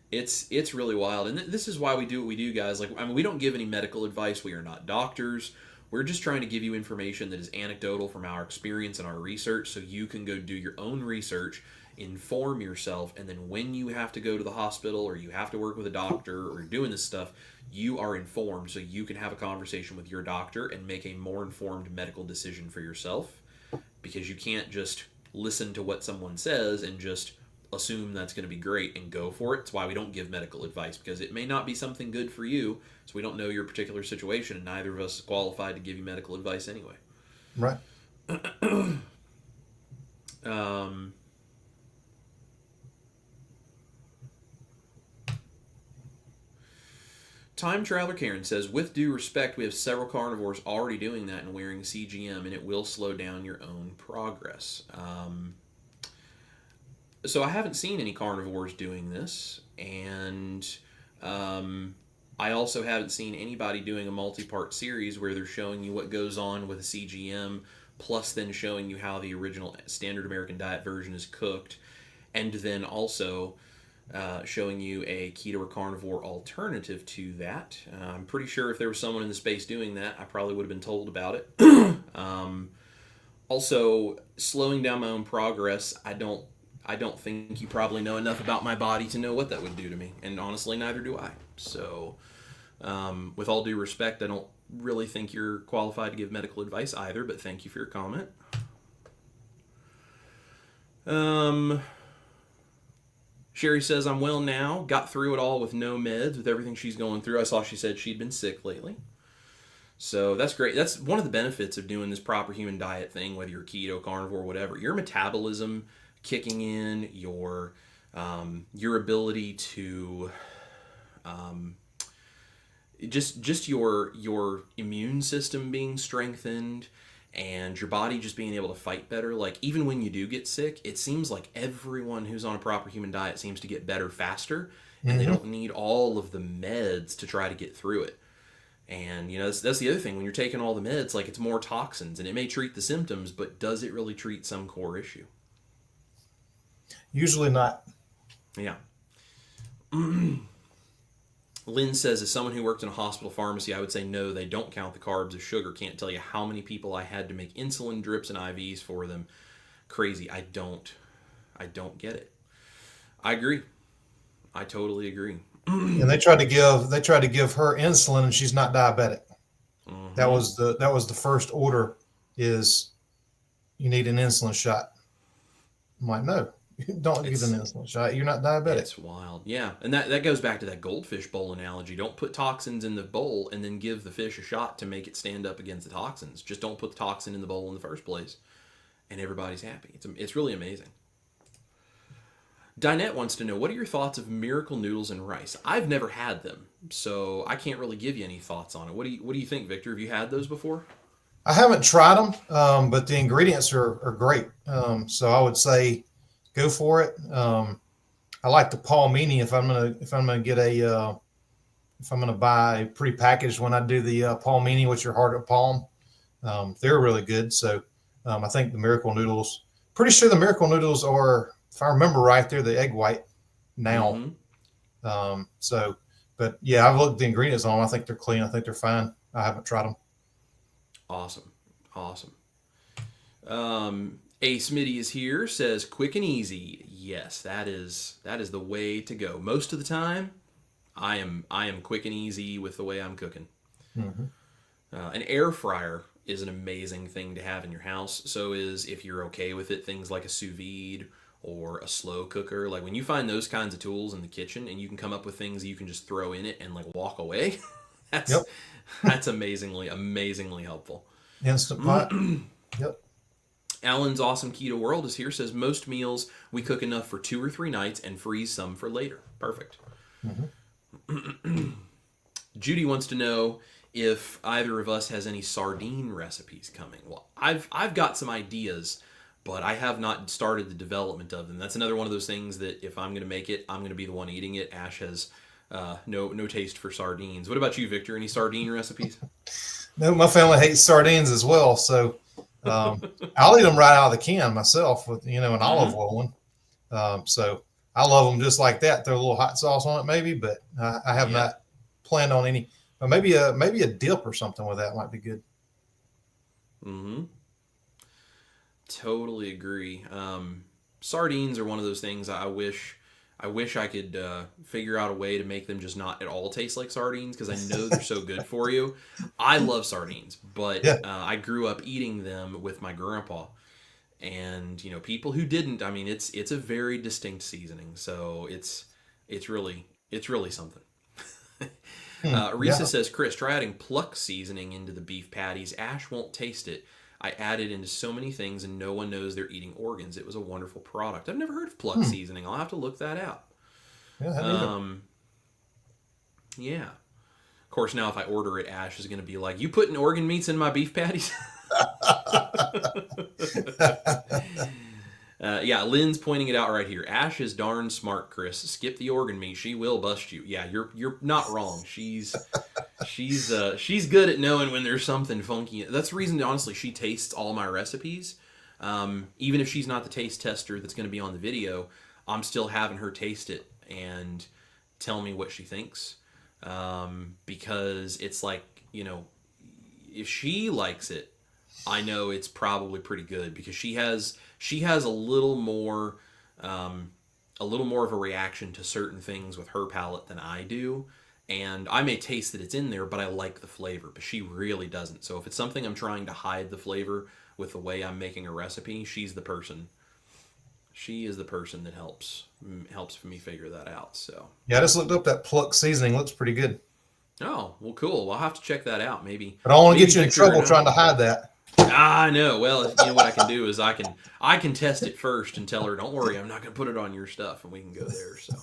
S1: It's really wild, and this is why we do what we do, guys. Like, I mean, we don't give any medical advice. We are not doctors. We're just trying to give you information that is anecdotal from our experience and our research, so you can go do your own research, inform yourself, and then when you have to go to the hospital or you have to work with a doctor or you're doing this stuff, you are informed, so you can have a conversation with your doctor and make a more informed medical decision for yourself, because you can't just listen to what someone says and just assume that's going to be great and go for it. It's why we don't give medical advice, because it may not be something good for you, so we don't know your particular situation, and neither of us is qualified to give you medical advice anyway.
S2: Right.
S1: Time Traveler Karen says, with due respect, we have several carnivores already doing that and wearing CGM, and it will slow down your own progress. So I haven't seen any carnivores doing this, and I also haven't seen anybody doing a multi-part series where they're showing you what goes on with a CGM, plus then showing you how the original standard American diet version is cooked, and then also showing you a keto or carnivore alternative to that. I'm pretty sure if there was someone in the space doing that, I probably would have been told about it. Also, slowing down my own progress, I don't think you probably know enough about my body to know what that would do to me, and honestly, neither do I. So, with all due respect, I don't really think you're qualified to give medical advice either, but thank you for your comment. Sherry says, I'm well now, got through it all with no meds, with everything she's going through. I saw she said she'd been sick lately. So that's great. That's one of the benefits of doing this proper human diet thing, whether you're keto, carnivore, whatever. Your metabolism kicking in, your ability to just your immune system being strengthened, and your body just being able to fight better. Like, even when you do get sick, it seems like everyone who's on a proper human diet seems to get better faster, and they don't need all of the meds to try to get through it. And, you know, that's the other thing. When you're taking all the meds, like, it's more toxins, and it may treat the symptoms, but does it really treat some core issue?
S2: Usually not.
S1: Yeah. Lynn says, as someone who worked in a hospital pharmacy, I would say no, they don't count the carbs as sugar. Can't tell you how many people I had to make insulin drips and IVs for them. Crazy. I don't get it. I agree. I totally agree.
S2: And they tried to give her insulin, and she's not diabetic. Mm-hmm. That was the first order, is you need an insulin shot. I'm like, no. Don't get an insulin shot. You're not diabetic.
S1: It's wild. Yeah. And that goes back to that goldfish bowl analogy. Don't put toxins in the bowl and then give the fish a shot to make it stand up against the toxins. Just don't put the toxin in the bowl in the first place, and everybody's happy. It's really amazing. Dinette wants to know, what are your thoughts of miracle noodles and rice? I've never had them, so I can't really give you any thoughts on it. What do you think, Victor? Have you had those before?
S2: I haven't tried them, but the ingredients are great. So I would say go for it. I like the palmini if I'm gonna get if I'm gonna buy prepackaged when I do the palmini, which are hard to palm. They're really good. So I think the miracle noodles. Pretty sure the miracle noodles are, if I remember right, they're the egg white now. Mm-hmm. But yeah, I've looked at the ingredients on them. I think they're clean. I think they're fine. I haven't tried them.
S1: Awesome. A Smitty is here, says quick and easy. Yes, that is the way to go. Most of the time, I am quick and easy with the way I'm cooking. Mm-hmm. An air fryer is an amazing thing to have in your house. So is, if you're okay with it, things like a sous vide or a slow cooker. Like, when you find those kinds of tools in the kitchen and you can come up with things you can just throw in it and like walk away, that's amazingly helpful.
S2: Instant pot. Yep.
S1: Alan's Awesome Keto World is here, says most meals we cook enough for 2 or 3 nights and freeze some for later. Perfect.
S2: Mm-hmm.
S1: Judy wants to know if either of us has any sardine recipes coming. Well, I've got some ideas, but I have not started the development of them. That's another one of those things that if I'm going to make it, I'm going to be the one eating it. Ash has no taste for sardines. What about you, Victor? Any sardine recipes?
S2: No, my family hates sardines as well, so I'll eat them right out of the can myself with an olive oil one. So I love them just like that. Throw a little hot sauce on it, maybe, but I have not planned on any. But maybe a dip or something with that might be good.
S1: Mm-hmm. Totally agree. Sardines are one of those things I wish I could figure out a way to make them just not at all taste like sardines, because I know they're so good for you. I love sardines, but
S2: Yeah.
S1: I grew up eating them with my grandpa, and people who didn't. I mean, it's a very distinct seasoning, so it's really something. Risa
S2: Yeah.
S1: says, Chris, try adding pluck seasoning into the beef patties. Ash won't taste it. I added into so many things and no one knows they're eating organs. It was a wonderful product. I've never heard of pluck seasoning. I'll have to look that out.
S2: Yeah.
S1: Yeah. Of course, now if I order it, Ash is going to be like, you putting organ meats in my beef patties? Yeah, Lynn's pointing it out right here. Ash is darn smart, Chris. Skip the organ meat. She will bust you. Yeah, you're not wrong. She's good at knowing when there's something funky. That's the reason, honestly, she tastes all my recipes. Even if she's not the taste tester that's going to be on the video, I'm still having her taste it and tell me what she thinks. Because it's like, if she likes it, I know it's probably pretty good, because she has a little more of a reaction to certain things with her palate than I do. And I may taste that it's in there, but I like the flavor, but she really doesn't. So if it's something I'm trying to hide the flavor with the way I'm making a recipe, she's the person. She is the person that helps for me figure that out. So
S2: Yeah, I just looked up that pluck seasoning. Looks pretty good.
S1: oh, well, cool. Well, I'll have to check that out. Maybe.
S2: But I don't want to
S1: Maybe
S2: get you in
S1: Victor and
S2: trouble
S1: I-
S2: trying to hide that.
S1: I know. Well, you know what I can do is I can test it first and tell her, don't worry, I'm not going to put it on your stuff, and we can go there. So,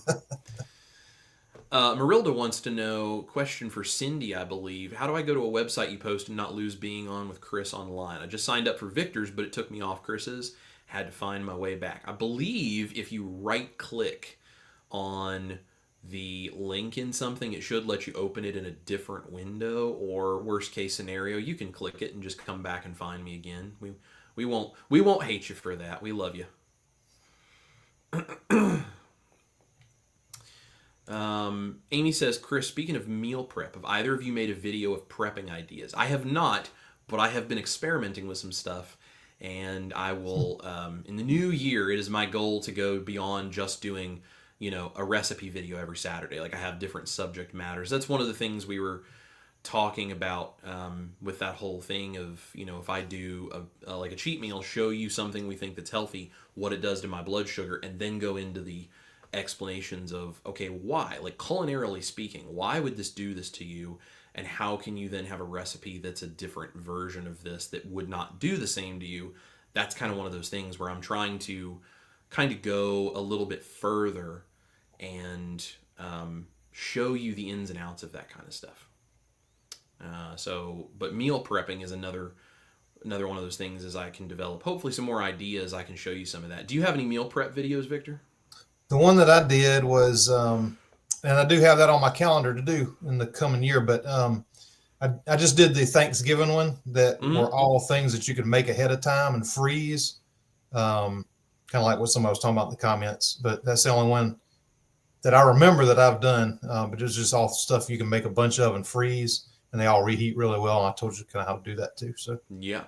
S1: Marilda wants to know, question for Cindy, I believe. How do I go to a website you post and not lose being on with Chris online? I just signed up for Victor's, but it took me off Chris's. Had to find my way back. I believe if you right click on the link in something, it should let you open it in a different window, or worst case scenario, you can click it and just come back and find me again. We won't hate you for that. We love you. Amy says, Chris, speaking of meal prep, have either of you made a video of prepping ideas? I have not, but I have been experimenting with some stuff, and I will, in the new year, it is my goal to go beyond just doing a recipe video every Saturday. Like, I have different subject matters. That's one of the things we were talking about with that whole thing of, if I do like a cheat meal, show you something we think that's healthy, what it does to my blood sugar, and then go into the explanations of, okay, why? Like, culinarily speaking, why would this do this to you? And how can you then have a recipe that's a different version of this that would not do the same to you? That's kind of one of those things where I'm trying to kind of go a little bit further and show you the ins and outs of that kind of stuff. But meal prepping is another one of those things, as I can develop hopefully some more ideas. I can show you some of that. Do you have any meal prep videos, Victor?
S2: The one that I did was, and I do have that on my calendar to do in the coming year, but I just did the Thanksgiving one that were all things that you could make ahead of time and freeze. Kind of like what somebody was talking about in the comments, but that's the only one that I remember that I've done. But it's just all stuff you can make a bunch of and freeze, and they all reheat really well. And I told you kind of how to do that too. So
S1: yeah,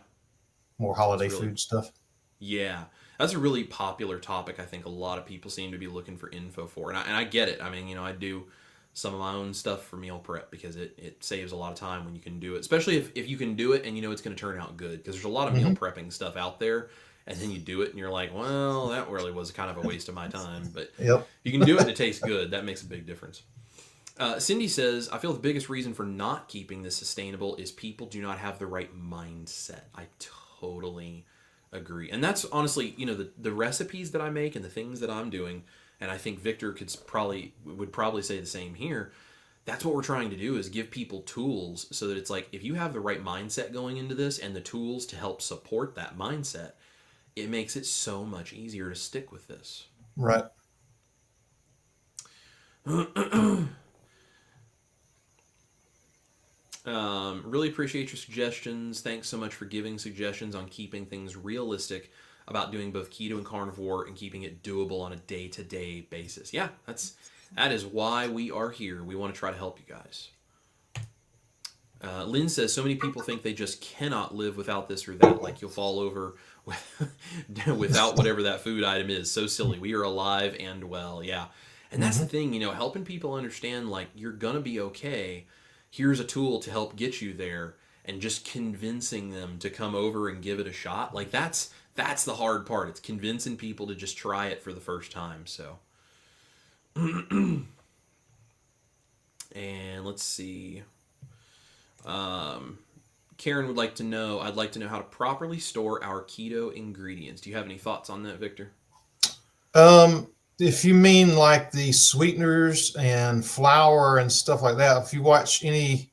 S2: more holiday food stuff.
S1: Yeah, that's a really popular topic. I think a lot of people seem to be looking for info for, and I get it. I mean, I do some of my own stuff for meal prep because it saves a lot of time when you can do it, especially if you can do it and it's going to turn out good, because there's a lot of meal prepping stuff out there. And then you do it, and you're like, well, that really was kind of a waste of my time. But you can do it, and it tastes good. That makes a big difference. Cindy says, I feel the biggest reason for not keeping this sustainable is people do not have the right mindset. I totally Agree. And that's honestly, the recipes that I make and the things that I'm doing, and I think Victor would probably say the same here. That's what we're trying to do, is give people tools so that it's like, if you have the right mindset going into this and the tools to help support that mindset, it makes it so much easier to stick with this.
S2: Right.
S1: Really appreciate your suggestions. Thanks so much for giving suggestions on keeping things realistic about doing both keto and carnivore and keeping it doable on a day-to-day basis. Yeah, that is why we are here. We want to try to help you guys. Lynn says, so many people think they just cannot live without this or that, like you'll fall over without whatever that food item is. So silly. We are alive and well. Yeah. And that's the thing, helping people understand, like, you're going to be okay. Here's a tool to help get you there, and just convincing them to come over and give it a shot. Like, that's the hard part. It's convincing people to just try it for the first time. So, and let's see. Karen would like to know, I'd like to know how to properly store our keto ingredients. Do you have any thoughts on that, Victor?
S2: If you mean like the sweeteners and flour and stuff like that, if you watch any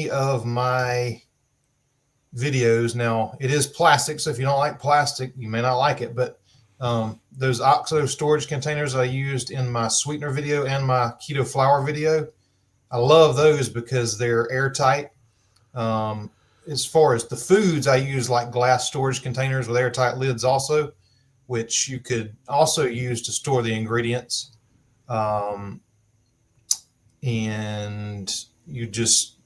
S2: of my videos, now it is plastic, so if you don't like plastic, you may not like it, but those OXO storage containers I used in my sweetener video and my keto flour video, I love those because they're airtight. As far as the foods, I use like glass storage containers with airtight lids also, which you could also use to store the ingredients. And you just,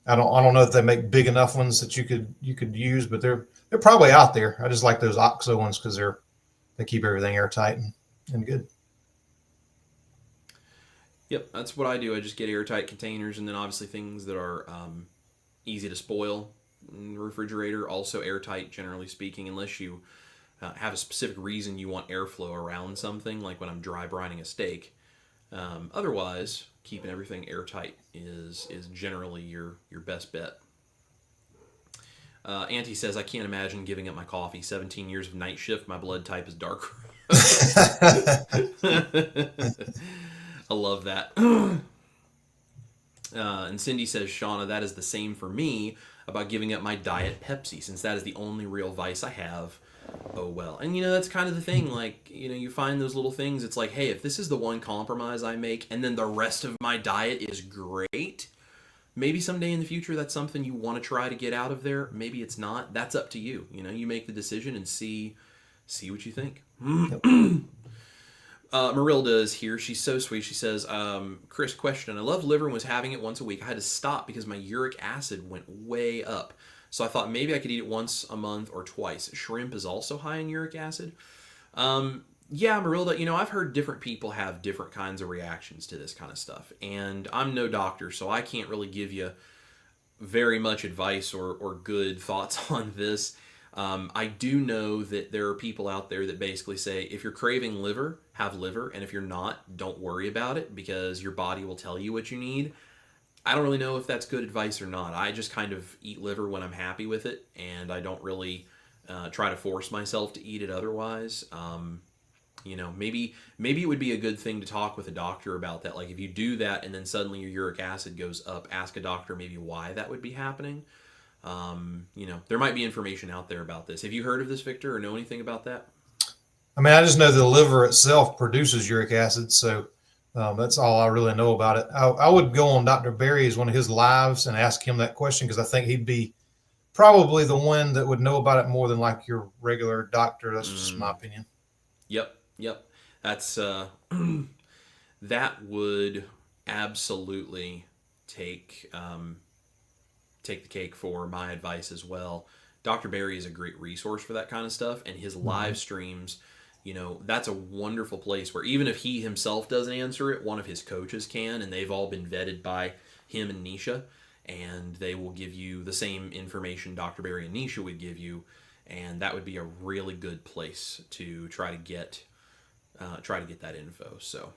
S2: I don't know if they make big enough ones that you could use, but they're probably out there. I just like those OXO ones because they keep everything airtight and good.
S1: Yep, that's what I do. I just get airtight containers, and then obviously things that are easy to spoil in the refrigerator, also airtight, generally speaking, unless you have a specific reason you want airflow around something, like when I'm dry brining a steak. Otherwise, keeping everything airtight is generally your best bet. Auntie says, I can't imagine giving up my coffee. 17 years of night shift, my blood type is dark. I love that. And Cindy says, Shauna, that is the same for me about giving up my diet Pepsi, since that is the only real vice I have. Oh, well. And, that's kind of the thing. Like, you find those little things. It's like, hey, if this is the one compromise I make and then the rest of my diet is great, maybe someday in the future that's something you want to try to get out of there. Maybe it's not. That's up to you. You make the decision and see what you think. Marilda is here. She's so sweet. She says, Chris, question. I love liver and was having it once a week. I had to stop because my uric acid went way up. So I thought maybe I could eat it once a month or twice. Shrimp is also high in uric acid. Yeah, Marilda, I've heard different people have different kinds of reactions to this kind of stuff. And I'm no doctor, so I can't really give you very much advice or good thoughts on this. I do know that there are people out there that basically say, if you're craving liver, have liver, and if you're not, don't worry about it because your body will tell you what you need. I don't really know if that's good advice or not. I just kind of eat liver when I'm happy with it, and I don't really try to force myself to eat it otherwise. Maybe it would be a good thing to talk with a doctor about that. Like, if you do that and then suddenly your uric acid goes up, ask a doctor maybe why that would be happening. There might be information out there about this. Have you heard of this, Victor, or know anything about that?
S2: I mean, I just know the liver itself produces uric acid, so that's all I really know about it. I would go on Dr. Berry's one of his lives and ask him that question because I think he'd be probably the one that would know about it more than like your regular doctor. That's just my opinion.
S1: Yep. That's that would absolutely take the cake for my advice as well. Dr. Berry is a great resource for that kind of stuff, and his live streams, that's a wonderful place where even if he himself doesn't answer it, one of his coaches can, and they've all been vetted by him and Nisha, and they will give you the same information Dr. Berry and Nisha would give you, and that would be a really good place to try to get that info. So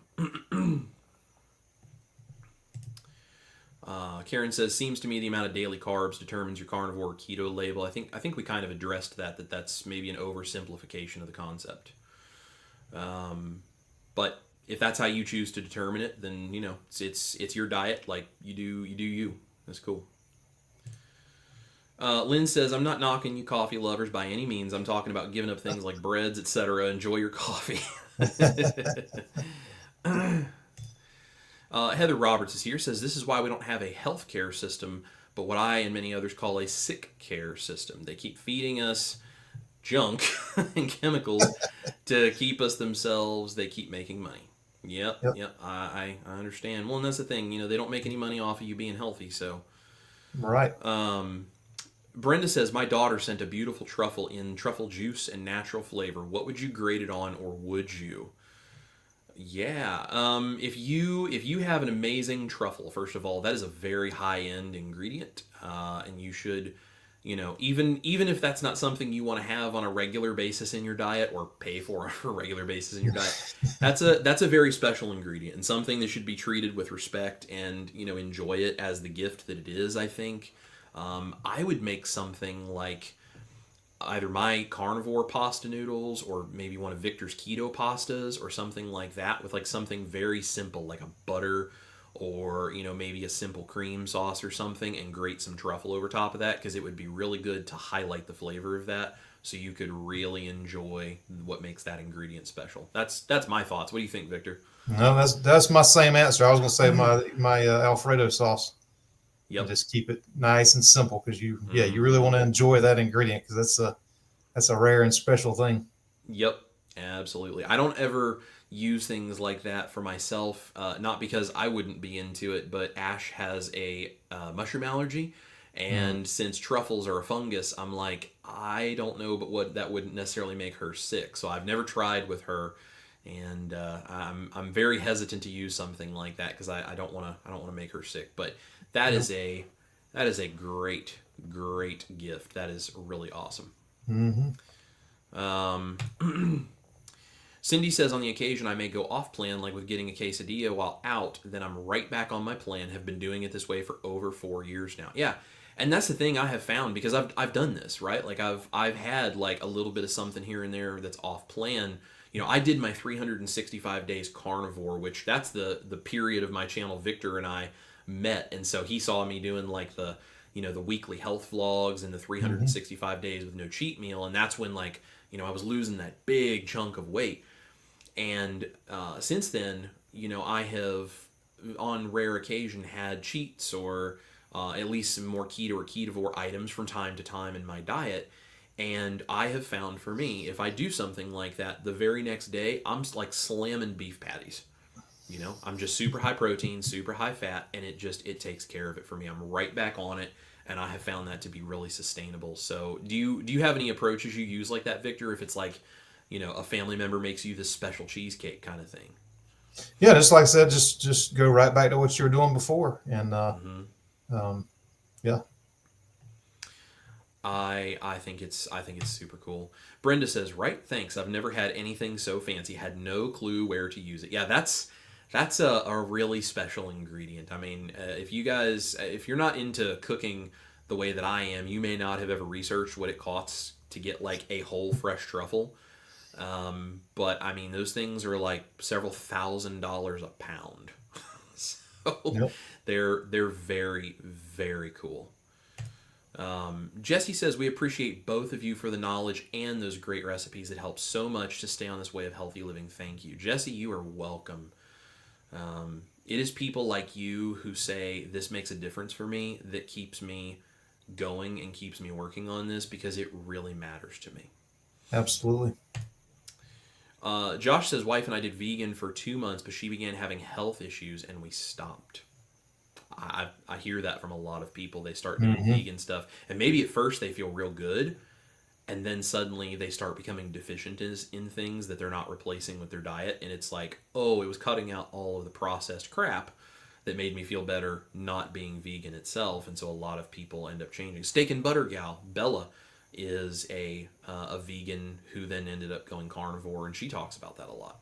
S1: Karen says, seems to me the amount of daily carbs determines your carnivore or keto label. I think we kind of addressed that's maybe an oversimplification of the concept. But if that's how you choose to determine it, then it's your diet. Like you do you. That's cool. Lynn says, I'm not knocking you coffee lovers by any means. I'm talking about giving up things like breads, etc. Enjoy your coffee. Heather Roberts is here, says, this is why we don't have a healthcare system, but what I and many others call a sick care system. They keep feeding us junk and chemicals to keep us themselves. They keep making money. Yep. I understand. Well, and that's the thing. They don't make any money off of you being healthy, so.
S2: Right.
S1: Brenda says, my daughter sent a beautiful truffle in truffle juice and natural flavor. What would you grade it on, or would you? Yeah. If you have an amazing truffle, first of all, that is a very high end ingredient, and you should, even if that's not something you want to have on a regular basis in your diet or pay for on a regular basis in your diet, that's a very special ingredient and something that should be treated with respect and enjoy it as the gift that it is. I think. I would make something like either my carnivore pasta noodles or maybe one of Victor's keto pastas or something like that with like something very simple like a butter or maybe a simple cream sauce or something, and grate some truffle over top of that, because it would be really good to highlight the flavor of that so you could really enjoy what makes that ingredient special. That's my thoughts. What do you think, Victor?
S2: No, that's my same answer. I was going to say my Alfredo sauce.
S1: Yep.
S2: And just keep it nice and simple, because you really want to enjoy that ingredient, because that's a rare and special thing.
S1: Yep, absolutely. I don't ever use things like that for myself, not because I wouldn't be into it, but Ash has a mushroom allergy, and since truffles are a fungus, I'm like, I don't know, but what that wouldn't necessarily make her sick. So I've never tried with her, and I'm very hesitant to use something like that because I don't want to make her sick. But that is a great gift. That is really awesome. Cindy says, on the occasion I may go off plan, like with getting a quesadilla while out, then I'm right back on my plan. Have been doing it this way for over 4 years now. Yeah, and that's the thing I have found, because I've done this, right? Like I've had like a little bit of something here and there that's off plan. I did my 365 days carnivore, which that's the period of my channel Victor and I met, and so he saw me doing like the weekly health vlogs and the 365 days with no cheat meal, and that's when like I was losing that big chunk of weight. And since then, I have on rare occasion had cheats or at least some more keto or ketovore items from time to time in my diet. And I have found, for me, if I do something like that, the very next day I'm like slamming beef patties. I'm just super high protein, super high fat, and it takes care of it for me. I'm right back on it, and I have found that to be really sustainable. So do you have any approaches you use like that, Victor, if it's like a family member makes you this special cheesecake kind of thing?
S2: Yeah, just like I said, just go right back to what you were doing before, and yeah.
S1: I think it's super cool. Brenda says, right, thanks. I've never had anything so fancy. Had no clue where to use it. Yeah, that's a really special ingredient. I mean, if you're not into cooking the way that I am, you may not have ever researched what it costs to get like a whole fresh truffle. But I mean, those things are like several $1,000s a pound. So yep. They're very, very cool. Jesse says, we appreciate both of you for the knowledge and those great recipes. It helps so much to stay on this way of healthy living. Thank you. Jesse, you are welcome. It is people like you who say this makes a difference for me that keeps me going and keeps me working on this, because it really matters to me.
S2: Absolutely.
S1: Josh says, wife and I did vegan for 2 months, but she began having health issues and we stopped. I hear that from a lot of people. They start doing vegan stuff, and maybe at first they feel real good, and then suddenly they start becoming deficient in things that they're not replacing with their diet, and it's like, oh, it was cutting out all of the processed crap that made me feel better, not being vegan itself. And so a lot of people end up changing. Steak and Butter gal Bella is a vegan who then ended up going carnivore, and she talks about that a lot.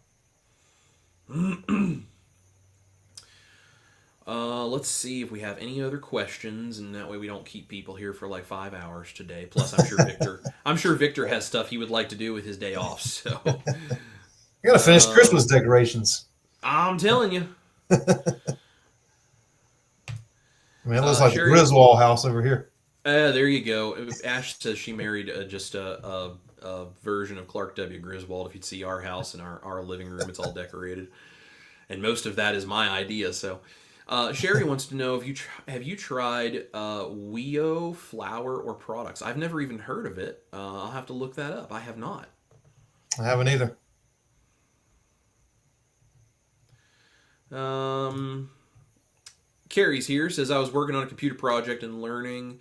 S1: Let's see if we have any other questions, and that way we don't keep people here for like 5 hours today. Plus, I'm sure Victor has stuff he would like to do with his day off. So,
S2: You got to finish Christmas
S1: um,
S2: decorations.
S1: I'm telling you,
S2: I mean, it looks like the
S1: Sherry.
S2: Griswold house over here.
S1: There you go. Ash says she married just a version of Clark W. Griswold. If you'd see our house and our living room, it's all decorated, and most of that is my idea. So, Sherry wants to know, have you tried Weo flour or products? I've never even heard of it. I'll have to look that up. I have not.
S2: I haven't either.
S1: Um, Carrie's here, says I was working on a computer project and learning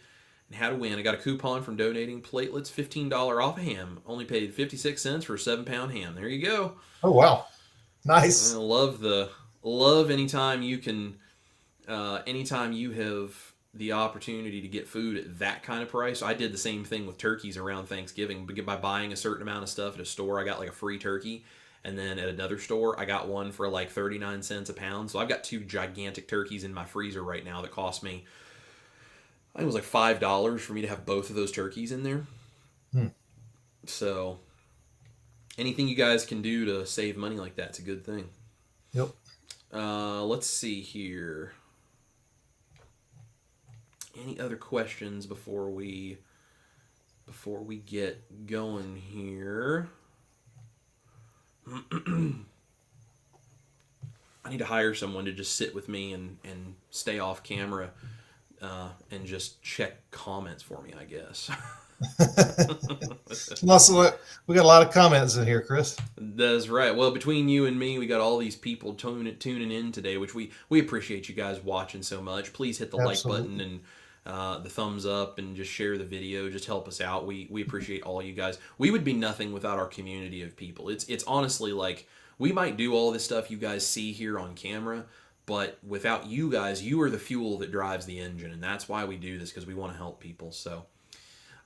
S1: and how to win. I got a coupon from donating platelets, $15 off a ham. Only paid 56 cents for a 7-pound ham. There you go.
S2: Oh wow,
S1: I
S2: nice.
S1: love anytime you can, anytime you have the opportunity to get food at that kind of price. I did the same thing with turkeys around Thanksgiving. By buying a certain amount of stuff at a store, I got like a free turkey. And then at another store, I got one for like 39 cents a pound. So I've got 2 gigantic turkeys in my freezer right now that cost me, I think it was like $5 for me to have both of those turkeys in there.
S2: Hmm.
S1: So anything you guys can do to save money like that's a good thing.
S2: Yep.
S1: Let's see here. Any other questions before we get going here? I need to hire someone to just sit with me and stay off camera and just check comments for me, I guess.
S2: We got a lot of comments in here, Chris.
S1: That's right. Well, between you and me, we got all these people tuning in today, which we appreciate you guys watching so much. Please hit the like button
S2: Absolutely.
S1: and the thumbs up and just share the video. Just help us out. We appreciate all you guys. We would be nothing without our community of people. It's honestly like we might do all this stuff you guys see here on camera, but without you guys, you are the fuel that drives the engine, and that's why we do this, because we want to help people. So.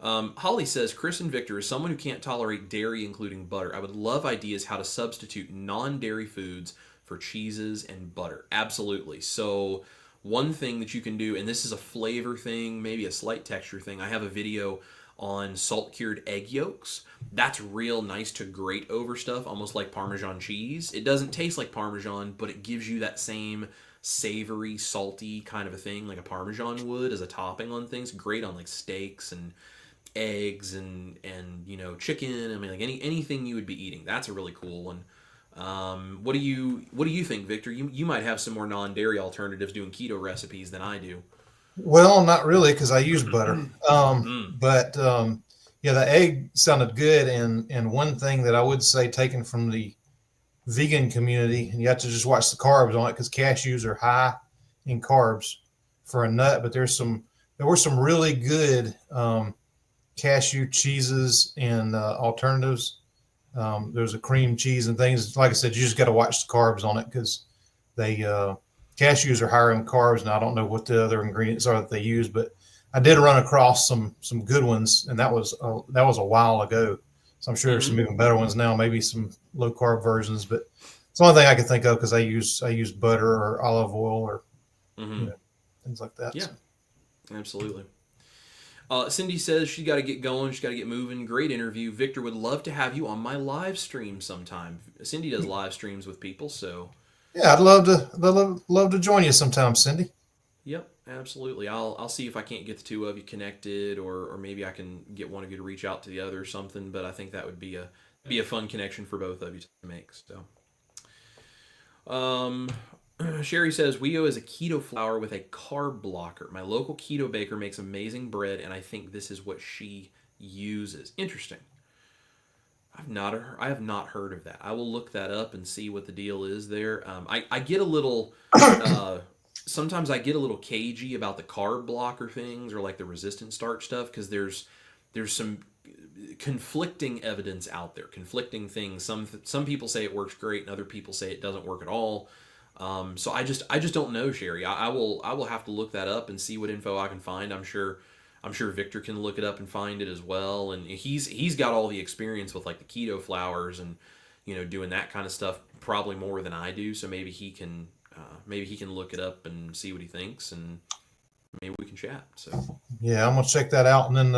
S1: Holly says, Chris and Victor, as someone who can't tolerate dairy, including butter, I would love ideas how to substitute non-dairy foods for cheeses and butter. Absolutely. So one thing that you can do, and this is a flavor thing, maybe a slight texture thing. I have a video on salt-cured egg yolks. That's real nice to grate over stuff, almost like Parmesan cheese. It doesn't taste like Parmesan, but it gives you that same savory, salty kind of a thing like a Parmesan would as a topping on things. Great on like steaks and eggs and chicken. I mean, like anything you would be eating. That's a really cool one. What do you think, Victor? You might have some more non-dairy alternatives doing keto recipes than I do.
S2: Well, not really because I use butter.
S1: Mm.
S2: But yeah, the egg sounded good. And one thing that I would say, taken from the vegan community, and you have to just watch the carbs on it because cashews are high in carbs for a nut. But there were some really good cashew cheeses and alternatives. There's a cream cheese and things. Like I said, you just got to watch the carbs on it because they cashews are higher in carbs, and I don't know what the other ingredients are that they use, but I did run across some good ones, and that was a while ago. So I'm sure there's some even better ones now, maybe some low carb versions, but it's the only thing I can think of because I use butter or olive oil or things like that.
S1: Yeah,
S2: so.
S1: Absolutely. Cindy says she's got to get going. She's got to get moving. Great interview. Victor, would love to have you on my live stream sometime. Cindy does live streams with people, so.
S2: Yeah, I'd love to join you sometime, Cindy.
S1: Yep, absolutely. I'll see if I can't get the two of you connected, or maybe I can get one of you to reach out to the other or something. But I think that would be a fun connection for both of you to make. So, Sherry says Weo is a keto flour with a carb blocker. My local keto baker makes amazing bread, and I think this is what she uses. Interesting. I have not heard of that. I will look that up and see what the deal is there. I get a little sometimes I get a little cagey about the carb blocker things or like the resistant starch stuff because there's some conflicting evidence out there, conflicting things. Some people say it works great, and other people say it doesn't work at all. So I just don't know, Sherry. I will have to look that up and see what info I can find. I'm sure Victor can look it up and find it as well. And he's got all the experience with like the keto flours and doing that kind of stuff probably more than I do. So maybe he can maybe he can look it up and see what he thinks, and maybe we can chat. So
S2: Yeah, I'm gonna check that out. And then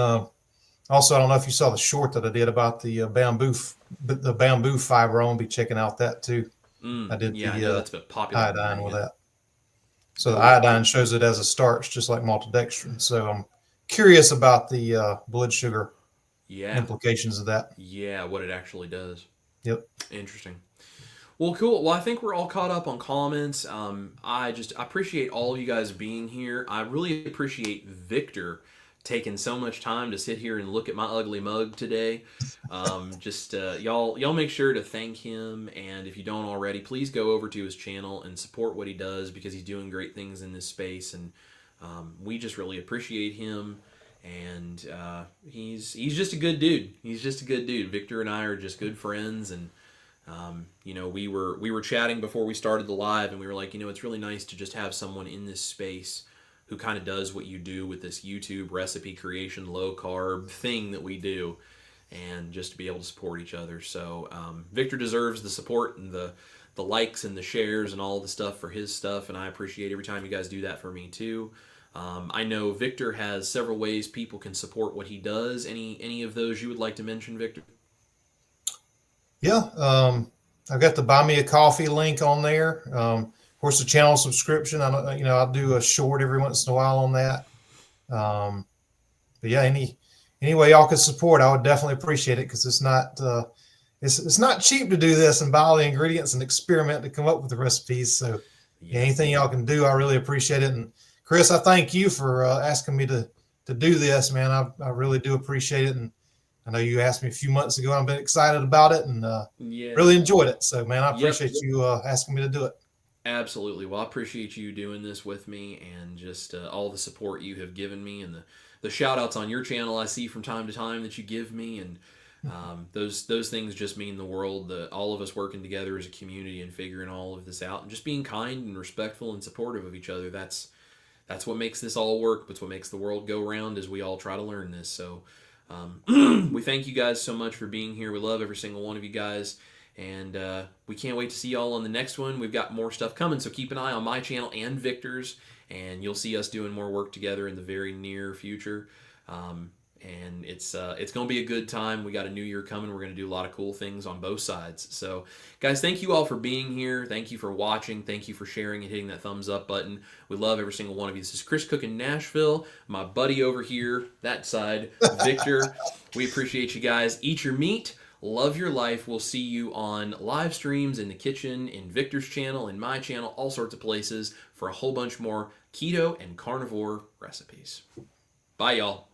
S2: also, I don't know if you saw the short that I did about the bamboo fiber. I'm gonna be checking out that too. I did
S1: yeah, I
S2: the
S1: know that's been popular.
S2: iodine with that. So the
S1: Cool.
S2: iodine shows it as a starch, just like maltodextrin. So I'm curious about the blood sugar
S1: Yeah,
S2: implications of that.
S1: yeah, what it actually does.
S2: Yep.
S1: Interesting. Well, cool. Well, I think we're all caught up on comments. I appreciate all of you guys being here. I really appreciate Victor taking so much time to sit here and look at my ugly mug today. Y'all make sure to thank him, and if you don't already, please go over to his channel and support what he does, because he's doing great things in this space, and we just really appreciate him. And he's just a good dude. He's just a good dude. Victor and I are just good friends, and we were chatting before we started the live, and we were like, it's really nice to just have someone in this space who kind of does what you do with this YouTube recipe creation, low carb thing that we do, and just to be able to support each other. So Victor deserves the support and the likes and the shares and all the stuff for his stuff, and I appreciate every time you guys do that for me too. I know Victor has several ways people can support what he does. Any of those you would like to mention, Victor?
S2: Yeah. I've got the Buy Me a Coffee link on there. Of course, the channel subscription. I'll do a short every once in a while on that. But yeah, any way y'all could support, I would definitely appreciate it, because it's not cheap to do this and buy all the ingredients and experiment to come up with the recipes. So yeah, anything y'all can do, I really appreciate it. And Chris, I thank you for asking me to do this, man. I really do appreciate it. And I know you asked me a few months ago. I've been excited about it and really enjoyed it. So, man, I appreciate you asking me to do it.
S1: Absolutely. Well, I appreciate you doing this with me, and just all the support you have given me, and the shout outs on your channel I see from time to time that you give me. And those things just mean the world. All of us working together as a community and figuring all of this out, and just being kind and respectful and supportive of each other. That's what makes this all work. That's what makes the world go round, as we all try to learn this. So we thank you guys so much for being here. We love every single one of you guys. And we can't wait to see y'all on the next one. We've got more stuff coming, so keep an eye on my channel and Victor's, and you'll see us doing more work together in the very near future. And it's going to be a good time. We got a new year coming. We're going to do a lot of cool things on both sides. So, guys, thank you all for being here. Thank you for watching. Thank you for sharing and hitting that thumbs up button. We love every single one of you. This is Chris Cook in Nashville. My buddy over here, that side, Victor. We appreciate you guys. Eat your meat. Love your life. We'll see you on live streams, in the kitchen, in Victor's channel, in my channel, all sorts of places for a whole bunch more keto and carnivore recipes. Bye, y'all.